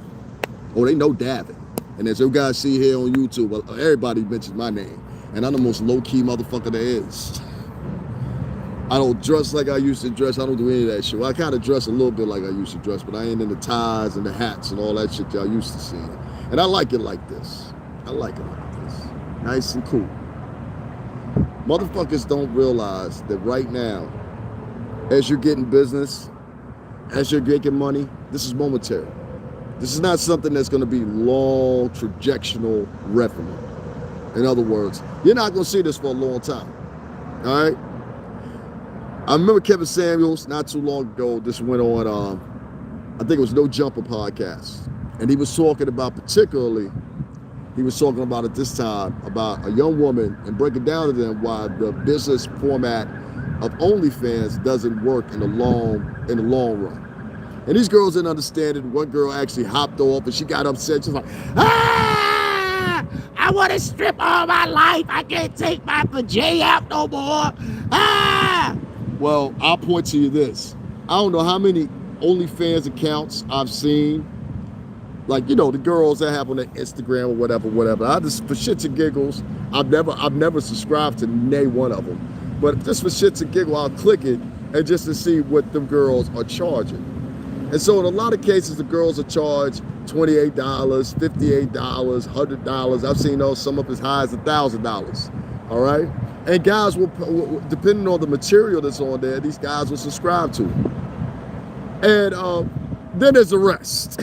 Oh, they know Davin. And as you guys see here on YouTube, well, everybody mentions my name. And I'm the most low-key motherfucker there is. I don't dress like I used to dress. I don't do any of that shit. Well, I kind of dress a little bit like I used to dress, but I ain't in the ties and the hats and all that shit y'all used to see. And I like it like this. Nice and cool. Motherfuckers don't realize that right now, as you're getting business, as you're making money, this is momentary. This is not something that's going to be long, trajectional revenue. In other words, you're not going to see this for a long time. All right? I remember Kevin Samuels not too long ago. This went on, I think it was No Jumper podcast. And he was talking about at this time about a young woman and breaking down to them why the business format of OnlyFans doesn't work in the long run. And these girls didn't understand it. One girl actually hopped off and she got upset. She was like, I want to strip all my life. I can't take my vajay out no more. Well, I'll point to you this. I don't know how many OnlyFans accounts I've seen. Like, the girls that have on their Instagram or whatever. I just, for shits and giggles, I've never subscribed to nay one of them. But just for shits and giggles, I'll click it and just to see what them girls are charging. And so in a lot of cases, the girls are charged $28, $58, $100. I've seen some up as high as $1,000. All right? And guys will, depending on the material that's on there, these guys will subscribe to it. And then there's the rest.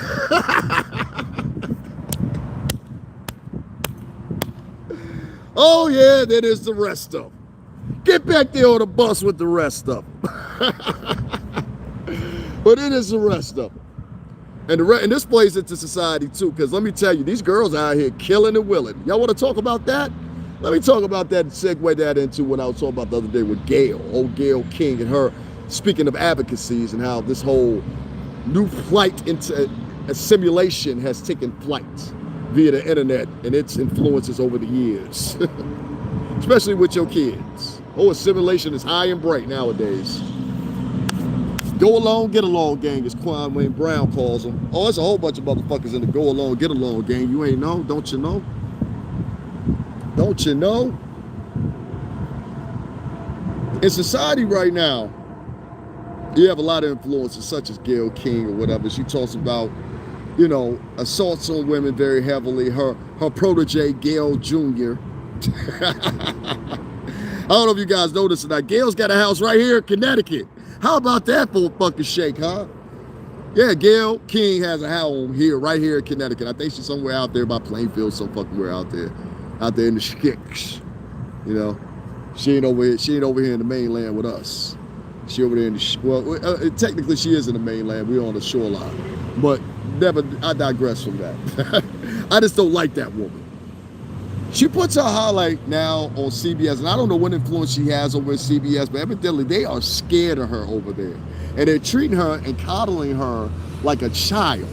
Oh yeah, then there's the rest of them. Get back there on the bus with the rest of them. But then there's the rest of them. And this plays into society too, because let me tell you, these girls out here killing and willing. Y'all want to talk about that? Let me talk about that and segue that into what I was talking about the other day with Gail, old Gail King, and her speaking of advocacies and how this whole new flight into a simulation has taken flight via the internet and its influences over the years, especially with your kids. Oh, a simulation is high and bright nowadays. Go along, get along gang, as Quan Wayne Brown calls them. Oh, there's a whole bunch of motherfuckers in the go along, get along gang. You ain't know, don't you know? Don't you know? In society right now, you have a lot of influences such as Gayle King or whatever. She talks about, assaults on women very heavily. Her protege, Gayle Jr. I don't know if you guys know this or not. Gail's got a house right here in Connecticut. How about that for a fucking shake, huh? Yeah, Gayle King has a house right here in Connecticut. I think she's somewhere out there by Plainfield, some fucking where out there in the schicks. She ain't over here in the mainland with us. She over there in the, technically she is in the mainland. We're on the shoreline. But I digress from that. I just don't like that woman. She puts her highlight now on CBS, and I don't know what influence she has over at CBS, but evidently they are scared of her over there. And they're treating her and coddling her like a child.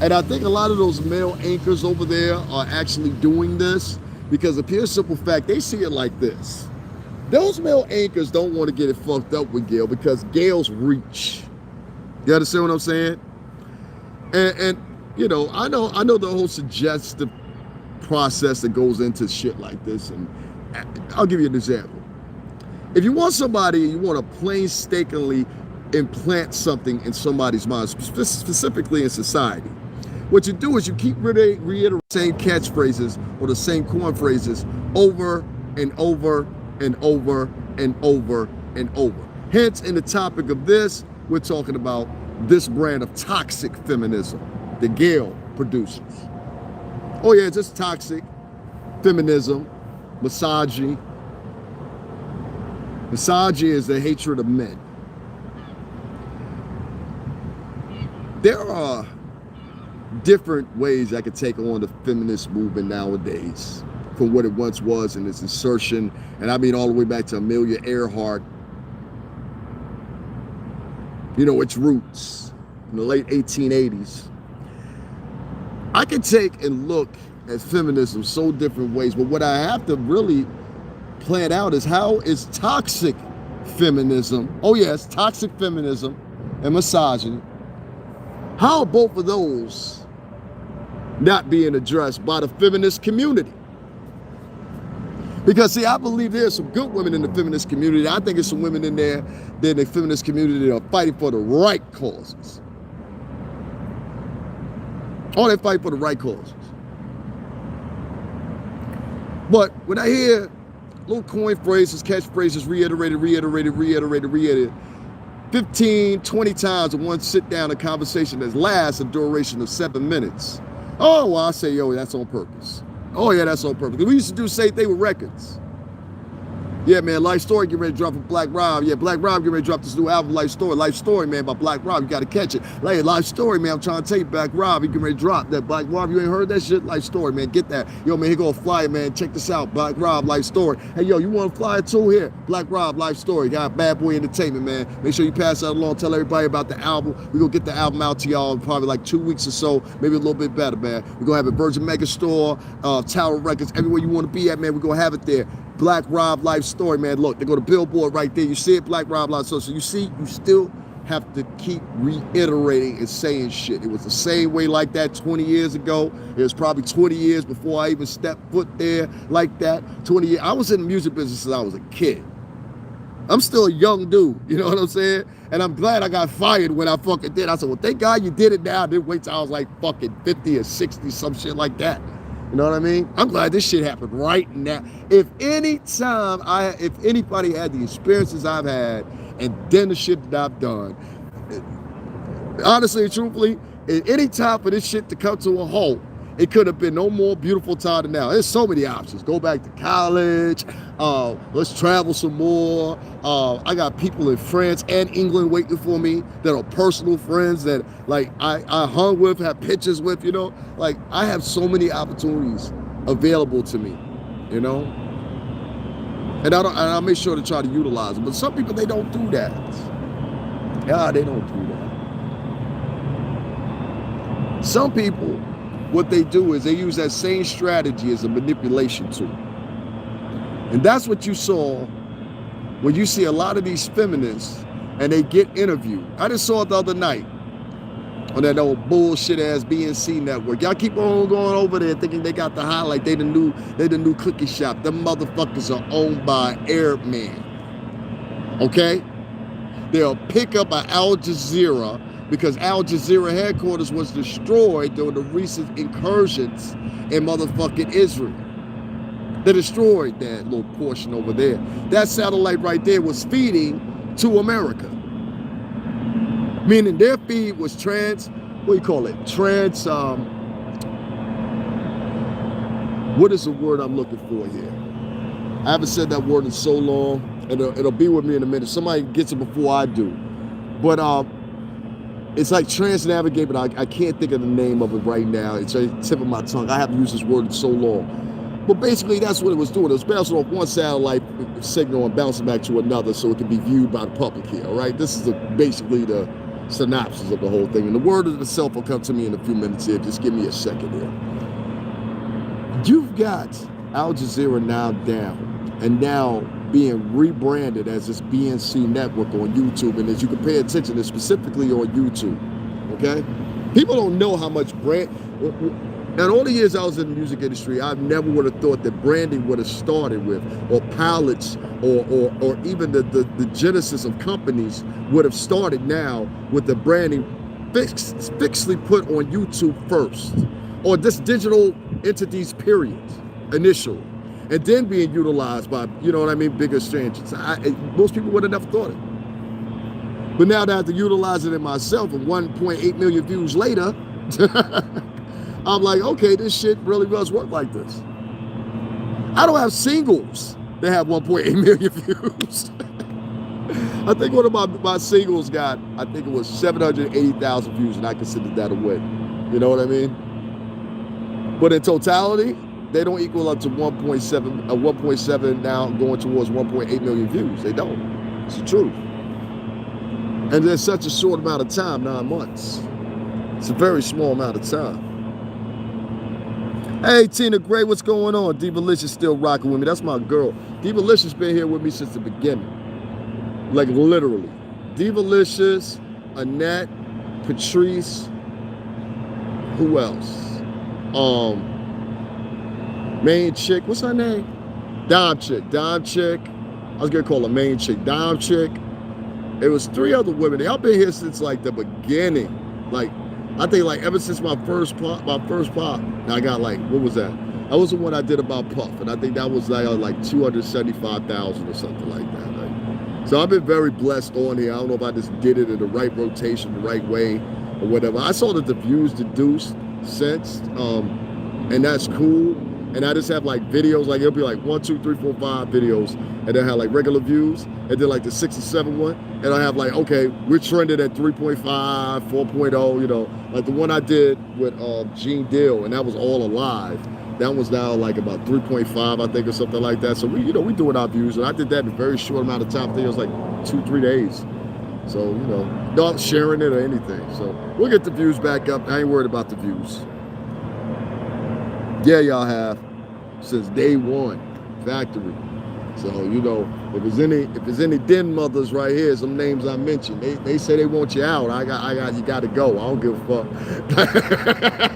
And I think a lot of those male anchors over there are actually doing this because of pure simple fact, they see it like this. Those male anchors don't want to get it fucked up with Gayle because Gayle's reach. You understand what I'm saying? And I know the whole suggestive process that goes into shit like this, and I'll give you an example. If you want somebody, you want to painstakingly implant something in somebody's mind, specifically in society, what you do is you keep reiterating the same catchphrases or the same corn phrases over and over and over and over and over. Hence, in the topic of this, we're talking about this brand of toxic feminism that Gayle produces. Oh yeah, just toxic feminism, misogyny. Misogyny is the hatred of men. there are different ways I could take on the feminist movement nowadays from what it once was and its insertion, and I mean all the way back to Amelia Earhart, you know, its roots in the late 1880s. I could take and look at feminism so different ways, but what I have to really plan out is how is toxic feminism, oh yes, toxic feminism and misogyny, how are both of those not being addressed by the feminist community? Because see, I believe there's some good women in the feminist community. I think there's some women in there in the feminist community that are fighting for the right causes. Oh, they fight for the right causes. But when I hear little coin phrases, catchphrases, reiterated 15, 20 times in one sit down and conversation that lasts a duration of 7 minutes. Oh, well, I say, yo, that's on purpose. Oh, yeah, that's on purpose. We used to do the same thing with records. Yeah, man, Life Story getting ready to drop with Black Rob. Yeah, Black Rob getting ready to drop this new album, Life Story. Life Story, man, by Black Rob. You got to catch it. Like, Life Story, man, I'm trying to tell you, Black Rob, he getting ready to drop that. Black Rob, you ain't heard that shit? Life Story, man, get that. Yo, man, here go a flyer, man. Check this out, Black Rob, Life Story. Hey, yo, you want a flyer too? Here, Black Rob, Life Story. Got Bad Boy Entertainment, man. Make sure you pass that along. Tell everybody about the album. We're going to get the album out to y'all in probably like 2 weeks or so, maybe a little bit better, man. We're going to have it Virgin Mega Store, Tower Records, everywhere you want to be at, man. We're going to have it there. Black Rob Life Story, man. Look, they go to Billboard right there. You see it, Black Rob Life Story. So you see, you still have to keep reiterating and saying shit. It was the same way like that 20 years ago. It was probably 20 years before I even stepped foot there like that. 20 years. I was in the music business since I was a kid. I'm still a young dude, you know what I'm saying? And I'm glad I got fired when I fucking did. I said, well, thank God you did it now. I didn't wait till I was like fucking 50 or 60, some shit like that. You know what I mean? I'm glad this shit happened right now. If anybody had the experiences I've had and then the shit that I've done, honestly and truthfully, at any time for this shit to come to a halt, it could have been no more beautiful time than now. There's so many options. Go back to college. Let's travel some more. I got people in France and England waiting for me that are personal friends that like I hung with, have pictures with, you know. Like I have so many opportunities available to me, you know. And I'll make sure to try to utilize them. But some people, they don't do that. Yeah, they don't do that. Some people, what they do is they use that same strategy as a manipulation tool. And that's what you saw when you see a lot of these feminists and they get interviewed. I just saw it the other night on that old bullshit ass BNC network. Y'all keep on going over there thinking they got the highlight. They the new cookie shop. Them motherfuckers are owned by Arab men. Okay? They'll pick up an Al Jazeera because Al Jazeera headquarters was destroyed during the recent incursions in motherfucking Israel. They destroyed that little portion over there. That satellite right there was feeding to America. Meaning their feed was what do you call it? What is the word I'm looking for here? I haven't said that word in so long. It'll be with me in a minute. Somebody gets it before I do. But it's like transnavigate, but I can't think of the name of it right now. It's at the tip of my tongue. I haven't used this word in so long. But basically, that's what it was doing. It was bouncing off one satellite signal and bouncing back to another so it can be viewed by the public here, all right? This is basically the synopsis of the whole thing. And the word itself will come to me in a few minutes here. Just give me a second here. You've got Al Jazeera now down and now being rebranded as this BNC network on YouTube. And as you can pay attention, it's specifically on YouTube, okay? People don't know how much and all the years I was in the music industry, I never would have thought that branding would have started with, or pilots, or even the genesis of companies would have started now with the branding fixedly put on YouTube first, or just digital entities, period, initially, and then being utilized by, you know what I mean, bigger strangers. Most people would have never thought it. But now that I have to utilize it in myself, and 1.8 million views later, I'm like, okay, this shit really does work like this. I don't have singles that have 1.8 million views. I think one of my singles got, I think it was 780,000 views, and I considered that a win. You know what I mean? But in totality, they don't equal up to 1.7 now, going towards 1.8 million views. They don't. It's the truth. And there's such a short amount of time, 9 months. It's a very small amount of time. Hey, Tina Gray, what's going on? Divalicious still rocking with me. That's my girl. Divalicious been here with me since the beginning. Like, literally. Divalicious, Annette, Patrice, who else? Main chick, what's her name? Dime chick. I was gonna call her main chick. Dime chick. It was 3 other women. They all been here since like the beginning. Like, I think like ever since my first pop. I got like, what was that? That was the one I did about Puff, and I think that was like 275,000 or something like that. Right? So I've been very blessed on here. I don't know if I just did it in the right rotation, the right way, or whatever. I saw that the views deduced since, and that's cool. And I just have like videos, like it'll be like 1, 2, 3, 4, 5 videos, and then I have like regular views, and then like the 6 or 7 one, and I have like, okay, we're trending at 3.5, 4.0, you know, like the one I did with Gene Deal, and that was all alive. That was now like about 3.5, I think, or something like that. So we, you know, we doing our views, and I did that in a very short amount of time. I think it was like 2-3 days. So, you know, not sharing it or anything. So we'll get the views back up. I ain't worried about the views. Yeah, y'all have since day one, factory. So, you know, if there's any den mothers right here, some names I mentioned, they say they want you out. You got to go. I don't give a fuck.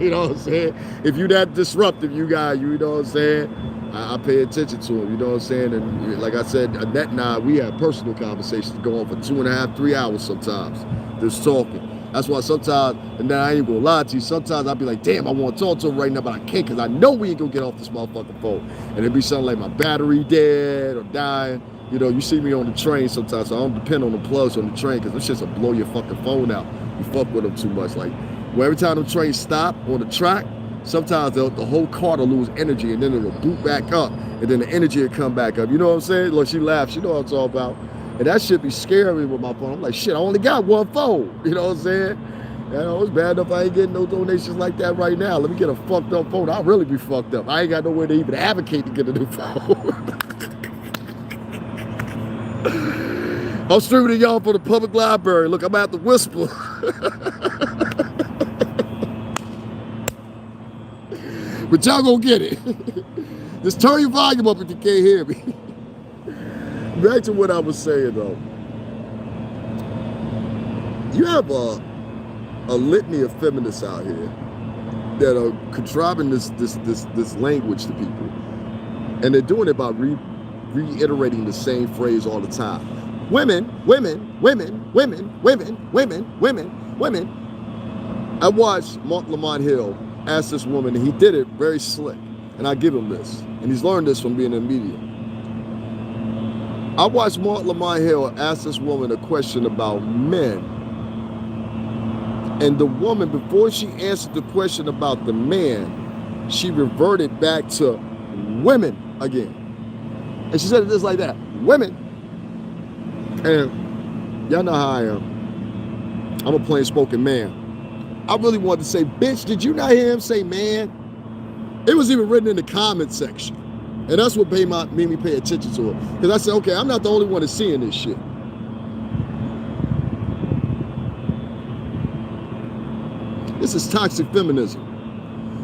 You know what I'm saying? If you that disruptive, you know what I'm saying? I pay attention to them, you know what I'm saying? And like I said, Annette and I, we have personal conversations going for 2.5, 3 hours sometimes, just talking. That's why sometimes, and then I ain't gonna lie to you, sometimes I'll be like, damn, I want to talk to him right now, but I can't, because I know we ain't gonna get off this motherfucking phone. And it'd be something like my battery dead or dying. You know, you see me on the train sometimes, so I don't depend on the plugs on the train, because this shit's will blow your fucking phone out. You fuck with them too much. Like, well, every time the trains stop on the track, sometimes the whole car will lose energy, and then it'll boot back up, and then the energy will come back up. You know what I'm saying? Look, she laughs. She know what I'm talking about. And that shit be scaring me with my phone. I'm like, shit, I only got one phone. You know what I'm saying? You know, it's bad enough I ain't getting no donations like that right now. Let me get a fucked up phone. I'll really be fucked up. I ain't got nowhere to even advocate to get a new phone. I'm streaming to y'all for the public library. Look, I'm at the whisper. But y'all gonna get it. Just turn your volume up if you can't hear me. Back to what I was saying though. You have a litany of feminists out here that are contriving this language to people, and they're doing it by reiterating the same phrase all the time. Women. I watched Mark Lamont Hill ask this woman, and he did it very slick, and I give him this, and he's learned this from being in the media. I watched Mark Lamont Hill ask this woman a question about men. And the woman, before she answered the question about the man, she reverted back to women again. And she said it just like that, women. And y'all know how I am. I'm a plain spoken man. I really wanted to say, bitch, did you not hear him say man? It was even written in the comment section. And that's what made me pay attention to it. Because I said, okay, I'm not the only one that's seeing this shit. This is toxic feminism.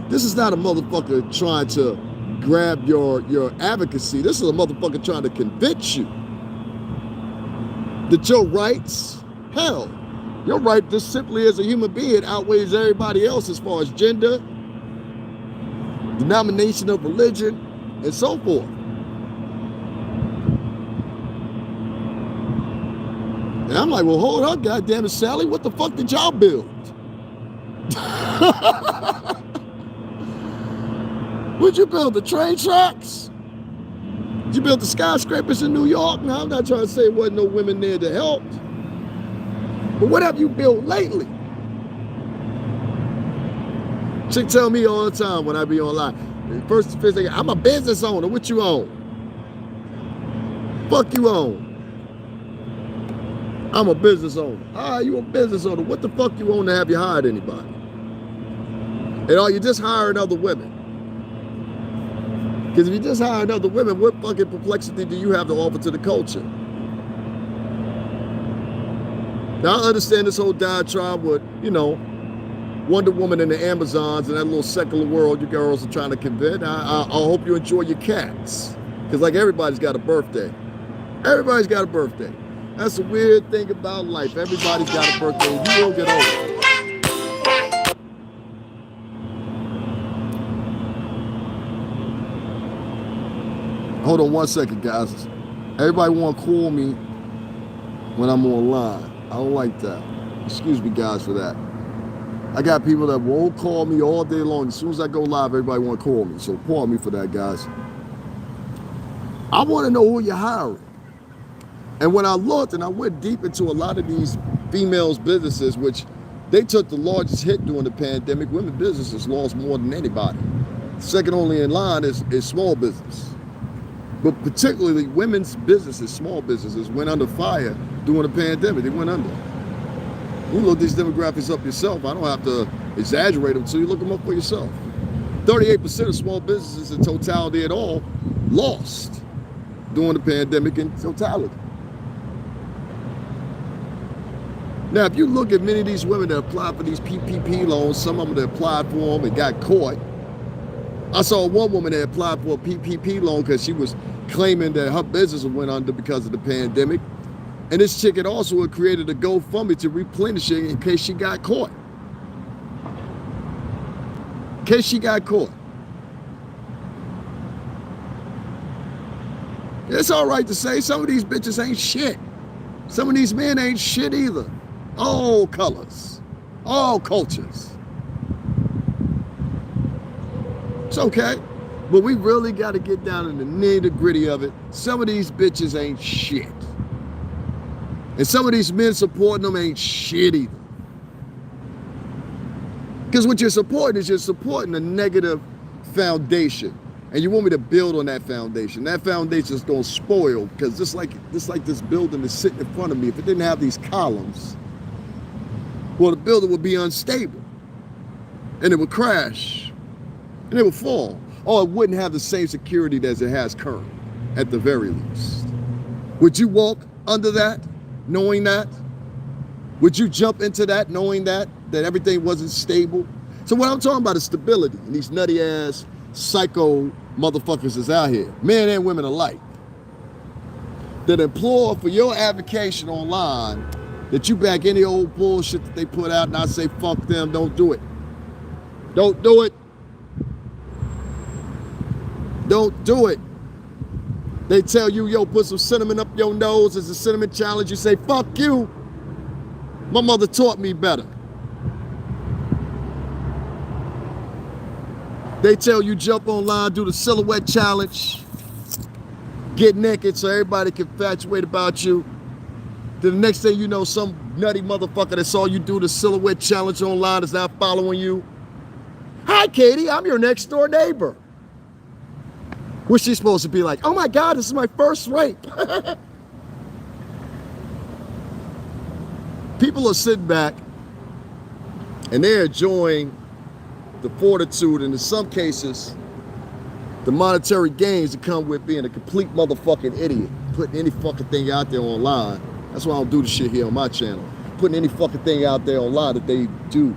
This is not a motherfucker trying to grab your advocacy. This is a motherfucker trying to convince you that your rights, hell, your right just simply as a human being outweighs everybody else as far as gender, denomination of religion, and so forth. And I'm like, well, hold up, goddammit, Sally, what the fuck did y'all build? What'd you build, the train tracks? Did you build the skyscrapers in New York? Now, I'm not trying to say there wasn't no women there to help. But what have you built lately? Chick tell me all the time when I be online, first thing, I'm a business owner. What you own? Fuck you own. I'm a business owner. Ah, you a business owner. What the fuck you own to have you hired anybody? And are you just hiring other women? Because if you just hiring other women, what fucking perplexity do you have to offer to the culture? Now, I understand this whole diatribe with, you know, Wonder Woman and the Amazons and that little secular world you girls are trying to convince. I hope you enjoy your cats. Because like everybody's got a birthday. Everybody's got a birthday. That's the weird thing about life. Everybody's got a birthday. You will get older. Hold on one second, guys. Everybody want to call me when I'm online. I don't like that. Excuse me, guys, for that. I got people that won't call me all day long. As soon as I go live, everybody want to call me. So pardon me for that, guys. I want to know who you're hiring. And when I looked and I went deep into a lot of these females' businesses, which they took the largest hit during the pandemic, women businesses lost more than anybody. Second only in line is small business. But particularly women's businesses, small businesses, went under fire during the pandemic. They went under. You look these demographics up yourself. I don't have to exaggerate them, so you look them up for yourself. 38% of small businesses in totality at all lost during the pandemic in totality. Now, if you look at many of these women that applied for these PPP loans, some of them that applied for them and got caught. I saw one woman that applied for a PPP loan because she was claiming that her business went under because of the pandemic. And this chick had also created a GoFundMe to replenish it in case she got caught. In case she got caught. It's all right to say some of these bitches ain't shit. Some of these men ain't shit either. All colors, all cultures. It's okay. But we really got to get down in the nitty-gritty of it. Some of these bitches ain't shit. And some of these men supporting them ain't shit either. Because what you're supporting is you're supporting a negative foundation. And you want me to build on that foundation. That foundation is going to spoil because just like this building is sitting in front of me, if it didn't have these columns, well, the building would be unstable. And it would crash. And it would fall. Or it wouldn't have the same security as it has currently, at the very least. Would you walk under that? Knowing that? Would you jump into that knowing that everything wasn't stable? So what I'm talking about is stability. And these nutty ass psycho motherfuckers is out here, men and women alike, that implore for your advocation online that you back any old bullshit that they put out and I say fuck them, don't do it. Don't do it. Don't do it. They tell you, yo, put some cinnamon up your nose as a cinnamon challenge. You say, fuck you. My mother taught me better. They tell you jump online, do the silhouette challenge, get naked so everybody can infatuate about you. Then the next thing you know, some nutty motherfucker that saw you do the silhouette challenge online is now following you. Hi, Katie, I'm your next door neighbor. What's she supposed to be like? Oh my God, this is my first rape. People are sitting back and they're enjoying the fortitude and in some cases, the monetary gains that come with being a complete motherfucking idiot. Putting any fucking thing out there online. That's why I don't do the shit here on my channel. Putting any fucking thing out there online that they do.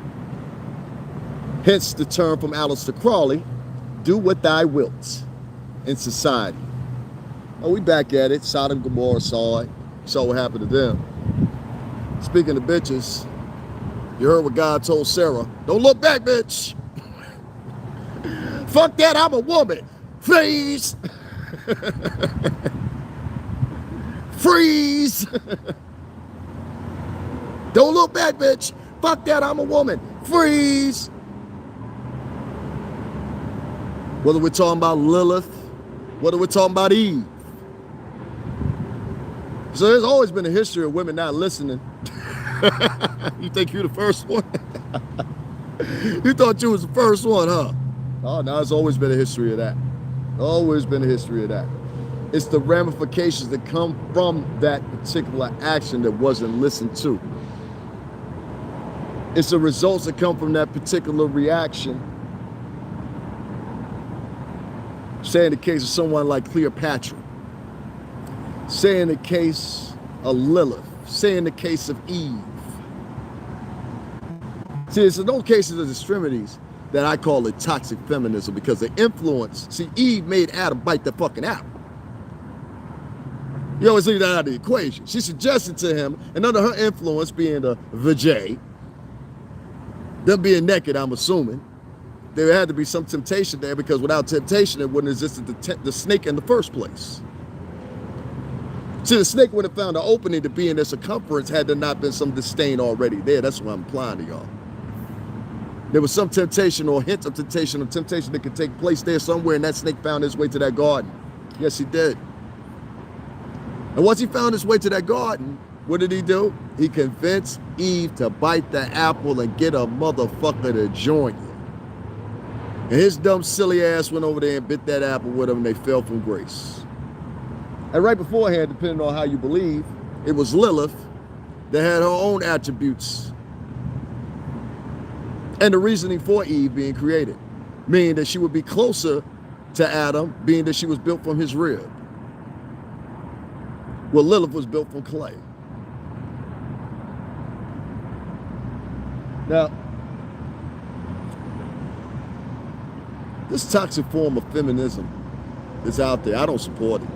Hence the term from Aleister Crowley, do what thou wilt in society. Oh, we back at it. Sodom and Gomorrah saw it. Saw what happened to them. Speaking of bitches, you heard what God told Sarah. Don't look back, bitch. Fuck that, I'm a woman. Freeze. Freeze. Don't look back, bitch. Fuck that, I'm a woman. Freeze. Whether we're talking about Lilith, whether we're talking about Eve. So there's always been a history of women not listening. You think you're the first one? You thought you was the first one, huh? Oh, no, it's always been a history of that. Always been a history of that. It's the ramifications that come from that particular action that wasn't listened to. It's the results that come from that particular reaction. Say in the case of someone like Cleopatra. Say in the case of Lilith. Say in the case of Eve. See, it's in those cases of extremities that I call it toxic feminism, because the influence, see, Eve made Adam bite the fucking apple. You always leave that out of the equation. She suggested to him, and under her influence being the vajay, them being naked, I'm assuming, there had to be some temptation there, because without temptation, it wouldn't have existed the snake in the first place. See, the snake would have found an opening to be in their circumference had there not been some disdain already there. That's what I'm implying to y'all. There was some temptation or hint of temptation that could take place there somewhere, and that snake found his way to that garden. Yes, he did. And once he found his way to that garden, what did he do? He convinced Eve to bite the apple and get a motherfucker to join you. And his dumb, silly ass went over there and bit that apple with him, and they fell from grace. And right beforehand, depending on how you believe, it was Lilith that had her own attributes. And the reasoning for Eve being created, meaning that she would be closer to Adam, being that she was built from his rib. Well, Lilith was built from clay. Now, this toxic form of feminism is out there. I don't support it.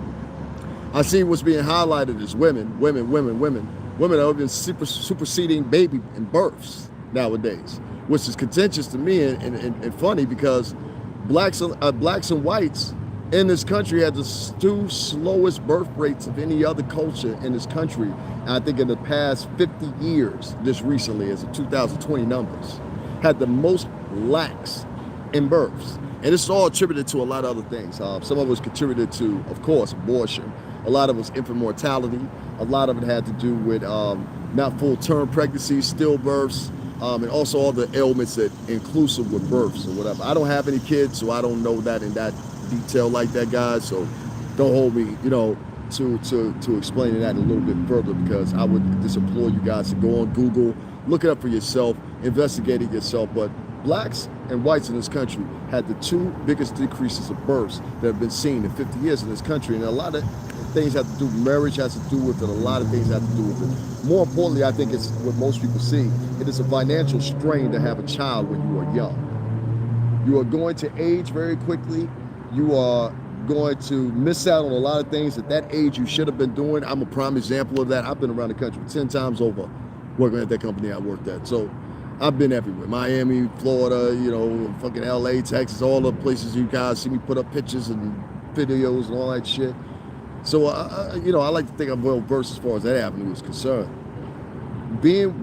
I see what's being highlighted as women. Women are even superseding baby and births nowadays, which is contentious to me and funny, because blacks and whites in this country had the two slowest birth rates of any other culture in this country. And I think in the past 50 years, just recently, as of 2020 numbers, had the most lax in births. And it's all attributed to a lot of other things. Some of it was contributed to, of course, abortion. A lot of it was infant mortality. A lot of it had to do with not full-term pregnancies, stillbirths, and also all the ailments that inclusive with births or whatever. I don't have any kids, so I don't know that in that detail like that, guys. So don't hold me, to explaining that a little bit further, because I would just implore you guys to go on Google, look it up for yourself, investigate it yourself. But blacks and whites in this country had the two biggest decreases of births that have been seen in 50 years in this country. And a lot of things have to do, marriage has to do with it, a lot of things have to do with it. More importantly, I think it's what most people see. It is a financial strain to have a child when you are young. You are going to age very quickly. You are going to miss out on a lot of things at that age you should have been doing. I'm a prime example of that. I've been around the country 10 times over working at that company I worked at. So I've been everywhere. Miami, Florida, fucking LA, Texas, all the places you guys see me put up pictures and videos and all that shit. So, I like to think I'm well versed as far as that avenue is concerned. Being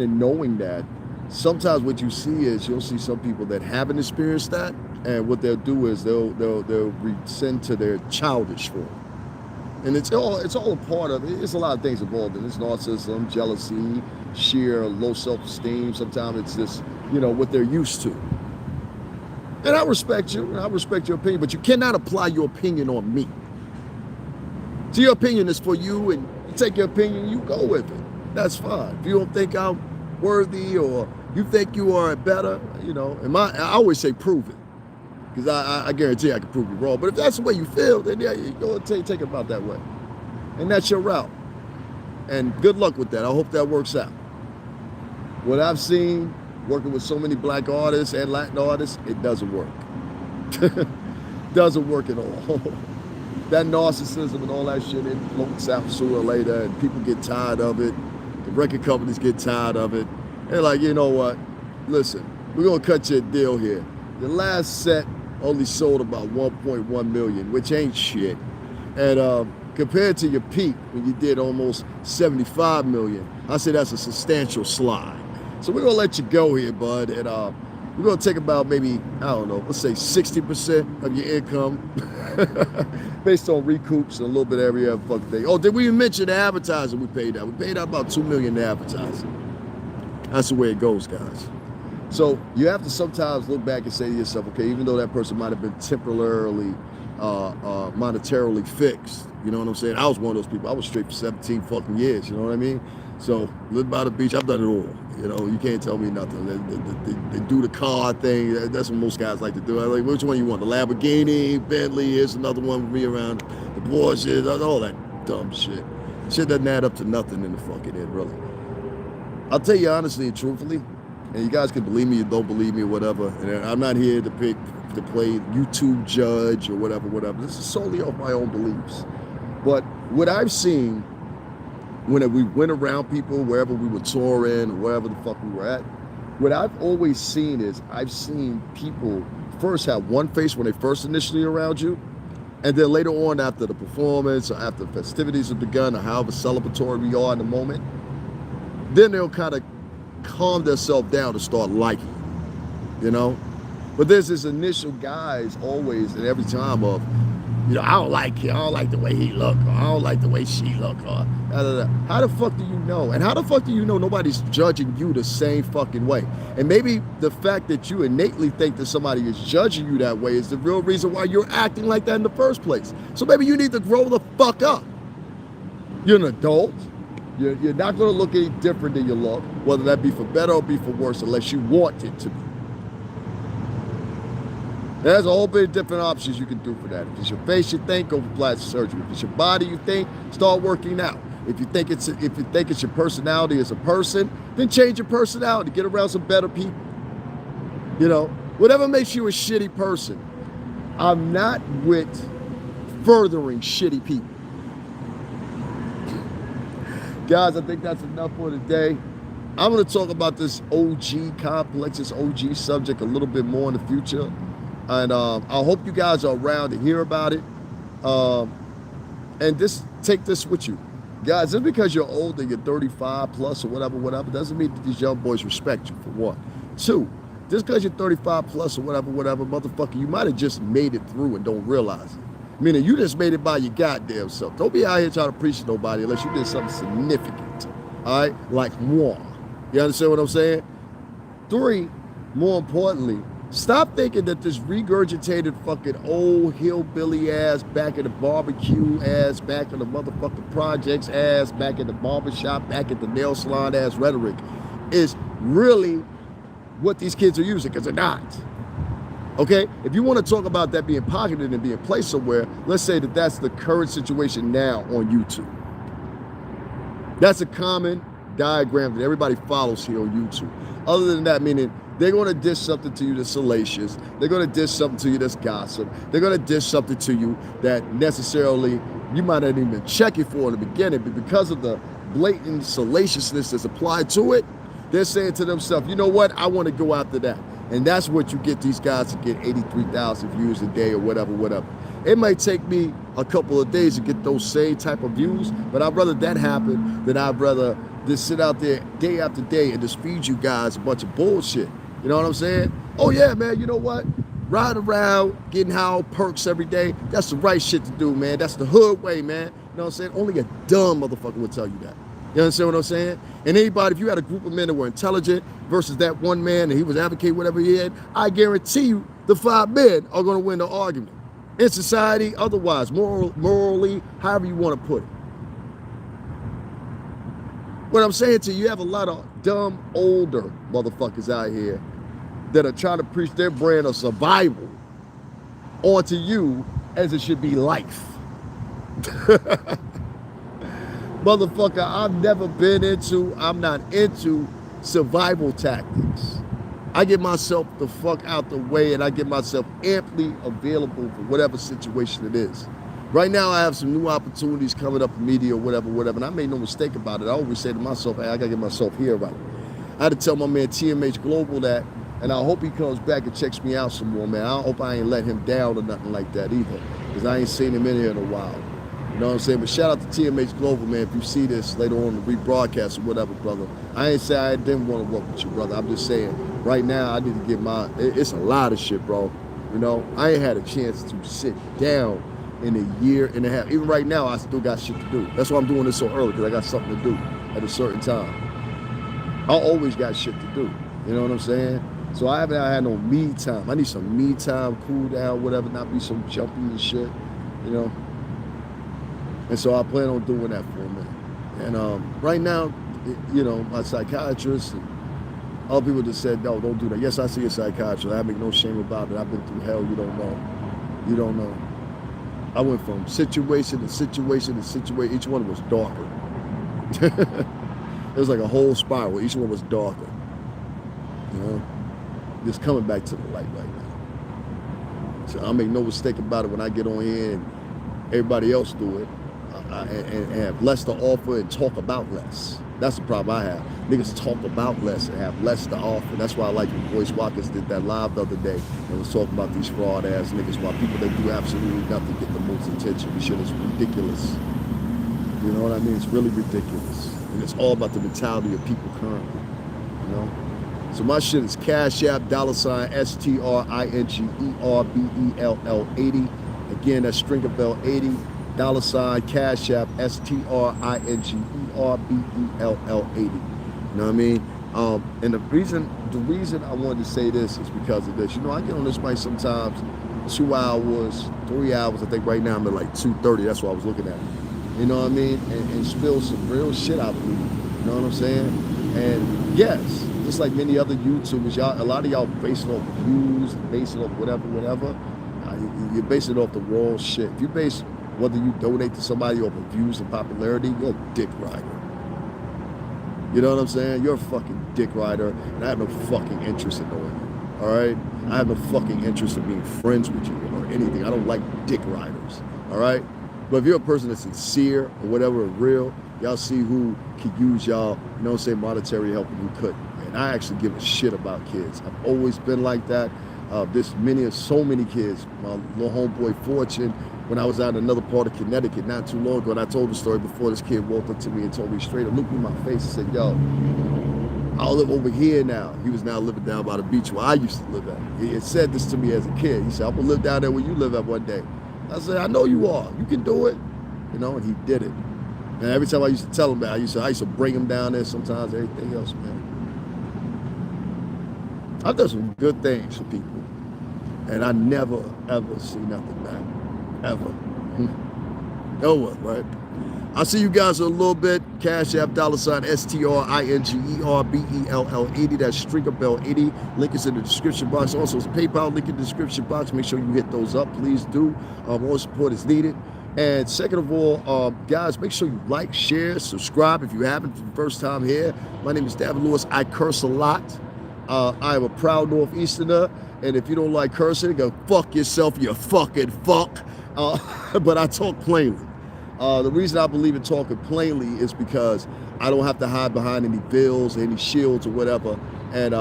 and knowing that, sometimes what you see is you'll see some people that haven't experienced that, and what they'll do is they'll rescind to their childish form. And it's all a part of it. It's a lot of things involved in this: narcissism, jealousy, sheer low self-esteem. Sometimes it's just, what they're used to. And I respect you, and I respect your opinion, but you cannot apply your opinion on me. So your opinion is for you, and you take your opinion, you go with it. That's fine. If you don't think I'm worthy, or you think you are better, and I always say prove it, because I guarantee I can prove you wrong. But if that's the way you feel, then yeah, you go and take it about that way. And that's your route. And good luck with that. I hope that works out. What I've seen working with so many black artists and Latin artists, it doesn't work. Doesn't work at all. That narcissism and all that shit, it floats out sooner or later, and people get tired of it. The record companies get tired of it. They're like, you know what? Listen, we're gonna cut you a deal here. The last set only sold about 1.1 million, which ain't shit. And compared to your peak, when you did almost 75 million, I say that's a substantial slide. So we're gonna let you go here, bud, and we're gonna take about maybe, I don't know, let's say 60% of your income based on recoups and a little bit of every other fucking thing. Oh, did we even mention the advertising we paid out? We paid out about $2 million in advertising. That's the way it goes, guys. So you have to sometimes look back and say to yourself, okay, even though that person might have been temporarily monetarily fixed. You know what I'm saying? I was one of those people. I was straight for 17 fucking years. You know what I mean? So lived by the beach. I've done it all. You know, you can't tell me nothing. They do the car thing. That's what most guys like to do. I'm like, which one you want? The Lamborghini, Bentley? Here's another one with me around. The Porsche, all that dumb shit. Shit doesn't add up to nothing in the fucking end, really. I'll tell you honestly and truthfully, and you guys can believe me or don't believe me or whatever. And I'm not here to play YouTube judge or whatever. This is solely off my own beliefs. But what I've seen when we went around people, wherever we were touring, or wherever the fuck we were at, what I've always seen is I've seen people first have one face when they first initially around you, and then later on after the performance or after the festivities have begun or however celebratory we are in the moment, then they'll kind of calm themselves down to start liking, you know? But there's this initial guys always and every time of, you know, I don't like him, I don't like the way he look, or I don't like the way she look, or how the fuck do you know? And how the fuck do you know nobody's judging you the same fucking way? And maybe the fact that you innately think that somebody is judging you that way is the real reason why you're acting like that in the first place. So maybe you need to grow the fuck up. You're an adult. You're not going to look any different than you look, whether that be for better or be for worse, unless you want it to be. There's a whole bit of different options you can do for that. If it's your face, you think, go for plastic surgery. If it's your body, you think, start working out. If you think it's your personality as a person, then change your personality. Get around some better people. You know, whatever makes you a shitty person. I'm not with furthering shitty people. Guys, I think that's enough for today. I'm going to talk about this OG complex, this OG subject a little bit more in the future. And I hope you guys are around to hear about it. And just take this with you. Guys, just because you're older, you're 35 plus or whatever, doesn't mean that these young boys respect you, for one. Two, just because you're 35 plus or whatever, motherfucker, you might have just made it through and don't realize it. Meaning you just made it by your goddamn self. Don't be out here trying to preach to nobody unless you did something significant. All right? Like moi. You understand what I'm saying? Three, more importantly, stop thinking that this regurgitated fucking old hillbilly ass back in the barbecue ass, back in the motherfucking projects ass, back in the barbershop, back at the nail salon ass rhetoric is really what these kids are using, because they're not. Okay? If you want to talk about that being pocketed and being placed somewhere, let's say that that's the current situation now on YouTube. That's a common diagram that everybody follows here on YouTube. Other than that, meaning they're going to dish something to you that's salacious. They're going to dish something to you that's gossip. They're going to dish something to you that necessarily you might not even been checking for in the beginning, but because of the blatant salaciousness that's applied to it, they're saying to themselves, you know what, I want to go after that. And that's what you get these guys to get 83,000 views a day or whatever. It might take me a couple of days to get those same type of views, but I'd rather that happen than I'd rather just sit out there day after day and just feed you guys a bunch of bullshit. You know what I'm saying? Oh yeah, man, you know what? Ride around, getting how perks every day. That's the right shit to do, man. That's the hood way, man. You know what I'm saying? Only a dumb motherfucker would tell you that. You understand what I'm saying? And anybody, if you had a group of men that were intelligent versus that one man and he was advocating whatever he had, I guarantee you the 5 men are going to win the argument. In society, otherwise, morally, however you want to put it. What I'm saying to you, you have a lot of dumb, older motherfuckers out here that are trying to preach their brand of survival onto you as it should be life. Motherfucker, I'm not into survival tactics. I get myself the fuck out the way and I get myself amply available for whatever situation it is. Right now, I have some new opportunities coming up in media or whatever, and I made no mistake about it. I always say to myself, hey, I gotta get myself here right. I had to tell my man TMH Global that, and I hope he comes back and checks me out some more, man. I hope I ain't let him down or nothing like that either, because I ain't seen him in here in a while. You know what I'm saying? But shout out to TMH Global, man. If you see this later on in the rebroadcast or whatever, brother. I ain't say I didn't want to work with you, brother. I'm just saying, right now, I need to get it's a lot of shit, bro. You know, I ain't had a chance to sit down in a year and a half. Even right now, I still got shit to do. That's why I'm doing this so early, because I got something to do at a certain time. I always got shit to do. You know what I'm saying? So I haven't had no me time. I need some me time, cool down, whatever, not be so jumpy and shit, you know. And so I plan on doing that for a minute. And right now, you know, my psychiatrist and other people just said, no, don't do that. Yes, I see a psychiatrist. I make no shame about it. I've been through hell. You don't know. You don't know. I went from situation to situation to situation. Each one was darker. It was like a whole spiral. Each one was darker. You know, just coming back to the light right now. So I'll make no mistake about it when I get on here and everybody else do it and have less to offer and talk about less. That's the problem I have. Niggas talk about less and have less to offer. That's why I like when Boyce Watkins did that live the other day and was talking about these fraud ass niggas while people that do absolutely nothing get the most attention. This shit is ridiculous. You know what I mean? It's really ridiculous. And it's all about the mentality of people currently. You know? So my shit is Cash App, $STRINGERBELL 80. Again, that's Stringerbell 80. $Cash App, STRINGERBELL 80. You know what I mean? And the reason I wanted to say this is because of this. You know, I get on this mic sometimes 2 hours, 3 hours. I think right now I'm at like 2:30. That's what I was looking at. You know what I mean? And spill some real shit out of me. You know what I'm saying? And yes, just like many other YouTubers, a lot of y'all base it off views, base it off whatever. You're basing it off the wrong shit. If you base whether you donate to somebody over views and popularity, you're a dick rider. You know what I'm saying? You're a fucking dick rider, and I have no fucking interest in knowing you. All right? I have no fucking interest in being friends with you or anything. I don't like dick riders. All right? But if you're a person that's sincere or whatever, real, y'all see who could use y'all, you know what I'm saying, monetary help and who couldn't. And I actually give a shit about kids. I've always been like that. So many kids. My little homeboy Fortune, when I was out in another part of Connecticut not too long ago, and I told the story before, this kid walked up to me and told me straight up, looked me in my face and said, yo, I'll live over here now. He was now living down by the beach where I used to live at. He had said this to me as a kid. He said, I'm gonna live down there where you live at one day. I said, I know you are. You can do it. You know, and he did it. And every time I used to tell him that, I used to bring him down there sometimes, everything else, man. I've done some good things for people. And I never, ever see nothing back. Ever. No one, right? I'll see you guys in a little bit. Cash App, $STRINGERBELL 80. That's Stringerbell 80. Link is in the description box. Also, it's PayPal link in the description box. Make sure you hit those up. Please do. More support is needed. And second of all, guys, make sure you like, share, subscribe if you haven't for the first time here. My name is David Lewis. I curse a lot. I am a proud Northeasterner. And if you don't like cursing, go fuck yourself, you fucking fuck. But I talk plainly. The reason I believe in talking plainly is because I don't have to hide behind any veils, any shields or whatever. And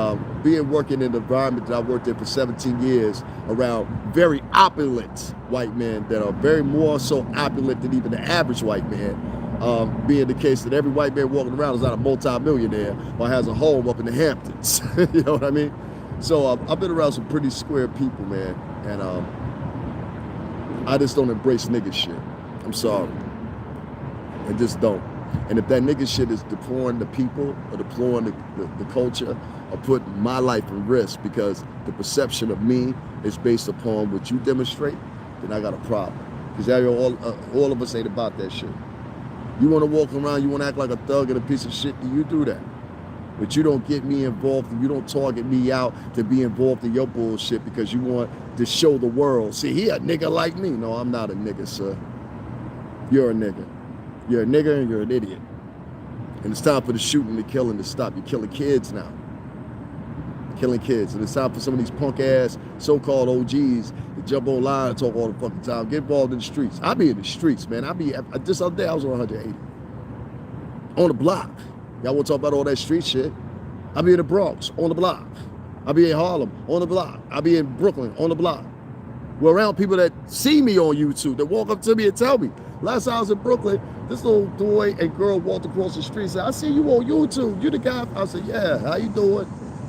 working in the environment that I worked in for 17 years around very opulent white men that are very more so opulent than even the average white man, being the case that every white man walking around is not a multi-millionaire or has a home up in the Hamptons. You know what I mean? So I've been around some pretty square people, man, and I just don't embrace nigga shit. I'm sorry. I just don't. And if that nigga shit is deploring the people or deploring the culture or putting my life in risk because the perception of me is based upon what you demonstrate, then I got a problem. Because all of us ain't about that shit. You want to walk around, you want to act like a thug and a piece of shit, then you do that. But you don't get me involved and you don't target me out to be involved in your bullshit because you want to show the world, see, he a nigga like me. No, I'm not a nigga, sir. You're a nigga. You're a nigga and you're an idiot. And it's time for the shooting, the killing to stop. You're killing kids now. Killing kids. And it's time for some of these punk ass so-called O.Gs to jump online and talk all the fucking time. Get involved in the streets. I be in the streets, man. This other day I was on 180. On the block. Y'all want to talk about all that street shit? I be in the Bronx, on the block. I be in Harlem, on the block. I be in Brooklyn, on the block. We're around people that see me on YouTube, that walk up to me and tell me. Last time I was in Brooklyn, this little boy and girl walked across the street and said, I see you on YouTube. You the guy? I said, yeah, how you doing?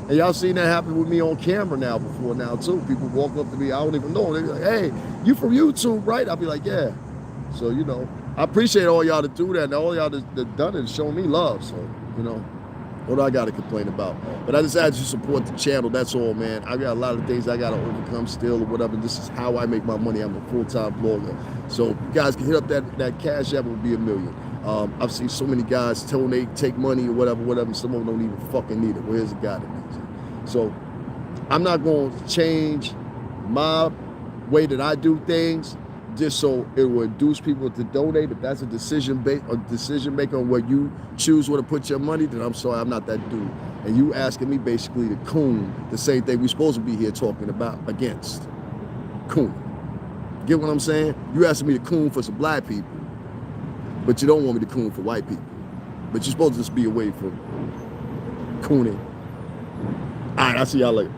And y'all seen that happen with me on camera before now too. People walk up to me, I don't even know. They be like, hey, you from YouTube, right? I'll be like, yeah. So, you know, I appreciate all y'all to do that. And all y'all that done it and show me love. So, you know, What do I got to complain about? But I just ask you to support the channel. That's all, man. I got a lot of things I got to overcome still or whatever. This is how I make my money. I'm a full-time blogger. So you guys can hit up that Cash App. Will be $1 million. I've seen so many guys donate, take money or whatever. Some of them don't even fucking need it. Where's the guy that needs it? So I'm not going to change my way that I do things just so it will induce people to donate. If that's a decision maker on where you choose where to put your money, then I'm sorry, I'm not that dude. And you asking me basically to coon the same thing we supposed to be here talking about against. Coon. Get what I'm saying? You asking me to coon for some black people, but you don't want me to coon for white people. But you're supposed to just be away from cooning. All right, I'll see y'all later.